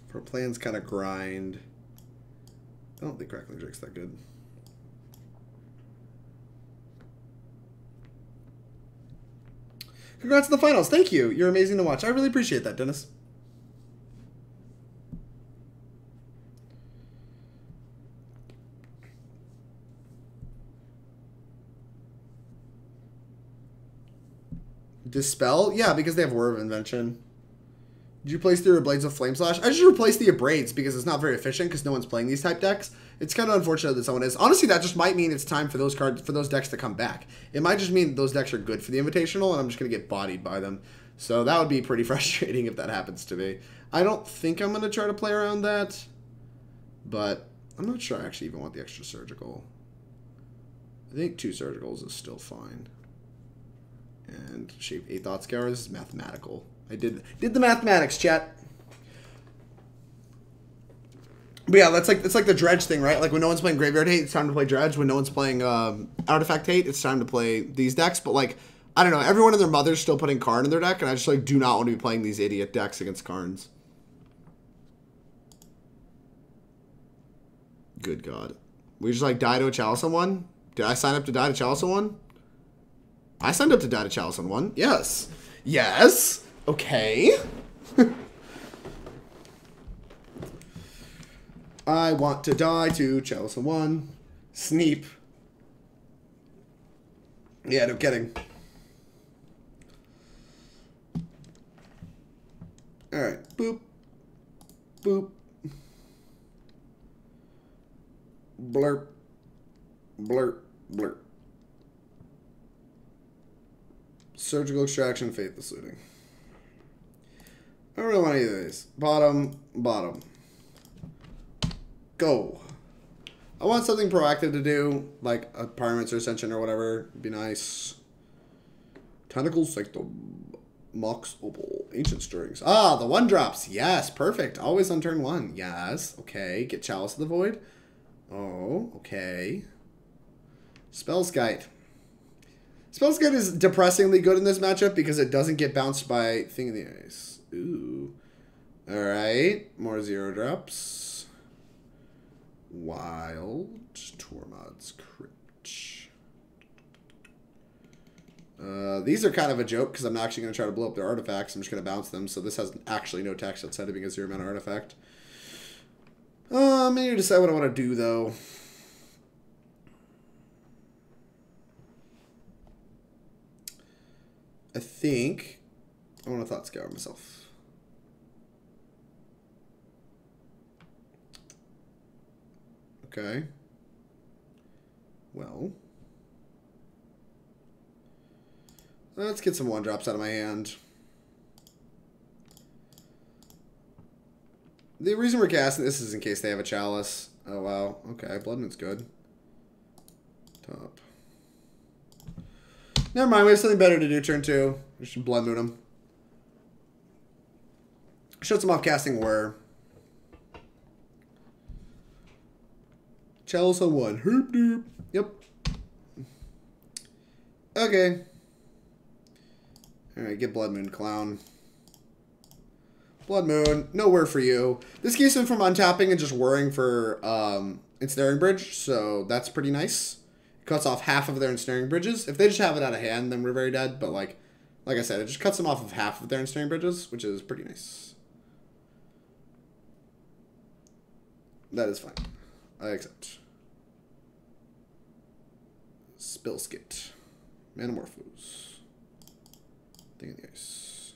For plans kind of grind. I don't think Crackling Drake's that good. Congrats on the finals. Thank you. You're amazing to watch. I really appreciate that, Dennis. Dispel? Yeah, because they have Word of Invention. Did you place the Blades of Flame Slash? I just replaced the Abrades because it's not very efficient because no one's playing these type decks. It's kind of unfortunate that someone is. Honestly, that just might mean it's time for those decks to come back. It might just mean those decks are good for the Invitational and I'm just going to get bodied by them. So that would be pretty frustrating if that happens to me. I don't think I'm going to try to play around that. But I'm not sure I actually even want the extra Surgical. I think 2 Surgicals is still fine. And shape 8 Thought Scour. This is mathematical. I did the mathematics, chat. But yeah, it's like the Dredge thing, right? Like when no one's playing Graveyard Hate, it's time to play Dredge. When no one's playing Artifact Hate, it's time to play these decks. But like, I don't know, everyone and their mother's still putting Karn in their deck, and I just like do not want to be playing these idiot decks against Karns. Good God. We just like die to a Chalice on one? Did I sign up to die to Chalice on one? I signed up to die to Chalice on one. Yes. Yes. Okay. I want to die to Chalice on one. Sneep. Yeah, no kidding. Alright. Boop. Boop. Blurp. Blurp. Blurp. Surgical Extraction, Faithless Looting. I don't really want any of these. Bottom, bottom. Go. I want something proactive to do, like a Pyromancer Ascension or whatever. It'd be nice. Tentacle Sanctum. Mox Opal. Ancient Stirrings. Ah, the 1-drops. Yes, perfect. Always on turn 1. Yes. Okay. Get Chalice of the Void. Oh, okay. Spell's Guide. Spell's Guide is depressingly good in this matchup because it doesn't get bounced by Thing in the Ice. Ooh. Alright. More 0-drops. Wild. Tormod's Crypt. These are kind of a joke because I'm actually going to try to blow up their artifacts. I'm just going to bounce them. So this has actually no text outside of being a 0-mana artifact. I need to decide what I want to do, though. I think I want to Thought Scour myself. Okay. Well. Let's get some 1-drops out of my hand. The reason we're casting this is in case they have a Chalice. Oh, wow. Okay, Blood Moon's good. Top. Never mind, we have something better to do turn 2. We should Blood Moon them. Shuts them off casting Whir. Chalice on 1. Herp derp. Yep. Okay. Alright, get Blood Moon, clown. Blood Moon, nowhere for you. This keeps him from untapping and just whirring for Ensnaring Bridge, so that's pretty nice. It cuts off half of their Ensnaring Bridges. If they just have it out of hand, then we're very dead, but like I said, it just cuts them off of half of their Ensnaring Bridges, which is pretty nice. That is fine. I accept. Spellskit. Manamorphose. Thing in the Ice.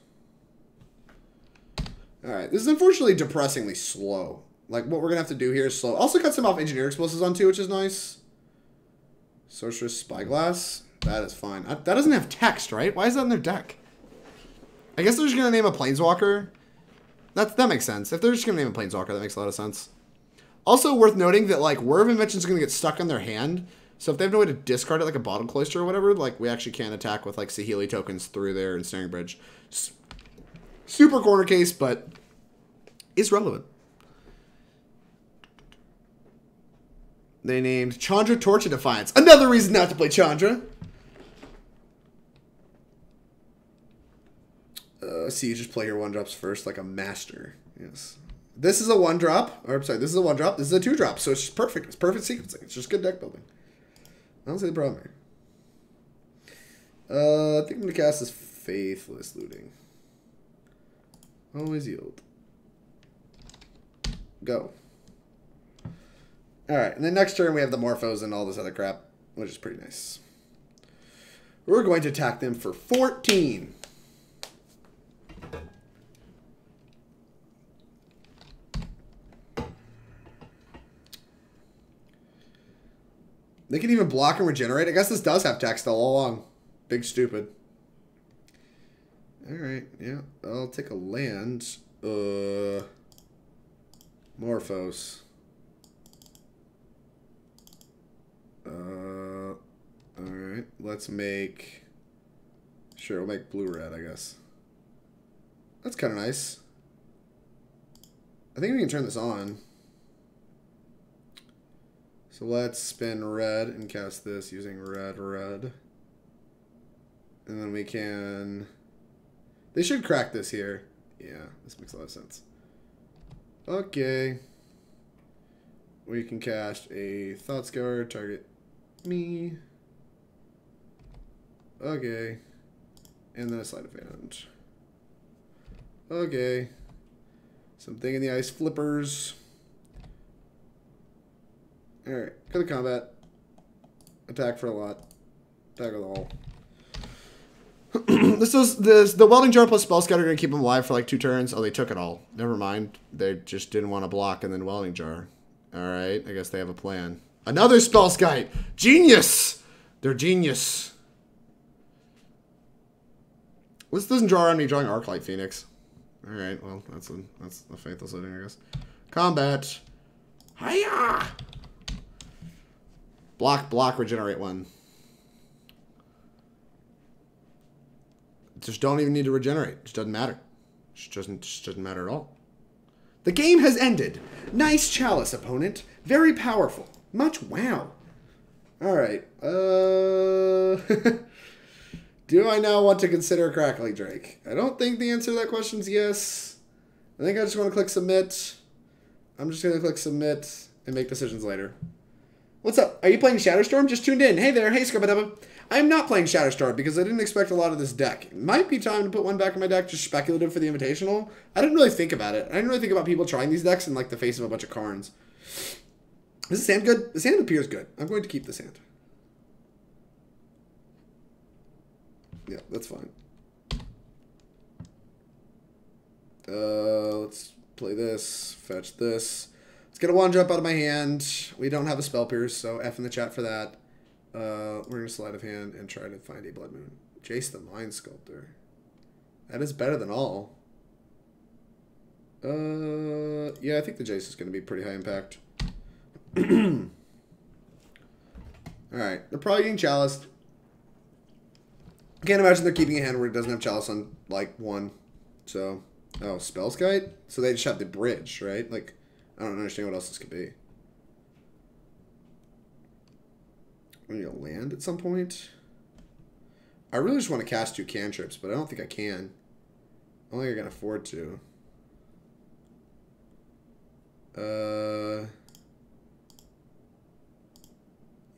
Alright, this is unfortunately depressingly slow. Like, what we're going to have to do here is slow. Also cuts him off Engineer Explosives on 2, which is nice. Sorceress Spyglass. That is fine. That doesn't have text, right? Why is that in their deck? I guess they're just going to name a Planeswalker. That makes sense. If they're just going to name a Planeswalker, that makes a lot of sense. Also worth noting that, like, Whir of Invention is going to get stuck on their hand. So if they have no way to discard it like a Bottom Cloister or whatever, like we actually can attack with like Saheeli tokens through there and Snaring Bridge. Super corner case, but is relevant. They named Chandra Torch of Defiance. Another reason not to play Chandra. See, you just play your 1-drops first like a master. Yes. This is a 1-drop. Or, I'm sorry, this is a 1-drop. This is a 2-drop. So it's just perfect. It's perfect sequencing. It's just good deck building. I don't see the problem here. I think I'm going to cast this Faithless Looting. Always yield. Go. Alright, and then next turn we have the Morphos and all this other crap, which is pretty nice. We're going to attack them for 14. They can even block and regenerate. I guess this does have text all along. Big stupid. Alright, yeah. I'll take a land. Morphos. Alright. Let's make... Sure, we'll make blue-red, I guess. That's kind of nice. I think we can turn this on. So let's spin red and cast this using red. And then we can... They should crack this here. Yeah, this makes a lot of sense. Okay. We can cast a Thought Scour, target me. Okay. And then a Sleight of Hand. Okay. Something in the ice flippers. Alright, go to combat. Attack for a lot. Attack with all. The Welding Jar plus Spell Scatter are going to keep them alive for like 2 turns. Oh, they took it all. Never mind. They just didn't want to block and then Welding Jar. Alright, I guess they have a plan. Another Spell Skite! Genius! They're genius. This doesn't draw on me drawing Arclight Phoenix. Alright, well, that's a Faithless Looting, I guess. Combat. Hiya! Block, regenerate 1. Just don't even need to regenerate. It just doesn't matter. Just doesn't matter at all. The game has ended. Nice Chalice, opponent. Very powerful. Much wow. Alright. Do I now want to consider Crackling Drake? I don't think the answer to that question is yes. I think I just want to click submit. I'm just going to click submit and make decisions later. What's up? Are you playing Shatterstorm? Just tuned in. Hey there. Hey, Scubba. I am not playing Shatterstorm because I didn't expect a lot of this deck. It might be time to put one back in my deck, just speculative for the Invitational. I didn't really think about it. I didn't really think about people trying these decks in like the face of a bunch of Karns. Is this sand good? The sand appears good. I'm going to keep the sand. Yeah, that's fine. Let's play this. Fetch this. Let's get a 1-drop out of my hand. We don't have a Spell Pierce, so F in the chat for that. We're going to Sleight of Hand and try to find a Blood Moon. Jace the Mind Sculptor. That is better than all. Yeah, I think the Jace is going to be pretty high impact. Alright, they're probably getting Chalice. I can't imagine they're keeping a hand where it doesn't have Chalice on, like, 1. So, oh, Spellskite? So they just have the bridge, right? Like, I don't understand what else this could be. I'm going to land at some point. I really just want to cast 2 cantrips, but I don't think I can. I don't think I can afford to.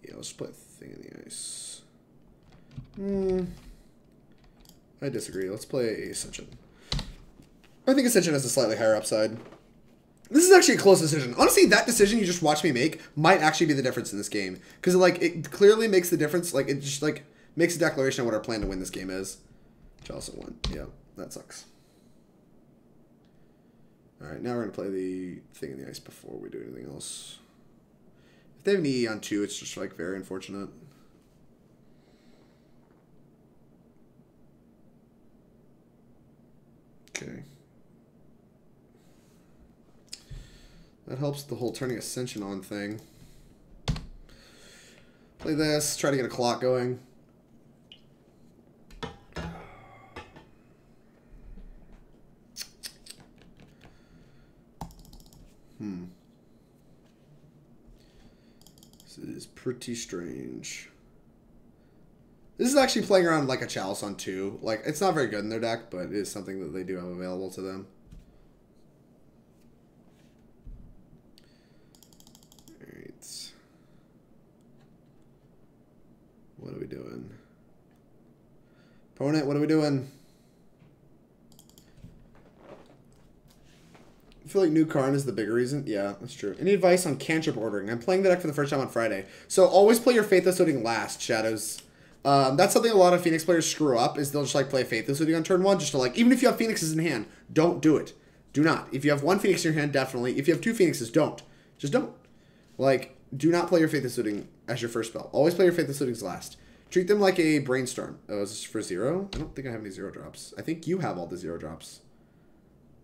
Yeah, let's play a Thing in the Ice. I disagree. Let's play Ascension. I think Ascension has a slightly higher upside. This is actually a close decision. Honestly, that decision you just watched me make might actually be the difference in this game. Because, like, it clearly makes the difference. Like, it just, like, makes a declaration of what our plan to win this game is. Chalice at 1. Yeah, that sucks. Alright, now we're going to play the Thing in the Ice before we do anything else. If they have an EE on 2, it's just, like, very unfortunate. Okay. That helps the whole turning Ascension on thing. Play this. Try to get a clock going. This is pretty strange. This is actually playing around like a Chalice on 2. Like, it's not very good in their deck, but it is something that they do have available to them. Alright. What are we doing? Opponent, what are we doing? I feel like new Karn is the bigger reason. Yeah, that's true. Any advice on cantrip ordering? I'm playing the deck for the first time on Friday. So always play your Faithless Looting last, Shadows. That's something a lot of Phoenix players screw up, is they'll just like play Faithless Looting on turn 1 just to like, even if you have Phoenixes in hand, don't do it. Do not. If you have 1 Phoenix in your hand, definitely. If you have 2 Phoenixes, don't. Just don't. Like, do not play your Faithless Looting as your first spell. Always play your Faithless Lootings last. Treat them like a Brainstorm. Oh, is this for 0? I don't think I have any 0 drops. I think you have all the 0 drops.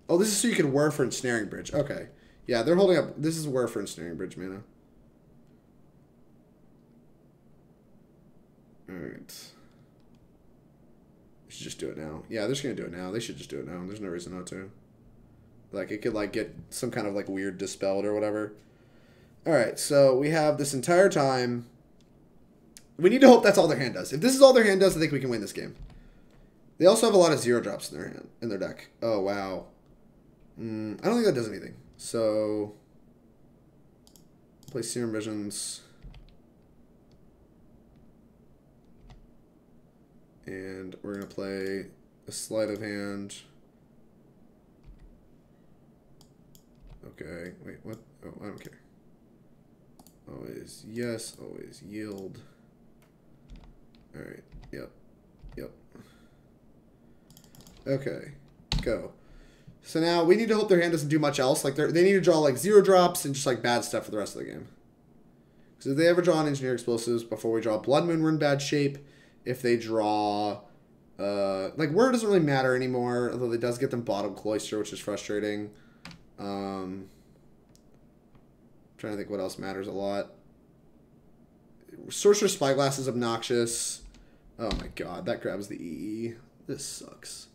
Oh, this is so you can Whir for Ensnaring Bridge. Okay. Yeah, they're holding up. This is Whir for Ensnaring Bridge mana. Alright. They should just do it now. Yeah, they're just going to do it now. They should just do it now. There's no reason not to. Like, it could, like, get some kind of, like, weird dispelled or whatever. Alright, so we have this entire time. We need to hope that's all their hand does. If this is all their hand does, I think we can win this game. They also have a lot of 0 drops in their hand, in their deck. Oh, wow. I don't think that does anything. So, play Serum Visions. And we're going to play a Sleight of Hand. Okay, wait, what? Oh, I don't care. Always yes, always yield. Alright, yep, yep. Okay, go. So now we need to hope their hand doesn't do much else. Like they need to draw like 0 drops and just like bad stuff for the rest of the game. Because if they ever draw an Engineered Explosives before we draw Blood Moon, we're in bad shape. If they draw, like Whir doesn't really matter anymore, although it does get them Bottom Cloister, which is frustrating. Trying to think what else matters a lot. Sorcerer's Spyglass is obnoxious. Oh my god, that grabs the EE. This sucks.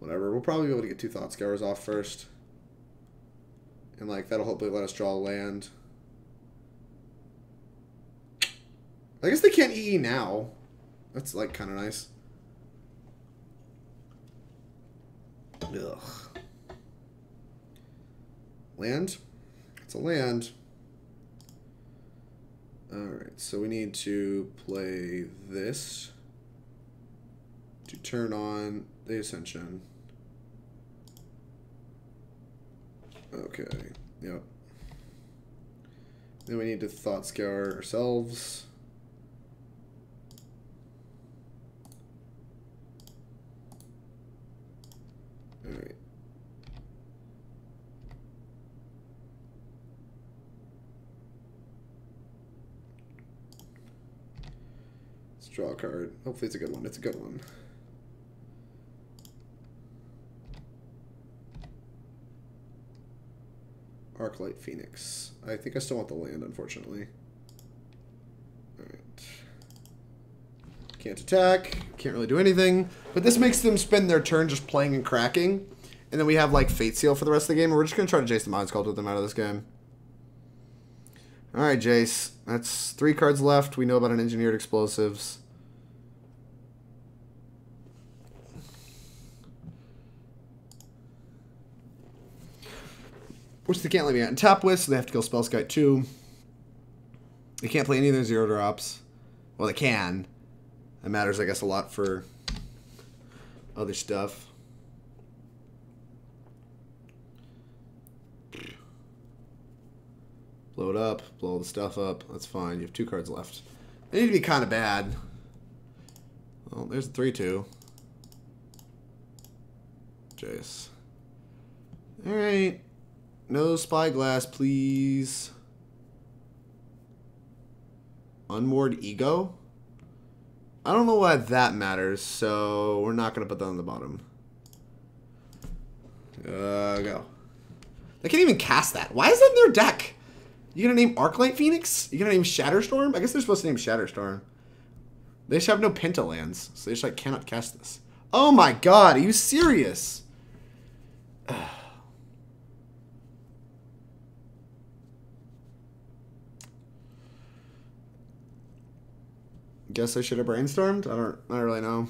Whatever, we'll probably be able to get 2 Thought Scours off first. And, like, that'll hopefully let us draw a land. I guess they can't EE now. That's, like, kind of nice. Ugh. Land? It's a land. Alright, so we need to play this to turn on the Ascension. Okay, yep. Then we need to Thought Scour ourselves. Alright. Let's draw a card. Hopefully it's a good one. It's a good one. Arclight Phoenix. I think I still want the land, unfortunately. Alright. Can't attack. Can't really do anything. But this makes them spend their turn just playing and cracking. And then we have, like, Fate Seal for the rest of the game. And we're just going to try to Jace the Mind Sculpt with them out of this game. Alright, Jace. That's 3 cards left. We know about an Engineered Explosives. Which they can't let me out and tap with, so they have to kill Spellskite too. They can't play any of their 0 drops. Well, they can. That matters, I guess, a lot for other stuff. Blow it up. Blow all the stuff up. That's fine. You have 2 cards left. They need to be kind of bad. Well, there's a 3-2. Jace. Alright. No Spyglass, please. Unmoored Ego? I don't know why that matters, so we're not going to put that on the bottom. Go. They can't even cast that. Why is that in their deck? You gonna name Arclight Phoenix? You gonna name Shatterstorm? I guess they're supposed to name Shatterstorm. They just have no Pentalands, so they just like cannot cast this. Oh my god, are you serious? Guess I should have brainstormed? I don't really know.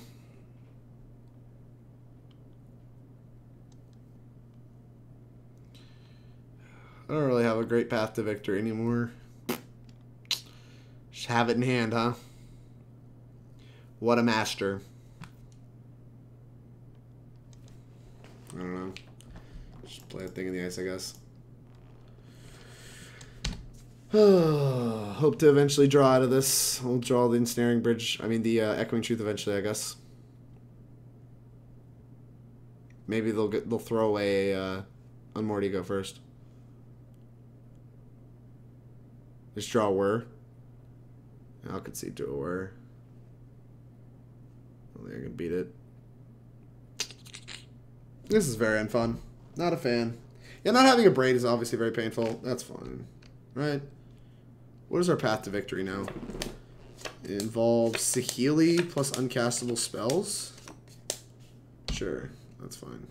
I don't really have a great path to victory anymore. Just have it in hand, huh? What a master. I don't know. Just play a thing in the ice, I guess. Hope to eventually draw out of this. We'll draw the Ensnaring Bridge. I mean, the Echoing Truth eventually, I guess. Maybe they'll throw away Unmoored Ego first. Just draw a Whir. I'll concede to a Whir. I don't think I can beat it. This is very unfun. Not a fan. Yeah, not having a Braid is obviously very painful. That's fine. Right? What is our path to victory now? It involves Saheeli plus uncastable spells. Sure, that's fine.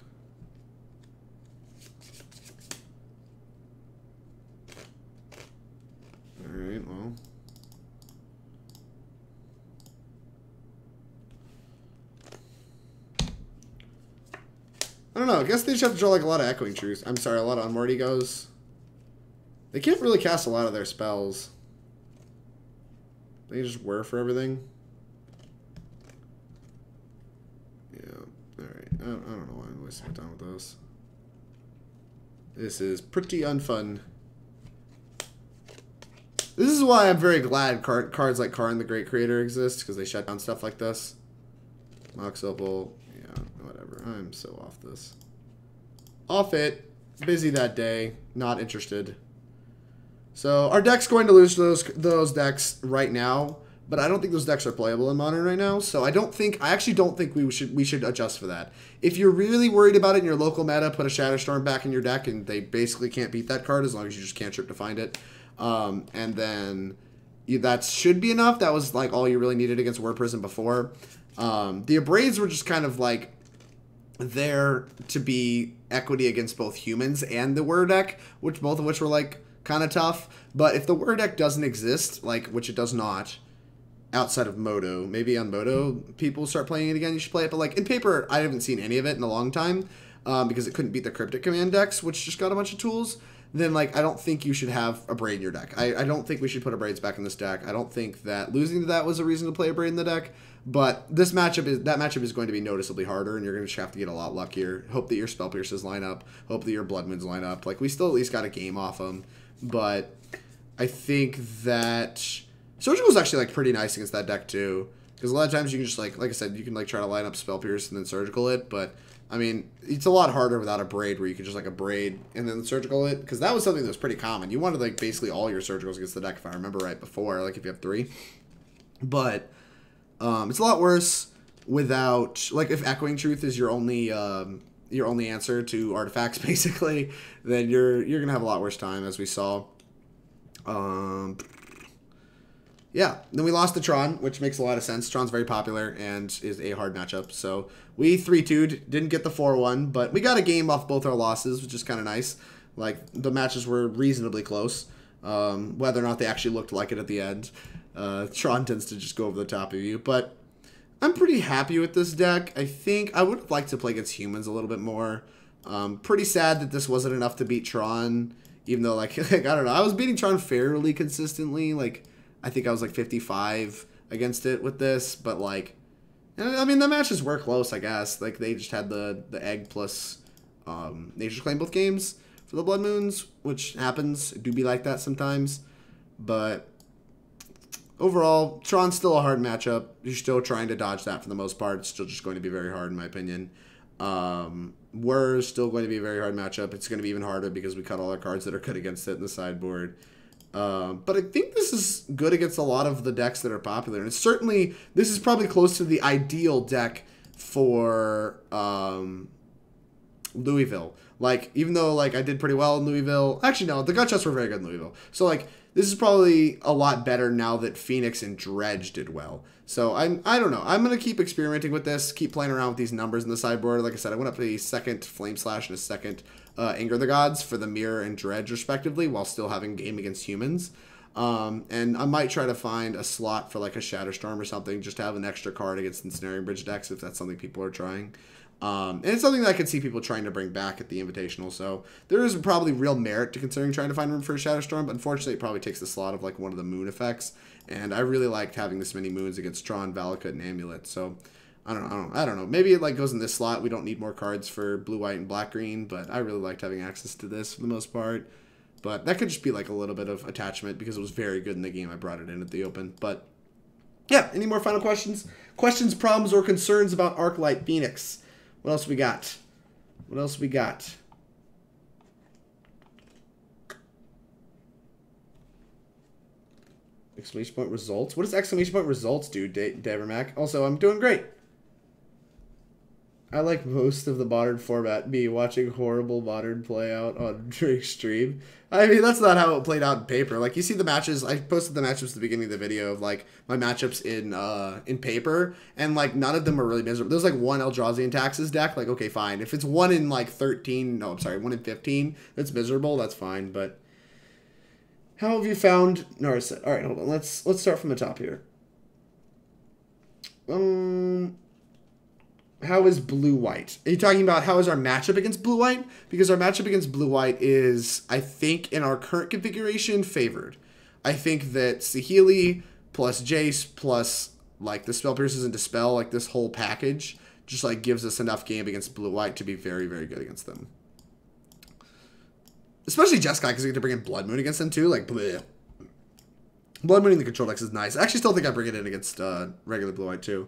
Alright, well. I don't know. I guess they just have to draw like a lot of Echoing Truths. I'm sorry, a lot of Unmoored Egos. They can't really cast a lot of their spells. They just Whir for everything. Yeah, alright. I don't know why I'm wasting my time with those. This is pretty unfun. This is why I'm very glad cards like Karn the Great Creator exist, because they shut down stuff like this. Mox Opal, yeah, whatever. I'm so off this. Off it. Busy that day. Not interested. So our deck's going to lose to those decks right now, but I don't think those decks are playable in Modern right now. So I actually don't think we should adjust for that. If you're really worried about it in your local meta, put a Shatterstorm back in your deck, and they basically can't beat that card as long as you just can't trip to find it. And then that should be enough. That was like all you really needed against Word Prison before. The Abrades were just kind of like there to be equity against both humans and the Word deck, both of which were like kind of tough. But if the Word deck doesn't exist, like, which it does not, outside of Moto, maybe on Moto people start playing it again, you should play it. But like in paper, I haven't seen any of it in a long time, because it couldn't beat the Cryptic Command decks, which just got a bunch of tools. Then like I don't think you should have a Braid in your deck. I don't think we should put a Braids back in this deck. I don't think that losing to that was a reason to play a Braid in the deck. But this matchup is going to be noticeably harder, and you're going to have to get a lot luckier. Hope that your Spell Pierces line up. Hope that your Blood Moons line up. Like, we still at least got a game off them. But I think that Surgical is actually like pretty nice against that deck too, because a lot of times you can just like I said, you can like try to line up Spell Pierce and then Surgical it. But I mean, it's a lot harder without a Braid, where you can just like a Braid and then Surgical it, because that was something that was pretty common. You wanted like basically all your Surgicals against the deck, if I remember right, before, like if you have 3. But it's a lot worse without, like, if Echoing Truth is your only answer to artifacts, basically, then you're gonna have a lot worse time, as we saw. Yeah, then we lost to Tron, which makes a lot of sense. Tron's very popular and is a hard matchup. So we 3-2'd, didn't get the 4-1, but we got a game off both our losses, which is kind of nice. Like, the matches were reasonably close, whether or not they actually looked like it at the end. Tron tends to just go over the top of you, but I'm pretty happy with this deck. I think I would like to play against humans a little bit more. Pretty sad that this wasn't enough to beat Tron, even though, like I don't know, I was beating Tron fairly consistently. Like, I think I was like 55 against it with this, but like, I mean, the matches were close, I guess. Like, they just had the egg plus Nature's Claim both games for the Blood Moons, which happens. It do be like that sometimes, but overall, Tron's still a hard matchup. You're still trying to dodge that for the most part. It's still just going to be very hard, in my opinion. We're still going to be a very hard matchup. It's going to be even harder because we cut all our cards that are good against it in the sideboard. But I think this is good against a lot of the decks that are popular. And it's certainly, this is probably close to the ideal deck for Louisville. Like, even though, like, I did pretty well in Louisville. Actually, no, the gut chests were very good in Louisville. So, like, this is probably a lot better now that Phoenix and Dredge did well. So, I don't know. I'm going to keep experimenting with this, keep playing around with these numbers in the sideboard. Like I said, I went up to a second Flame Slash and a second Anger the Gods for the Mirror and Dredge, respectively, while still having Game Against Humans. And I might try to find a slot for, like, a Shatterstorm or something, just to have an extra card against Ensnaring Bridge decks, if that's something people are trying. And it's something that I could see people trying to bring back at the Invitational, so there is probably real merit to considering trying to find room for a Shatterstorm, but unfortunately it probably takes the slot of, like, one of the moon effects, and I really liked having this many moons against Tron, Valakut, and Amulet, so I don't know. Maybe it, like, goes in this slot. We don't need more cards for blue, white, and black, green, but I really liked having access to this for the most part. But that could just be, like, a little bit of attachment because it was very good in the game. I brought it in at the open, but yeah, any more final questions? Questions, problems, or concerns about Arclight Phoenix? What else we got? What else we got? Exclamation point results? What does exclamation point results do, Davermac? Also, I'm doing great. I like most of the modern format, me watching horrible modern play out on Drake's stream. I mean, that's not how it played out in paper. Like, you see the matches, I posted the matchups at the beginning of the video of, like, my matchups in paper, and, like, none of them are really miserable. There's, like, one Eldrazi and Taxes deck, like, okay, fine. If it's 1 in, like, 13, no, I'm sorry, 1 in 15, that's miserable, that's fine, but how have you found Narset? Alright, hold on, let's start from the top here. How is blue-white? Are you talking about how is our matchup against blue-white? Because our matchup against blue-white is, I think, in our current configuration, favored. I think that Saheeli plus Jace plus, like, the Spell Pierces and Dispel, like, this whole package, just, like, gives us enough game against blue-white to be very, very good against them. Especially Jeskai, because we get to bring in Blood Moon against them, too. Like, bleh. Blood Moon in the control decks is nice. I actually still think I bring it in against regular blue-white, too.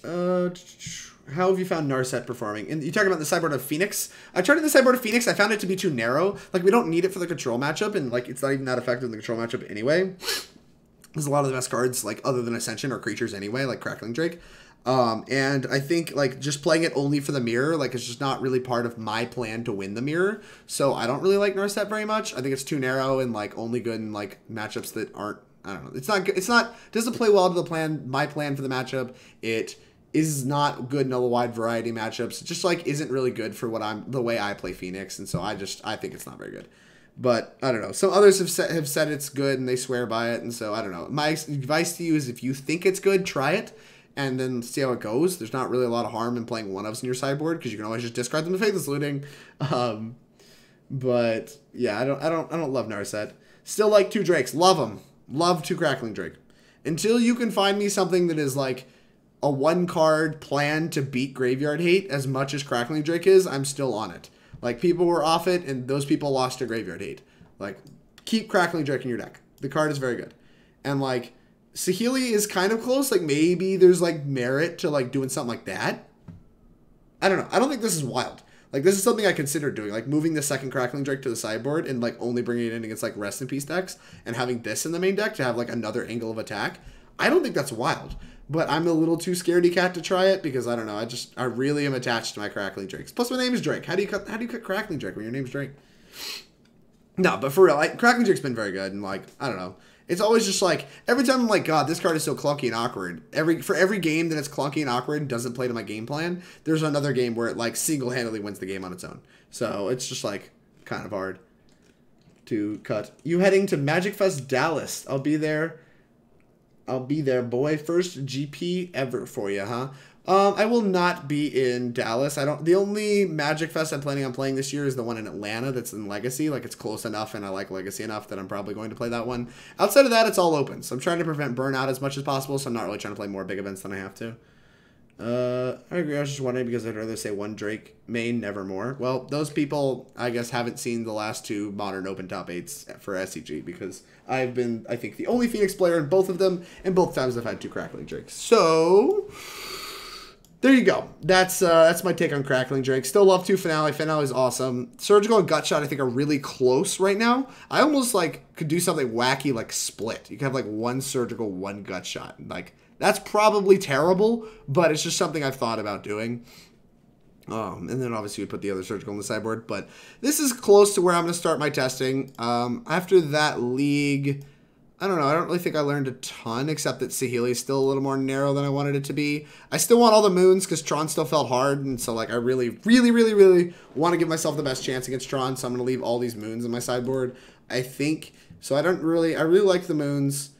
How have you found Narset performing? And you're talking about the sideboard of Phoenix? I tried in the sideboard of Phoenix. I found it to be too narrow. Like, we don't need it for the control matchup, and, like, it's not even that effective in the control matchup anyway. There's a lot of the best cards, like, other than Ascension, are creatures anyway, like Crackling Drake. And I think, like, just playing it only for the mirror, like, it's just not really part of my plan to win the mirror. So I don't really like Narset very much. I think it's too narrow and, like, only good in, like, matchups that aren't, I don't know. Doesn't play well to the plan, my plan for the matchup. It is not good in a wide variety of matchups. It just, like, isn't really good for the way I play Phoenix, and so I think it's not very good. But I don't know. Some others have said it's good and they swear by it, and so I don't know. My advice to you is if you think it's good, try it and then see how it goes. There's not really a lot of harm in playing one-ofs in your sideboard because you can always just discard them to Faithless Looting. But yeah, I don't love Narset. Still like 2 Drakes. Love them. Love 2 Crackling Drake. Until you can find me something that is like a 1-card plan to beat Graveyard Hate as much as Crackling Drake is, I'm still on it. Like, people were off it, and those people lost to Graveyard Hate. Like, keep Crackling Drake in your deck. The card is very good. And, like, Saheeli is kind of close. Like, maybe there's, like, merit to, like, doing something like that. I don't know. I don't think this is wild. Like, this is something I considered doing. Like, moving the second Crackling Drake to the sideboard and, like, only bringing it in against, like, Rest in Peace decks and having this in the main deck to have, like, another angle of attack. I don't think that's wild. But I'm a little too scaredy cat to try it because I don't know. I really am attached to my Crackling Drakes. Plus, my name is Drake. How do you cut Crackling Drake when your name's Drake? No, but for real, Crackling Drake's been very good, and like I don't know. It's always just like every time I'm like, God, this card is so clunky and awkward. For every game that it's clunky and awkward and doesn't play to my game plan, there's another game where it like single-handedly wins the game on its own. So it's just like kind of hard to cut. You heading to Magic Fest Dallas? I'll be there. I'll be there, boy. First GP ever for you, huh? I will not be in Dallas. The only Magic Fest I'm planning on playing this year is the one in Atlanta that's in Legacy. Like, it's close enough and I like Legacy enough that I'm probably going to play that one. Outside of that, it's all open. So I'm trying to prevent burnout as much as possible, so I'm not really trying to play more big events than I have to. I agree. I was just wondering because I'd rather say 1 Drake main, nevermore. Well, those people, I guess, haven't seen the last 2 Modern Open top 8s for SCG because I've been, I think, the only Phoenix player in both of them, and both times I've had 2 Crackling Drakes. So, there you go. That's my take on Crackling Drake. Still love to Finale. Finale is awesome. Surgical and Gutshot I think are really close right now. I almost like could do something wacky like Split. You could have like one Surgical, one Gutshot. Like that's probably terrible, but it's just something I've thought about doing. And then obviously we put the other Surgical on the sideboard, but this is close to where I'm going to start my testing. After that league, I don't know. I don't really think I learned a ton, except that Saheeli is still a little more narrow than I wanted it to be. I still want all the moons because Tron still felt hard, and so like I really want to give myself the best chance against Tron, so I'm going to leave all these moons in my sideboard, I think. So I really like the moons.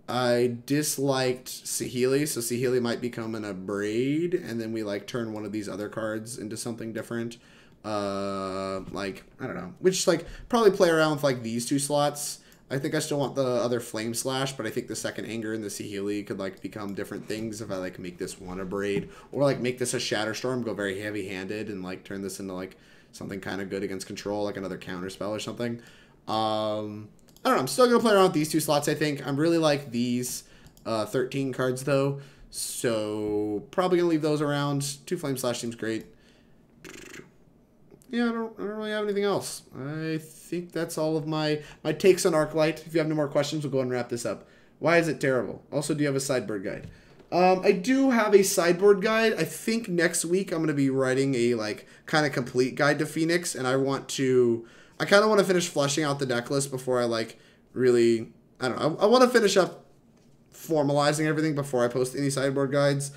I disliked Saheeli, so Saheeli might become an Abrade, and then we like turn one of these other cards into something different. Like, I don't know. Which like probably play around with like these two slots. I think I still want the other Flame Slash, but I think the second Anger and the Saheeli could like become different things if I like make this one Abrade, or like make this a Shatterstorm, go very heavy-handed, and like turn this into like something kind of good against control, like another counter spell or something. I don't know. I'm still going to play around with these two slots, I think. I'm really like these 13 cards, though. So probably going to leave those around. 2 Flame Slash seems great. Yeah, I don't really have anything else. I think that's all of my takes on Arclight. If you have no more questions, we'll go ahead and wrap this up. Why is it terrible? Also, do you have a sideboard guide? I do have a sideboard guide. I think next week I'm going to be writing a like kind of complete guide to Phoenix, and I kind of want to finish fleshing out the deck list before I like really, I don't know. I want to finish up formalizing everything before I post any sideboard guides.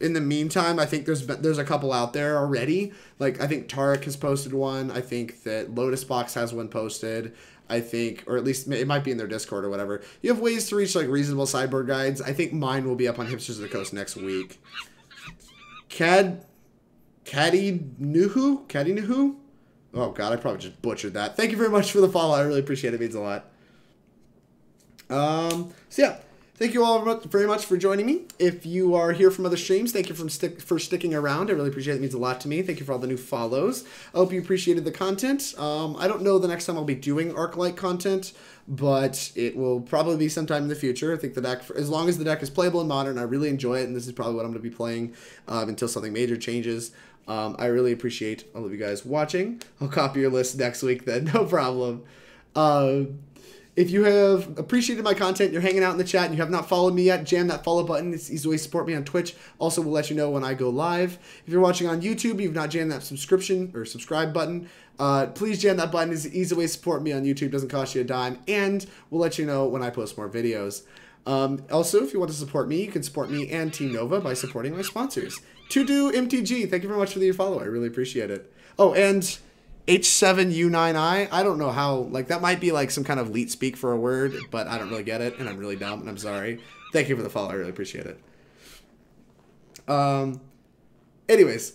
In the meantime, I think there's a couple out there already. Like I think Tarek has posted one. I think that Lotus Box has one posted. I think, or at least it might be in their Discord or whatever. You have ways to reach like reasonable sideboard guides. I think mine will be up on Hipsters of the Coast next week. Caddy Nuhu? Oh, God, I probably just butchered that. Thank you very much for the follow. I really appreciate it. It means a lot. So, yeah. Thank you all very much for joining me. If you are here from other streams, thank you for sticking around. I really appreciate it. It means a lot to me. Thank you for all the new follows. I hope you appreciated the content. I don't know the next time I'll be doing Arclight content, but it will probably be sometime in the future. I think the deck, as long as the deck is playable and modern, I really enjoy it, and this is probably what I'm going to be playing until something major changes. I really appreciate all of you guys watching. I'll copy your list next week then, no problem. If you have appreciated my content, you're hanging out in the chat, and you have not followed me yet, jam that follow button. It's easy way to support me on Twitch. Also, we'll let you know when I go live. If you're watching on YouTube, you've not jammed that subscribe button, please jam that button. It's an easy way to support me on YouTube. Doesn't cost you a dime, and we'll let you know when I post more videos. Also, if you want to support me, you can support me and Team Nova by supporting my sponsors. To do MTG, thank you very much for the follow. I really appreciate it. Oh, and H7U9I, I don't know how, like, that might be like some kind of leet speak for a word, but I don't really get it, and I'm really dumb, and I'm sorry. Thank you for the follow. I really appreciate it. Anyways,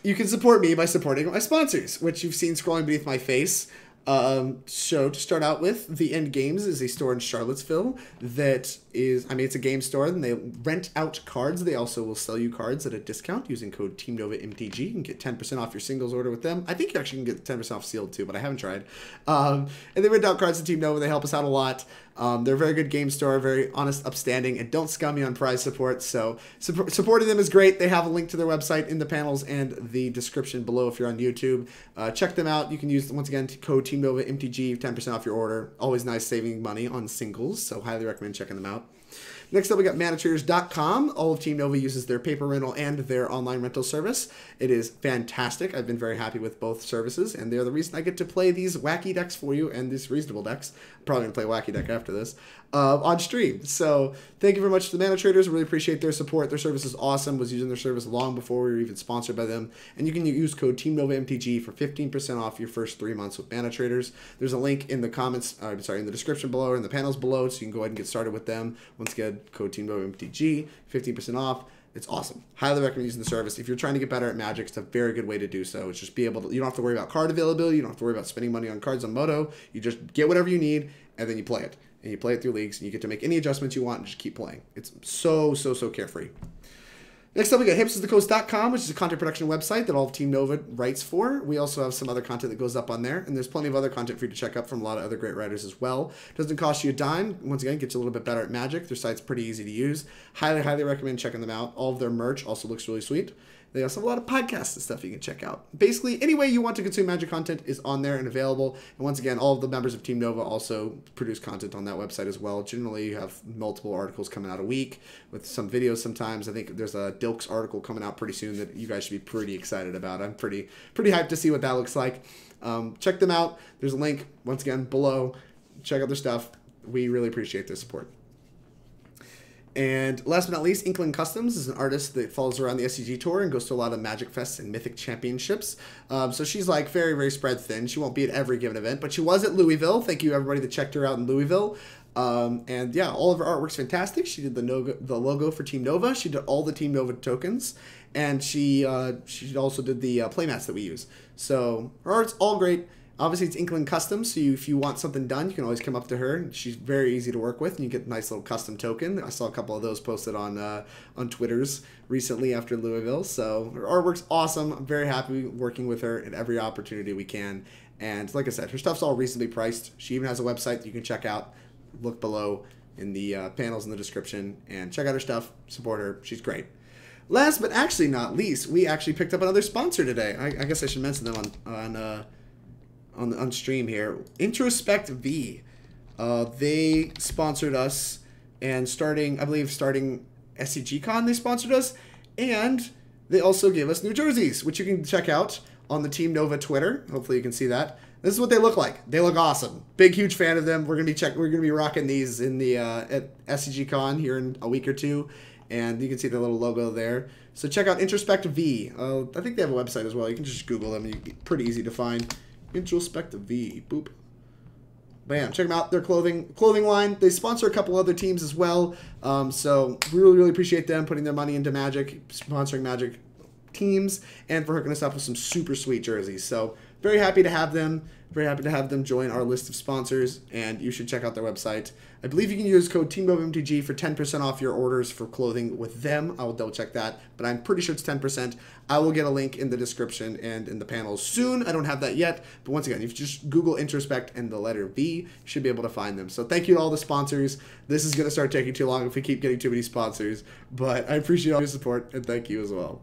you can support me by supporting my sponsors, which you've seen scrolling beneath my face. So to start out with, The End Games is a store in Charlottesville that is, I mean, it's a game store, and they rent out cards. They also will sell you cards at a discount using code TeamNovaMTG. You can get 10% off your singles order with them. I think you actually can get 10% off sealed too, but I haven't tried. And they rent out cards to Team Nova. They help us out a lot. They're a very good game store, very honest, upstanding, and don't scum me on prize support. So supporting them is great. They have a link to their website in the panels and the description below if you're on YouTube. Check them out. You can use, once again, code TeamNovaMTG, 10% off your order. Always nice saving money on singles, so highly recommend checking them out. Next up, we got ManaTraders.com. All of Team Nova uses their paper rental and their online rental service. It is fantastic. I've been very happy with both services, and they're the reason I get to play these wacky decks for you and these reasonable decks. I'm probably going to play wacky deck after this on stream. So thank you very much to the ManaTraders. Really appreciate their support. Their service is awesome. Was using their service long before we were even sponsored by them. And you can use code TeamNovaMTG for 15% off your first 3 months with ManaTraders. There's a link in the comments, in the description below or in the panels below, so you can go ahead and get started with them. Once again, code TeamNovaMTG, 15% off. It's awesome. Highly recommend using the service. If you're trying to get better at Magic, it's a very good way to do so. It's just be able to, you don't have to worry about card availability. You don't have to worry about spending money on cards on Moto. You just get whatever you need, and then you play it. And you play it through leagues, and you get to make any adjustments you want and just keep playing. It's so carefree. Next up, we got hipstersthecoast.com, which is a content production website that all of Team Nova writes for. We also have some other content that goes up on there, and there's plenty of other content for you to check out from a lot of other great writers as well. Doesn't cost you a dime. Once again, gets you a little bit better at Magic. Their site's pretty easy to use. Highly, highly recommend checking them out. All of their merch also looks really sweet. They also have a lot of podcasts and stuff you can check out. Basically, any way you want to consume Magic content is on there and available. And once again, all of the members of Team Nova also produce content on that website as well. Generally, you have multiple articles coming out a week with some videos sometimes. I think there's a Dilks article coming out pretty soon that you guys should be pretty excited about. I'm pretty hyped to see what that looks like. Check them out. There's a link, once again, below. Check out their stuff. We really appreciate their support. And last but not least, Inklin Customs is an artist that follows around the SCG Tour and goes to a lot of Magic Fests and Mythic Championships. So she's like very, very spread thin. She won't be at every given event, but she was at Louisville. Thank you everybody that checked her out in Louisville. And yeah, all of her artwork's fantastic. She did the logo for Team Nova. She did all the Team Nova tokens. And she also did the playmats that we use. So her art's all great. Obviously, it's Inklin Customs, so if you want something done, you can always come up to her. She's very easy to work with, and you get a nice little custom token. I saw a couple of those posted on Twitters recently after Louisville, so her artwork's awesome. I'm very happy working with her at every opportunity we can. And like I said, her stuff's all reasonably priced. She even has a website that you can check out. Look below in the panels in the description, and check out her stuff. Support her. She's great. Last but actually not least, we actually picked up another sponsor today. I guess I should mention them on stream here. Introspect V. They sponsored us, and starting SCGCon, they sponsored us, and they also gave us new jerseys, which you can check out on the Team Nova Twitter. Hopefully you can see that. This is what they look like. They look awesome. Big, huge fan of them. We're gonna be rocking these in the at SCGCon here in a week or two, and you can see the little logo there. So check out Introspect V. I think they have a website as well. You can just Google them. Pretty easy to find. Introspect V. Boop. Bam. Check them out. Their clothing line. They sponsor a couple other teams as well. So we really, really appreciate them putting their money into Magic, sponsoring Magic teams, and for hooking us up with some super sweet jerseys. So very happy to have them. Very happy to have them join our list of sponsors, and you should check out their website. I believe you can use code TeamNovaMTG for 10% off your orders for clothing with them. I will double check that, but I'm pretty sure it's 10%. I will get a link in the description and in the panels soon. I don't have that yet, but once again, if you just Google Introspect and the letter V, you should be able to find them. So thank you to all the sponsors. This is going to start taking too long if we keep getting too many sponsors, but I appreciate all your support, and thank you as well.